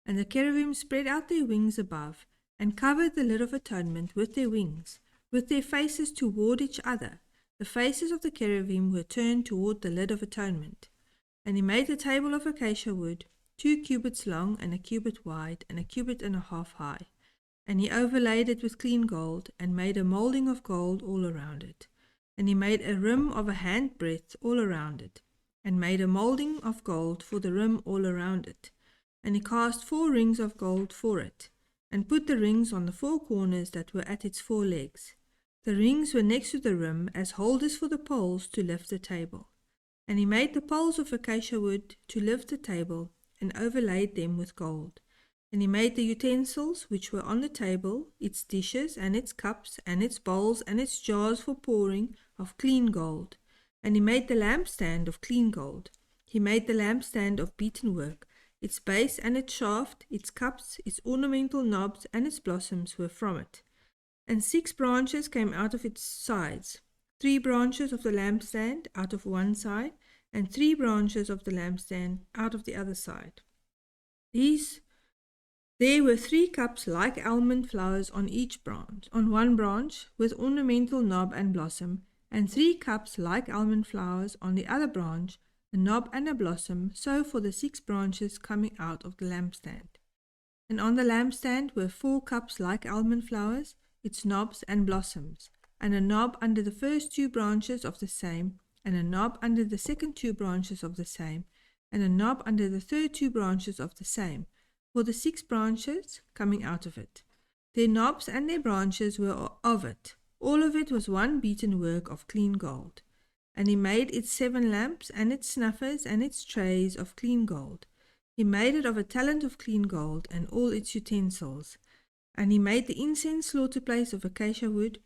E: And the cherubim spread out their wings above, and covered the lid of atonement with their wings, with their faces toward each other. The faces of the cherubim were turned toward the lid of atonement. And he made the table of acacia wood, 2 cubits long, and 1 cubit wide, and 1.5 cubits high. And he overlaid it with clean gold, and made a molding of gold all around it. And he made a rim of a handbreadth all around it, and made a molding of gold for the rim all around it. And he cast 4 rings of gold for it, and put the rings on the 4 corners that were at its 4 legs. The rings were next to the rim as holders for the poles to lift the table. And he made the poles of acacia wood to lift the table, and overlaid them with gold. And he made the utensils which were on the table, its dishes, and its cups, and its bowls, and its jars for pouring, of clean gold. And he made the lampstand of clean gold. He made the lampstand of beaten work. Its base and its shaft, its cups, its ornamental knobs, and its blossoms were from it. And 6 branches came out of its sides. 3 branches of the lampstand out of one side, and 3 branches of the lampstand out of the other side. There were 3 cups like almond flowers on one branch, with ornamental knob and blossom, and 3 cups like almond flowers on the other branch, a knob and a blossom, so for the 6 branches coming out of the lampstand. And on the lampstand were 4 cups like almond flowers, its knobs and blossoms, and a knob under the first 2 branches of the same, and a knob under the second 2 branches of the same, and a knob under the third 2 branches of the same, for the 6 branches coming out of it. Their knobs and their branches were of it. All of it was one beaten work of clean gold. And he made its 7 lamps, and its snuffers, and its trays of clean gold. He made it of a talent of clean gold, and all its utensils. And he made the incense slaughter place of acacia wood,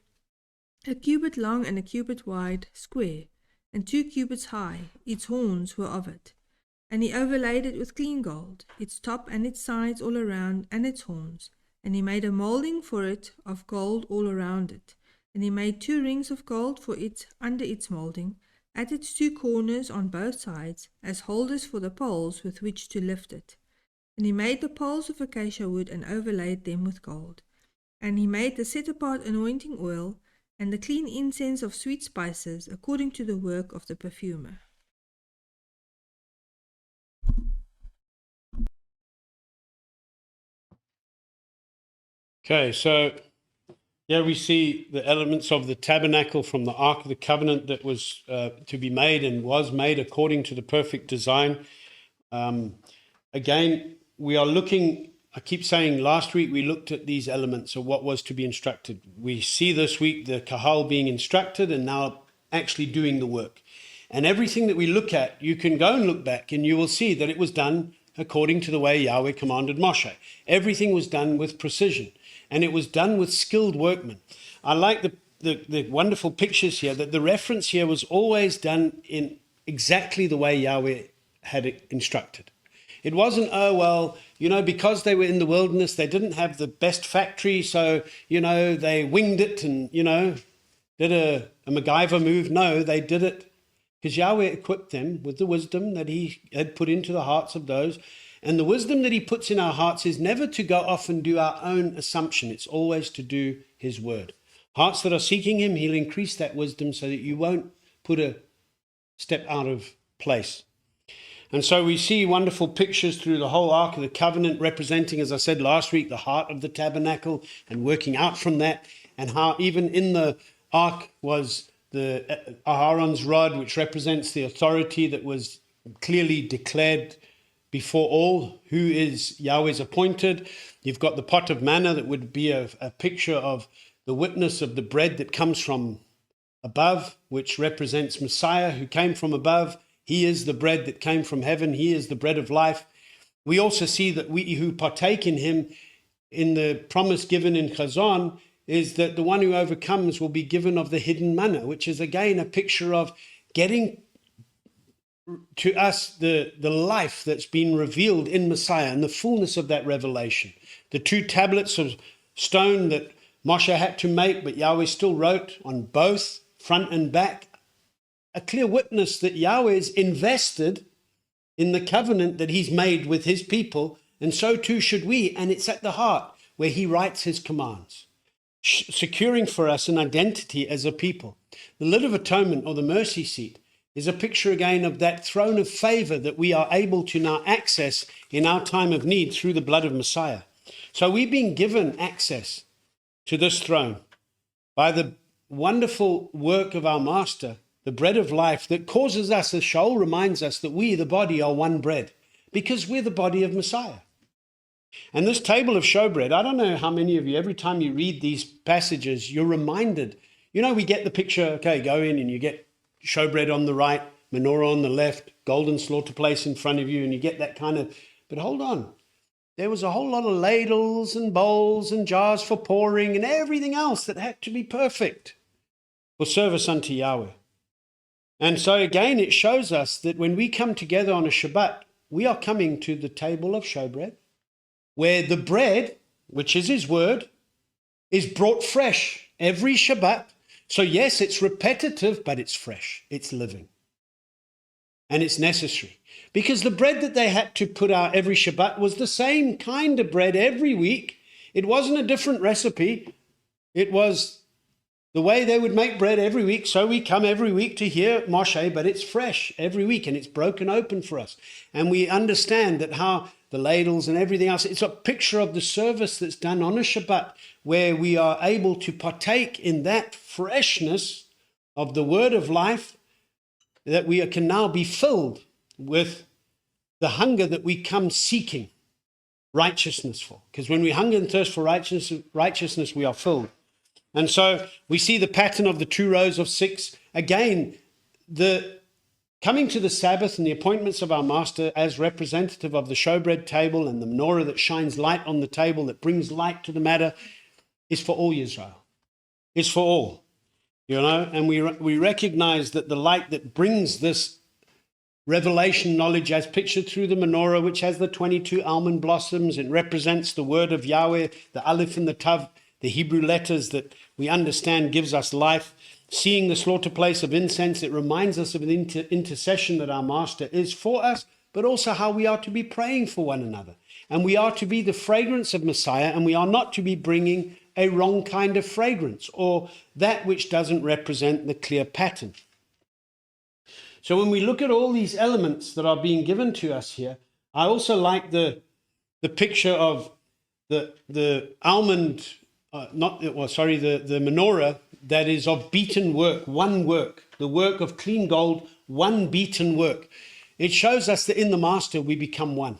E: a cubit long and a cubit wide, square, and 2 cubits high. Its horns were of it. And he overlaid it with clean gold, its top and its sides all around, and its horns. And he made a moulding for it of gold all around it. And he made 2 rings of gold for it under its moulding, at its 2 corners on both sides, as holders for the poles with which to lift it. And he made the poles of acacia wood and overlaid them with gold. And he made the set-apart anointing oil and the clean incense of sweet spices, according to the work of the perfumer.
A: Okay, so here we see the elements of the tabernacle from the Ark of the Covenant that was to be made and was made according to the perfect design. Again, we are looking, I keep saying last week we looked at these elements of what was to be instructed. We see this week the kahal being instructed and now actually doing the work. And everything that we look at, you can go and look back and you will see that it was done according to the way Yahweh commanded Moshe. Everything was done with precision. And it was done with skilled workmen. I like the wonderful pictures here, that the reference here was always done in exactly the way Yahweh had it instructed. It wasn't, oh, well, because they were in the wilderness, they didn't have the best factory, so, they winged it and, did a MacGyver move. No, they did it because Yahweh equipped them with the wisdom that he had put into the hearts of those. And the wisdom that he puts in our hearts is never to go off and do our own assumption. It's always to do his word. Hearts that are seeking him, he'll increase that wisdom so that you won't put a step out of place. And so we see wonderful pictures through the whole Ark of the Covenant representing, as I said last week, the heart of the tabernacle and working out from that, and how even in the Ark was the Aharon's rod, which represents the authority that was clearly declared before all, who is Yahweh's appointed. You've got the pot of manna that would be a picture of the witness of the bread that comes from above, which represents Messiah who came from above. He is the bread that came from heaven. He is the bread of life. We also see that we who partake in him, in the promise given in Chazon, is that the one who overcomes will be given of the hidden manna, which is again a picture of getting to us the life that's been revealed in Messiah and the fullness of that revelation. The 2 tablets of stone that Moshe had to make, but Yahweh still wrote on both, front and back, a clear witness that Yahweh is invested in the covenant that he's made with his people, and so too should we. And it's at the heart where he writes his commands, securing for us an identity as a people. The lid of atonement, or the mercy seat, is a picture again of that throne of favor that we are able to now access in our time of need through the blood of Messiah. So we've been given access to this throne by the wonderful work of our Master, the bread of life that causes us, as Shaul reminds us, that we, the body, are one bread because we're the body of Messiah. And this table of showbread, I don't know how many of you, every time you read these passages, you're reminded, we get the picture, okay, go in and you get showbread on the right, menorah on the left, golden slaughter place in front of you, and you get that kind of, but hold on. There was a whole lot of ladles and bowls and jars for pouring and everything else that had to be perfect for service unto Yahweh. And so again, it shows us that when we come together on a Shabbat, we are coming to the table of showbread, where the bread, which is his word, is brought fresh every Shabbat So yes, it's repetitive, but it's fresh, it's living. And it's necessary. Because the bread that they had to put out every Shabbat was the same kind of bread every week. It wasn't a different recipe. It was the way they would make bread every week. So we come every week to hear Moshe, but it's fresh every week and it's broken open for us. And we understand that how the ladles and everything else, it's a picture of the service that's done on a Shabbat where we are able to partake in that freshness of the word of life, that we can now be filled with the hunger that we come seeking righteousness for. Because when we hunger and thirst for righteousness, we are filled. And so we see the pattern of the 2 rows of 6. Again, the coming to the Sabbath and the appointments of our Master as representative of the showbread table and the menorah that shines light on the table, that brings light to the matter, is for all Israel. It's for all. You know, and we recognize that the light that brings this revelation knowledge as pictured through the menorah, which has the 22 almond blossoms, it represents the word of Yahweh, the Aleph and the Tav, the Hebrew letters that we understand gives us life. Seeing the slaughter place of incense, it reminds us of an intercession that our Master is for us, but also how we are to be praying for one another. And we are to be the fragrance of Messiah, and we are not to be bringing a wrong kind of fragrance or that which doesn't represent the clear pattern. So when we look at all these elements that are being given to us here, I also like the picture of the almond, the menorah that is of beaten work, one work, the work of clean gold, one beaten work. It shows us that in the Master we become one.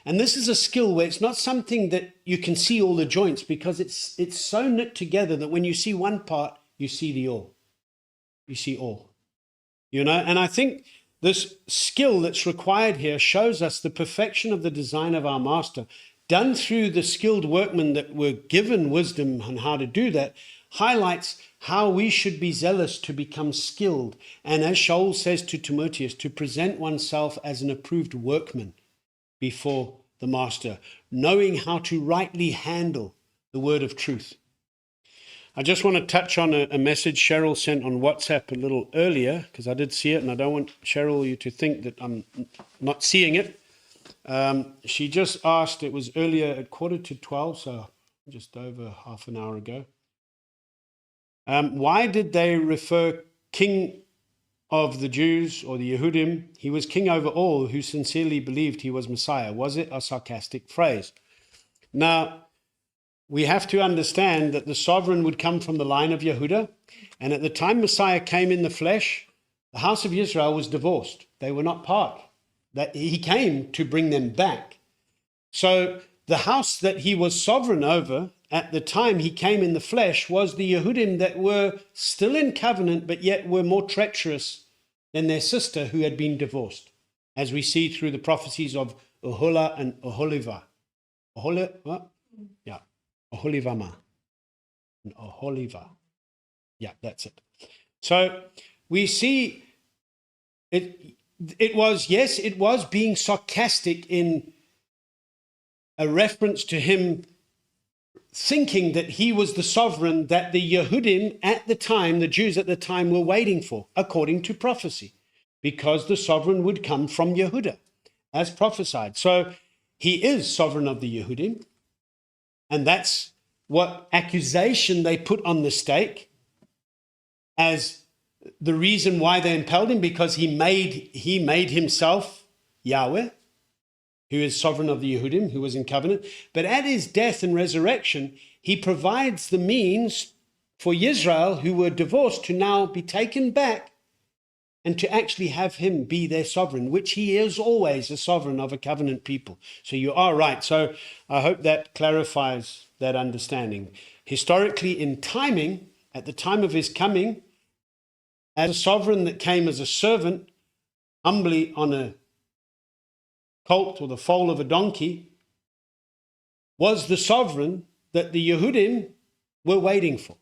A: And this is a skill where it's not something that you can see all the joints, because it's so knit together that when you see one part, you see the all. You see all. You know, and I think this skill that's required here shows us the perfection of the design of our Master, done through the skilled workmen that were given wisdom on how to do that, highlights how we should be zealous to become skilled. And as Shaul says to Timotheus, to present oneself as an approved workman before the Master, knowing how to rightly handle the word of truth. I just want to touch on a message Cheryl sent on WhatsApp a little earlier, because I did see it, and I don't want, Cheryl, you to think that I'm not seeing it. She just asked, it was earlier at 11:45, so just over half an hour ago. Why did they refer King of the Jews, or the Yehudim? He was king over all who sincerely believed he was Messiah. Was it a sarcastic phrase? Now, we have to understand that the sovereign would come from the line of Yehuda, and at the time Messiah came in the flesh, the house of Israel was divorced. They were not part. That he came to bring them back. So the house that he was sovereign over at the time he came in the flesh was the Yehudim that were still in covenant, but yet were more treacherous than their sister who had been divorced, as we see through the prophecies of Oholah and Oholiva. Oholivama. And Oholiva. Yeah, that's it. So we see it was being sarcastic in a reference to him thinking that he was the sovereign that the Yehudim at the time, the Jews at the time, were waiting for, according to prophecy, because the sovereign would come from Yehuda, as prophesied. So he is sovereign of the Yehudim, and that's what accusation they put on the stake as the reason why they impelled him, because he made himself Yahweh, who is sovereign of the Yehudim, who was in covenant. But at his death and resurrection, he provides the means for Israel, who were divorced, to now be taken back and to actually have him be their sovereign, which he is always a sovereign of a covenant people. So you are right. So I hope that clarifies that understanding. Historically, in timing, at the time of his coming, as a sovereign that came as a servant, humbly on a colt or the foal of a donkey, was the sovereign that the Yehudim were waiting for.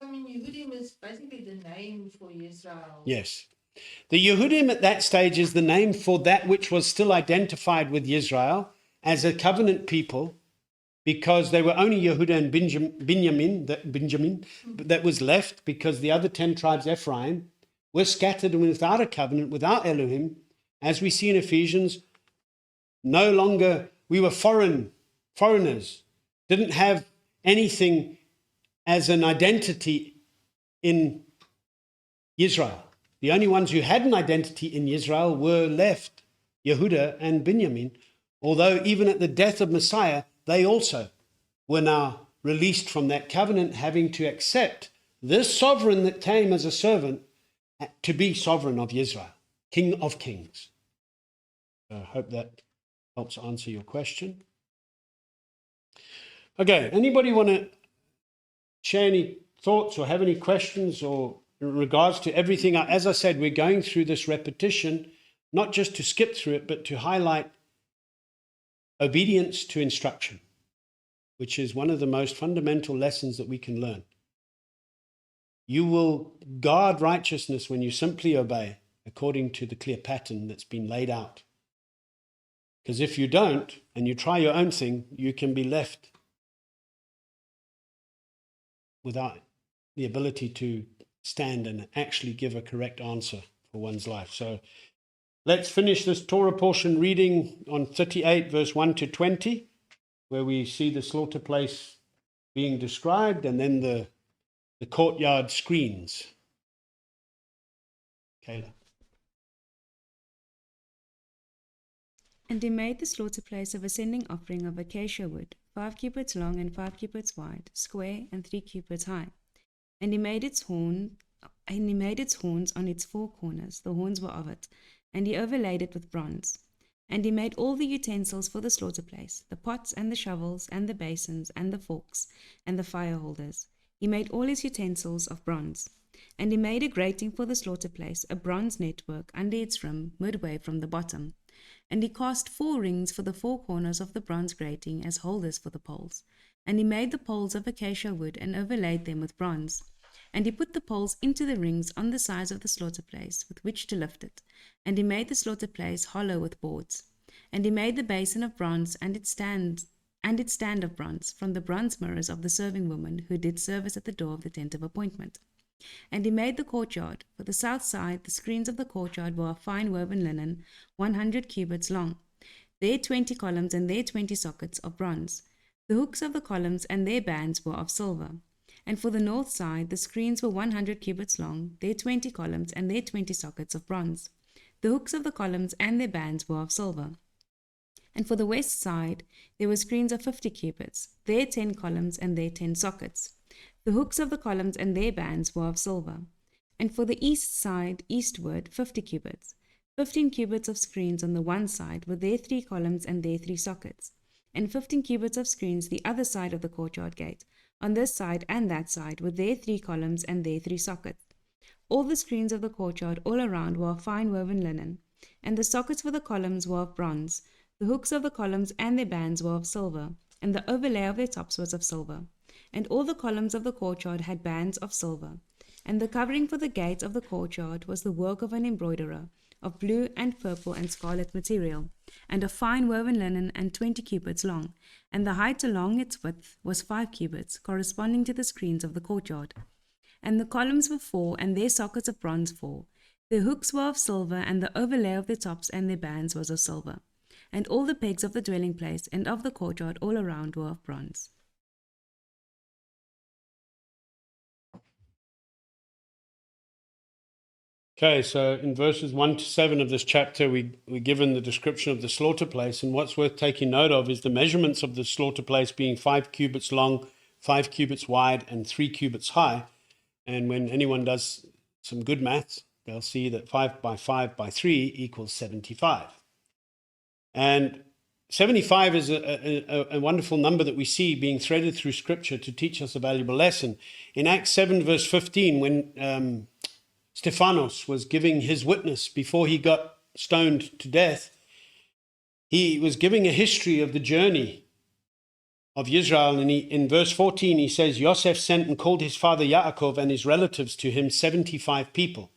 C: I mean, Yehudim is basically the name for Israel.
A: Yes. The Yehudim at that stage is the name for that which was still identified with Israel as a covenant people because they were only Yehuda and Benjamin that was left, because the other 10 tribes, Ephraim, were scattered and without a covenant, without Elohim. As we see in Ephesians, no longer, we were foreigners, didn't have anything as an identity in Israel. The only ones who had an identity in Israel were left, Yehuda and Benjamin, although even at the death of Messiah, they also were now released from that covenant, having to accept this sovereign that came as a servant to be sovereign of Israel, King of Kings. I hope that helps answer your question. Okay, anybody want to share any thoughts or have any questions or in regards to everything? As I said, we're going through this repetition, not just to skip through it, but to highlight obedience to instruction, which is one of the most fundamental lessons that we can learn. You will guard righteousness when you simply obey according to the clear pattern that's been laid out. Because if you don't, and you try your own thing, you can be left without the ability to stand and actually give a correct answer for one's life. So let's finish this Torah portion reading on 38, verse 1 to 20, where we see the slaughter place being described, and then the courtyard screens. Kayla.
B: And he made the slaughter place of ascending offering of acacia wood, 5 cubits long and 5 cubits wide, square and 3 cubits high. And he made its horns on its 4 corners. The horns were of it, and he overlaid it with bronze. And he made all the utensils for the slaughter place, the pots and the shovels and the basins and the forks and the fire holders. He made all his utensils of bronze. And he made a grating for the slaughter place, a bronze network under its rim, midway from the bottom. And he cast 4 rings for the 4 corners of the bronze grating as holders for the poles. And he made the poles of acacia wood and overlaid them with bronze. And he put the poles into the rings on the sides of the slaughter place with which to lift it. And he made the slaughter place hollow with boards. And he made the basin of bronze and its stand of bronze from the bronze mirrors of the serving woman who did service at the door of the tent of appointment. And he made the courtyard. For the south side, the screens of the courtyard were of fine woven linen, 100 cubits long. Their 20 columns and their 20 sockets of bronze. The hooks of the columns and their bands were of silver. And for the north side, the screens were 100 cubits long, their 20 columns and their 20 sockets of bronze. The hooks of the columns and their bands were of silver. And for the west side, there were screens of 50 cubits, their 10 columns and their 10 sockets. The hooks of the columns and their bands were of silver. And for the east side, eastward, 50 cubits, 15 cubits of screens on the one side with their 3 columns and their 3 sockets, and 15 cubits of screens the other side of the courtyard gate, on this side and that side with their 3 columns and their 3 sockets. All the screens of the courtyard all around were of fine woven linen, and the sockets for the columns were of bronze. The hooks of the columns and their bands were of silver, and the overlay of their tops was of silver. And all the columns of the courtyard had bands of silver. And the covering for the gate of the courtyard was the work of an embroiderer, of blue and purple and scarlet material, and of fine woven linen, and 20 cubits long. And the height along its width was 5 cubits, corresponding to the screens of the courtyard. And the columns were 4, and their sockets of bronze 4. Their hooks were of silver, and the overlay of their tops and their bands was of silver. And all the pegs of the dwelling place and of the courtyard all around were of bronze.
A: Okay, so in verses 1 to 7 of this chapter, we're given the description of the slaughter place, and what's worth taking note of is the measurements of the slaughter place being 5 cubits long, 5 cubits wide, and 3 cubits high. And when anyone does some good maths, they'll see that 5 by 5 by 3 equals 75. And 75 is a wonderful number that we see being threaded through Scripture to teach us a valuable lesson. In Acts 7, verse 15, when Stephanos was giving his witness before he got stoned to death, he was giving a history of the journey of Israel. And in verse 14, he says, Yosef sent and called his father Yaakov and his relatives to him, 75 people.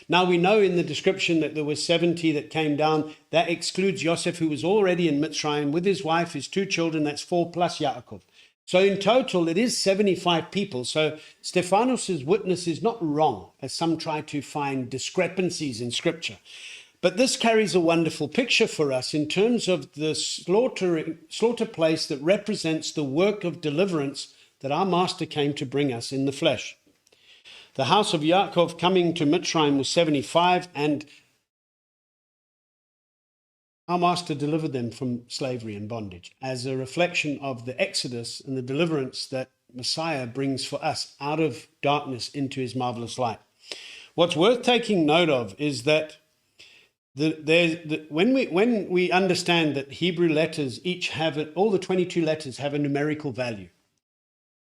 A: Now we know in the description that there were 70 that came down. That excludes Joseph, who was already in Mitzrayim with his wife, his 2 children. That's 4 plus Yaakov. So in total, it is 75 people. So Stephanos' witness is not wrong, as some try to find discrepancies in Scripture. But this carries a wonderful picture for us in terms of the slaughter place that represents the work of deliverance that our Master came to bring us in the flesh. The house of Yaakov coming to Mitzrayim was 75, and our Master delivered them from slavery and bondage as a reflection of the exodus and the deliverance that Messiah brings for us out of darkness into his marvelous light. What's worth taking note of is that when we understand that Hebrew letters each have all the 22 letters have a numerical value.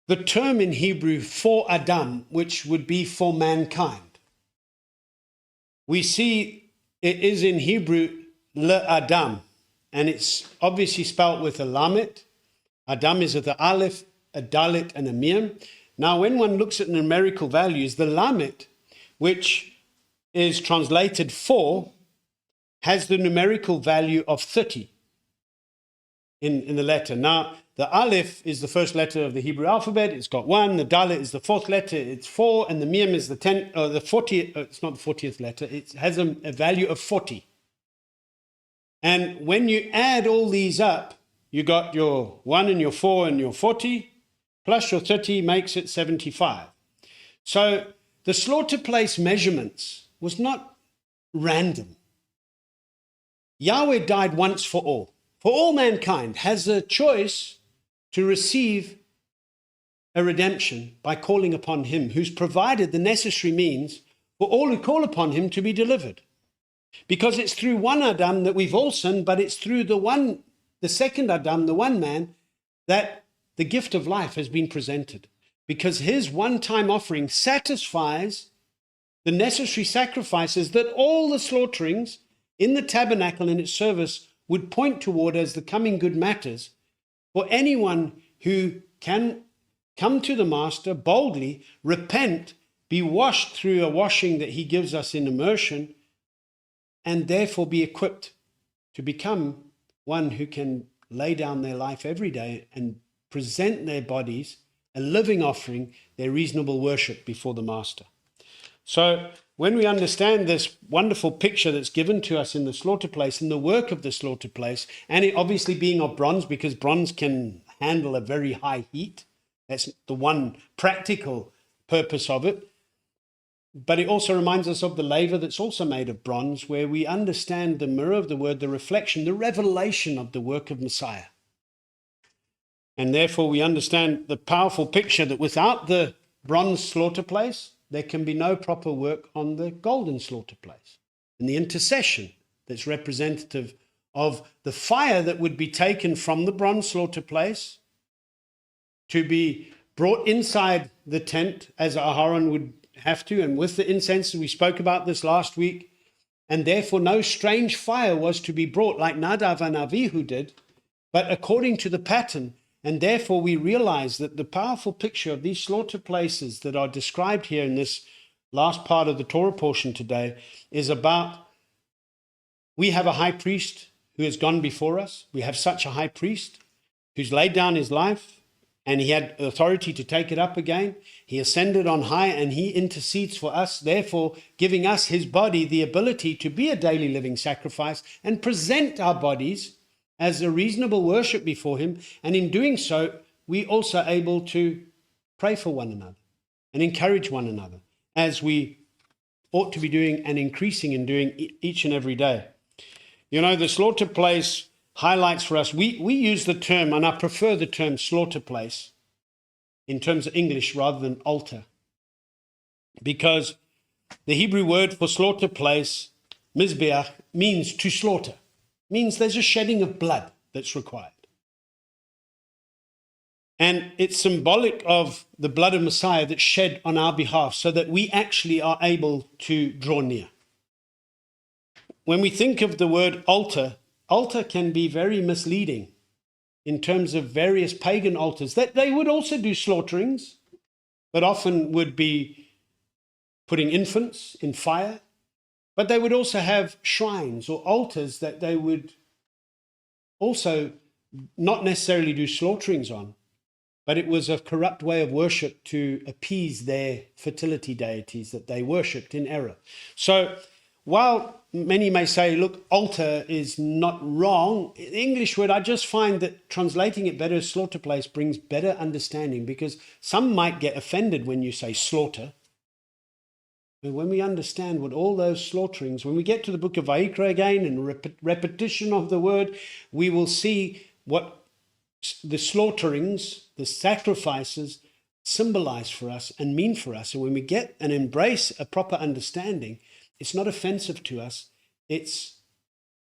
A: The term in Hebrew for Adam, which would be for mankind, we see it is in Hebrew le-Adam, and it's obviously spelt with a lamet. Adam is with a aleph, a dalet, and a mem. Now, when one looks at numerical values, the lamet, which is translated for, has the numerical value of 30 in the letter. Now, the aleph is the first letter of the Hebrew alphabet. It's got 1. The dalet is the 4th letter. It's 4. And the mem is the 10th, or the 40th. It's not the 40th letter. It has a value of 40. And when you add all these up, you got your 1 and your 4 and your 40, plus your 30 makes it 75. So the slaughter place measurements was not random. Yahweh died once for all mankind has a choice to receive a redemption by calling upon him, who's provided the necessary means for all who call upon him to be delivered. Because it's through one Adam that we've all sinned, but it's through the second Adam, the one man, that the gift of life has been presented. Because his one-time offering satisfies the necessary sacrifices that all the slaughterings in the tabernacle and its service would point toward as the coming good matters for anyone who can come to the Master boldly, repent, be washed through a washing that he gives us in immersion, and therefore be equipped to become one who can lay down their life every day and present their bodies a living offering, their reasonable worship before the Master. So when we understand this wonderful picture that's given to us in the slaughter place and the work of the slaughter place, and it obviously being of bronze, because bronze can handle a very high heat. That's the one practical purpose of it. But it also reminds us of the laver that's also made of bronze, where we understand the mirror of the word, the reflection, the revelation of the work of Messiah. And therefore we understand the powerful picture that without the bronze slaughter place, there can be no proper work on the golden slaughter place. And the intercession that's representative of the fire that would be taken from the bronze slaughter place to be brought inside the tent, as Aharon would have to, and with the incense, we spoke about this last week, and therefore no strange fire was to be brought like Nadav and Avihu did, but according to the pattern. And therefore we realize that the powerful picture of these slaughter places that are described here in this last part of the Torah portion today is about, we have a high priest who has gone before us. We have such a high priest who's laid down his life, and he had authority to take it up again. He ascended on high, and he intercedes for us, therefore giving us his body the ability to be a daily living sacrifice and present our bodies as a reasonable worship before him. And in doing so, we also are able to pray for one another and encourage one another, as we ought to be doing and increasing in doing each and every day. You know, the slaughter place highlights for us, we use the term, and I prefer the term slaughter place in terms of English rather than altar, because the Hebrew word for slaughter place, mizbeach, means to slaughter. Means there's a shedding of blood that's required. And it's symbolic of the blood of Messiah that's shed on our behalf so that we actually are able to draw near. When we think of the word altar, altar can be very misleading in terms of various pagan altars that they would also do slaughterings, but often would be putting infants in fire But they would also have shrines or altars that they would also not necessarily do slaughterings on, but it was a corrupt way of worship to appease their fertility deities that they worshipped in error. So while many may say, look, altar is not wrong, the English word, I just find that translating it better as slaughter place brings better understanding, because some might get offended when you say slaughter. But when we understand what all those slaughterings, when we get to the book of Wayyaqhěl again and repetition of the word, we will see what the slaughterings, the sacrifices symbolize for us and mean for us. And when we get and embrace a proper understanding, it's not offensive to us. It's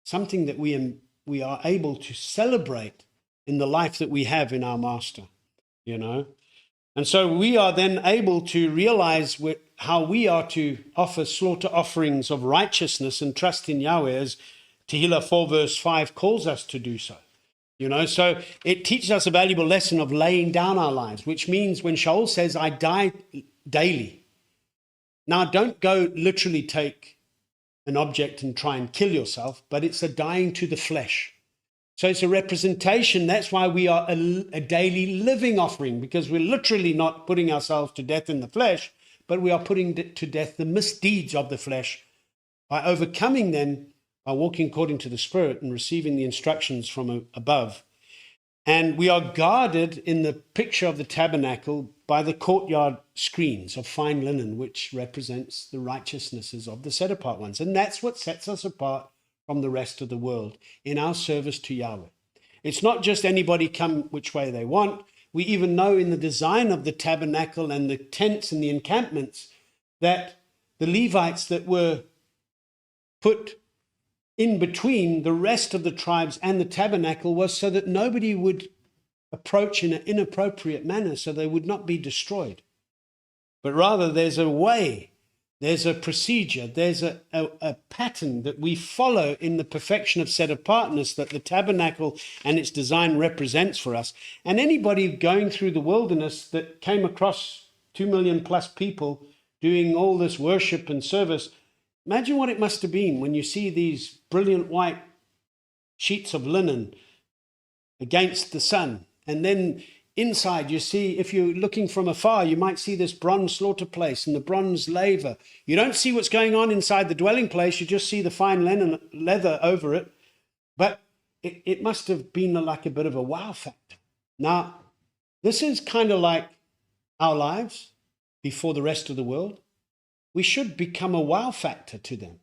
A: something that we are able to celebrate in the life that we have in our Master, you know. And so we are then able to realize how we are to offer slaughter offerings of righteousness and trust in Yahweh, as Tehillah 4 verse 5 calls us to do so. You know, so it teaches us a valuable lesson of laying down our lives, which means when Shaul says, I die daily. Now, don't go literally take an object and try and kill yourself, but it's a dying to the flesh. So it's a representation. That's why we are a daily living offering, because we're literally not putting ourselves to death in the flesh, but we are putting to death the misdeeds of the flesh by overcoming them, by walking according to the Spirit and receiving the instructions from above. And we are guarded in the picture of the tabernacle by the courtyard screens of fine linen, which represents the righteousnesses of the set-apart ones. And that's what sets us apart from the rest of the world in our service to Yahweh. It's not just anybody come which way they want. We even know in the design of the tabernacle and the tents and the encampments that the Levites that were put in between the rest of the tribes and the tabernacle was so that nobody would approach in an inappropriate manner, so they would not be destroyed. But rather there's a way, there's a procedure, there's a pattern that we follow in the perfection of set-apartness that the tabernacle and its design represents for us. And anybody going through the wilderness that came across 2 million plus people doing all this worship and service, imagine what it must have been when you see these brilliant white sheets of linen against the sun. And then inside you see, if you're looking from afar, you might see this bronze slaughter place and the bronze laver. You don't see what's going on inside the dwelling place. You just see the fine linen leather over it. But it must have been like a bit of a wow factor. Now, this is kind of like our lives before the rest of the world. We should become a wow factor to them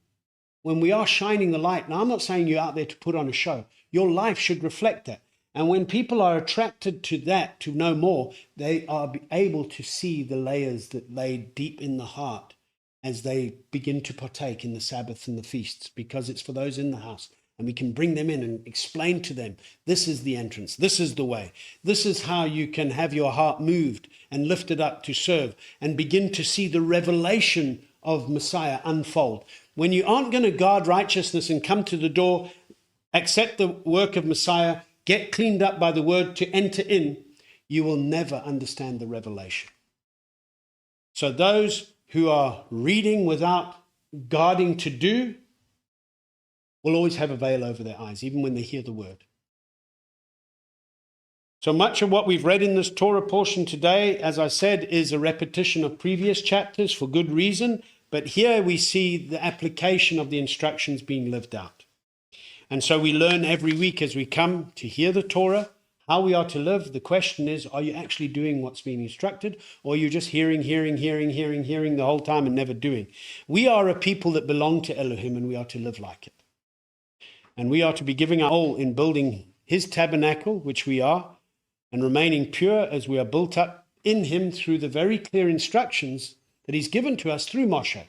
A: when we are shining the light. Now, I'm not saying you're out there to put on a show. Your life should reflect that. And when people are attracted to that, to know more, they are able to see the layers that lay deep in the heart as they begin to partake in the Sabbath and the feasts, because it's for those in the house. And we can bring them in and explain to them, this is the entrance, this is the way. This is how you can have your heart moved and lifted up to serve and begin to see the revelation of Messiah unfold. When you aren't going to guard righteousness and come to the door, accept the work of Messiah, get cleaned up by the word to enter in, you will never understand the revelation. So those who are reading without guarding to do will always have a veil over their eyes, even when they hear the word. So much of what we've read in this Torah portion today, as I said, is a repetition of previous chapters for good reason. But here we see the application of the instructions being lived out. And so we learn every week as we come to hear the Torah, how we are to live. The question is, are you actually doing what's being instructed, or are you just hearing the whole time and never doing? We are a people that belong to Elohim, and we are to live like it. And we are to be giving our all in building his tabernacle, which we are, and remaining pure as we are built up in him through the very clear instructions that he's given to us through Moshe.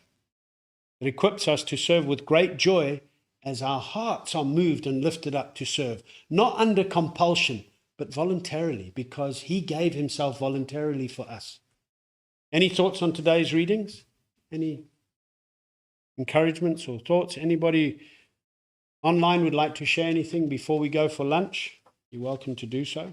A: It equips us to serve with great joy as our hearts are moved and lifted up to serve, not under compulsion, but voluntarily, because he gave himself voluntarily for us. Any thoughts on today's readings? Any encouragements or thoughts? Anybody online would like to share anything before we go for lunch? You're welcome to do so.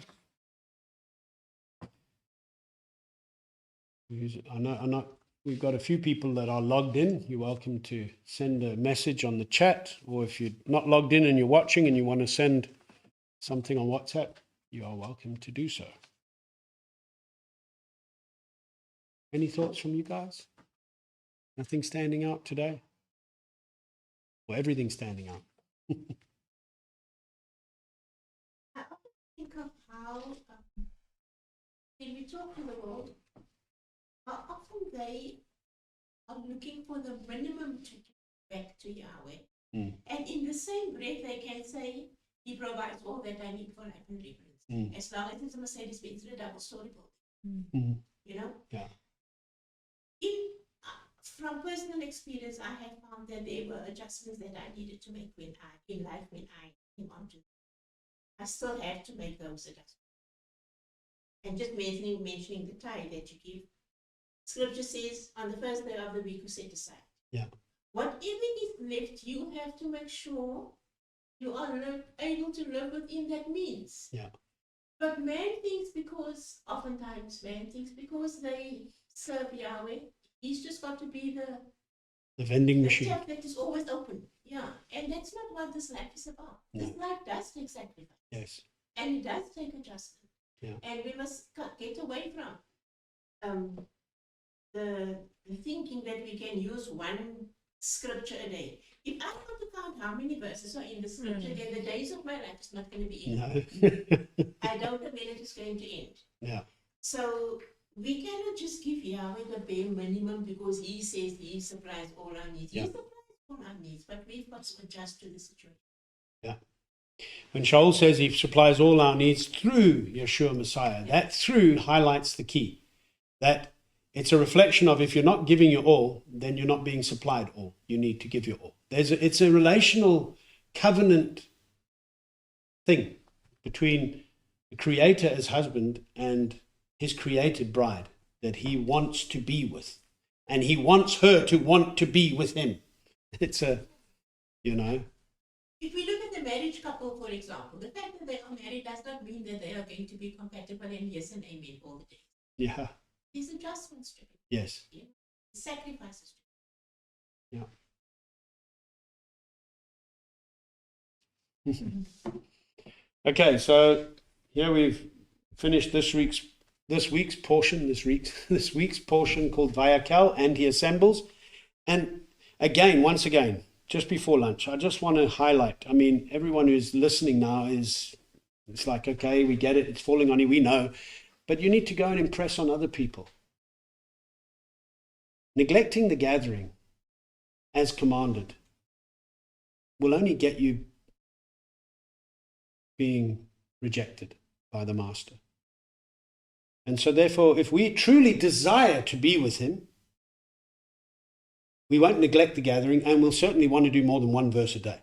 A: I'm not we've got a few people that are logged in. You're welcome to send a message on the chat, or if you're not logged in and you're watching and you want to send something on WhatsApp, you are welcome to do so. Any thoughts from you guys? Nothing standing out today? Or everything standing out?
D: I often think of how, when we talk to the world, how often they are looking for the minimum to give back to Yahweh. And in the same breath, they can say, He provides all that I need for life and reverence. As long as it's a Mercedes-Benz, a double-story building. You know? Yeah. From personal experience, I have found that there were adjustments that I needed to make when I came onto. I still have to make those adjustments. And just mentioning the tithe that you give. Scripture says, on the first day of the week, you set aside. Yeah. Whatever is left, you have to make sure you are able to live within that means. Yeah. But oftentimes man thinks because they serve Yahweh, he's just got to be the vending machine. Tap that is always open. Yeah. And that's not what this life is about. No. This life does take sacrifice. Yes. And it does take adjustment. Yeah. And we must get away from the thinking that we can use one scripture a day. If I want to count how many verses are in the scripture, then the days of my life is not going to be ended. No. I don't know when it is going to end. Yeah. So we cannot just give Yahweh the bare minimum because He says He supplies all our needs. Yeah. He supplies all our needs, but we've got to adjust to the situation. Yeah. When Shaul says He supplies all our needs through Yeshua Messiah, that through highlights the key. That it's a reflection of if you're not giving your all, then you're not being supplied all. You need to give your all. It's a relational covenant thing between the Creator as husband and His created bride that He wants to be with. And He wants her to want to be with Him. It's If we look at the marriage couple, for example, the fact that they are married does not mean that they are going to be compatible and yes and amen all the day. Yeah. There's adjustments to it. Yes. Yeah. Sacrifices to it. Yeah. Okay, so here we've finished this week's portion called Wayyaqhěl, and He assembles. And once again, just before lunch, I just want to highlight, everyone who's listening now it's like, okay, we get it, it's falling on you, we know, but you need to go and impress on other people. Neglecting the gathering as commanded will only get you being rejected by the Master. And so therefore, if we truly desire to be with Him, we won't neglect the gathering, and we'll certainly want to do more than one verse a day.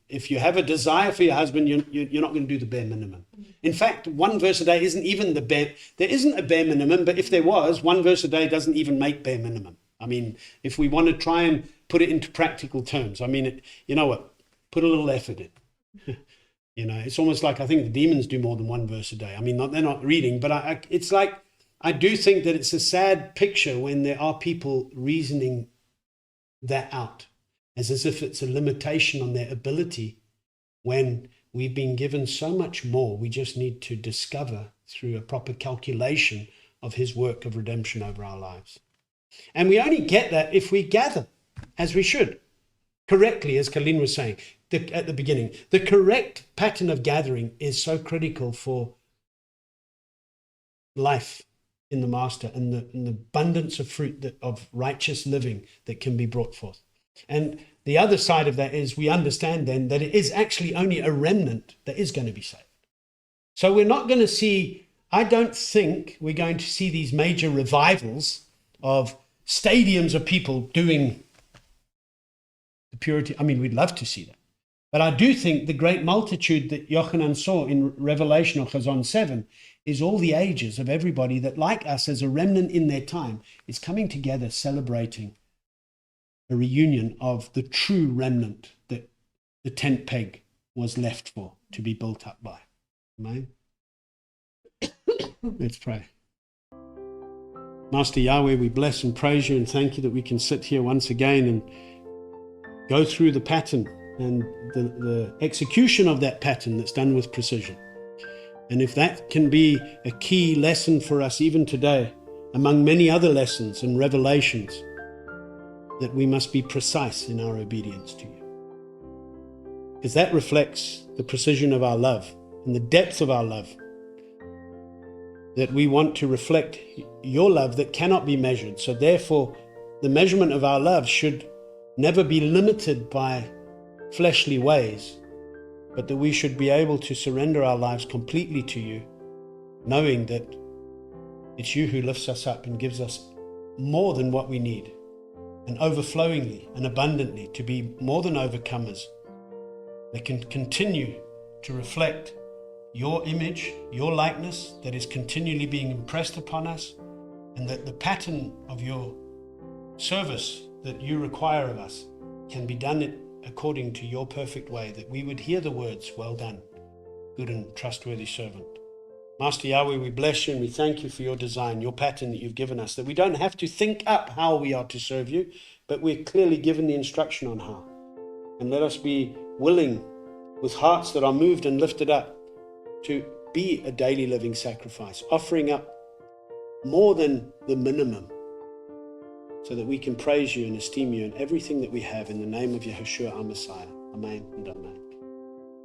D: If you have a desire for your husband, you're not going to do the bare minimum. In fact, one verse a day isn't even there isn't a bare minimum, but if there was, one verse a day doesn't even make bare minimum. If we want to try and put it into practical terms, you know what? Put a little effort in. It's almost like I think the demons do more than one verse a day. They're not reading, but it's like I do think that it's a sad picture when there are people reasoning that out as if it's a limitation on their ability when we've been given so much more. We just need to discover through a proper calculation of His work of redemption over our lives. And we only get that if we gather as we should, correctly, as Colleen was saying at the beginning. The correct pattern of gathering is so critical for life in the Master and the abundance of fruit of righteous living that can be brought forth. And the other side of that is we understand then that it is actually only a remnant that is going to be saved. So we're not going to see, I don't think we're going to see these major revivals of stadiums of people doing the purity. We'd love to see that. But I do think the great multitude that Yochanan saw in Revelation or Chazon 7 is all the ages of everybody that, like us, as a remnant in their time, is coming together celebrating a reunion of the true remnant that the tent peg was left for, to be built up by. Amen? Let's pray.
A: Master Yahweh, we bless and praise you and thank you that we can sit here once again and go through the pattern and the execution of that pattern that's done with precision. And if that can be a key lesson for us even today, among many other lessons and revelations, that we must be precise in our obedience to you. Because that reflects the precision of our love and the depth of our love. That we want to reflect your love that cannot be measured. So therefore, the measurement of our love should never be limited by fleshly ways, but that we should be able to surrender our lives completely to you, knowing that it's you who lifts us up and gives us more than what we need, and overflowingly and abundantly to be more than overcomers that can continue to reflect your image, your likeness that is continually being impressed upon us, and that the pattern of your service that you require of us can be done according to your perfect way, that we would hear the words, well done, good and trustworthy servant. Master Yahweh, we bless you and we thank you for your design, your pattern that you've given us, that we don't have to think up how we are to serve you, but we're clearly given the instruction on how. And let us be willing, with hearts that are moved and lifted up, to be a daily living sacrifice, offering up more than the minimum, so that we can praise you and esteem you in everything that we have, in the name of Yahushua our Messiah. Amen and amen.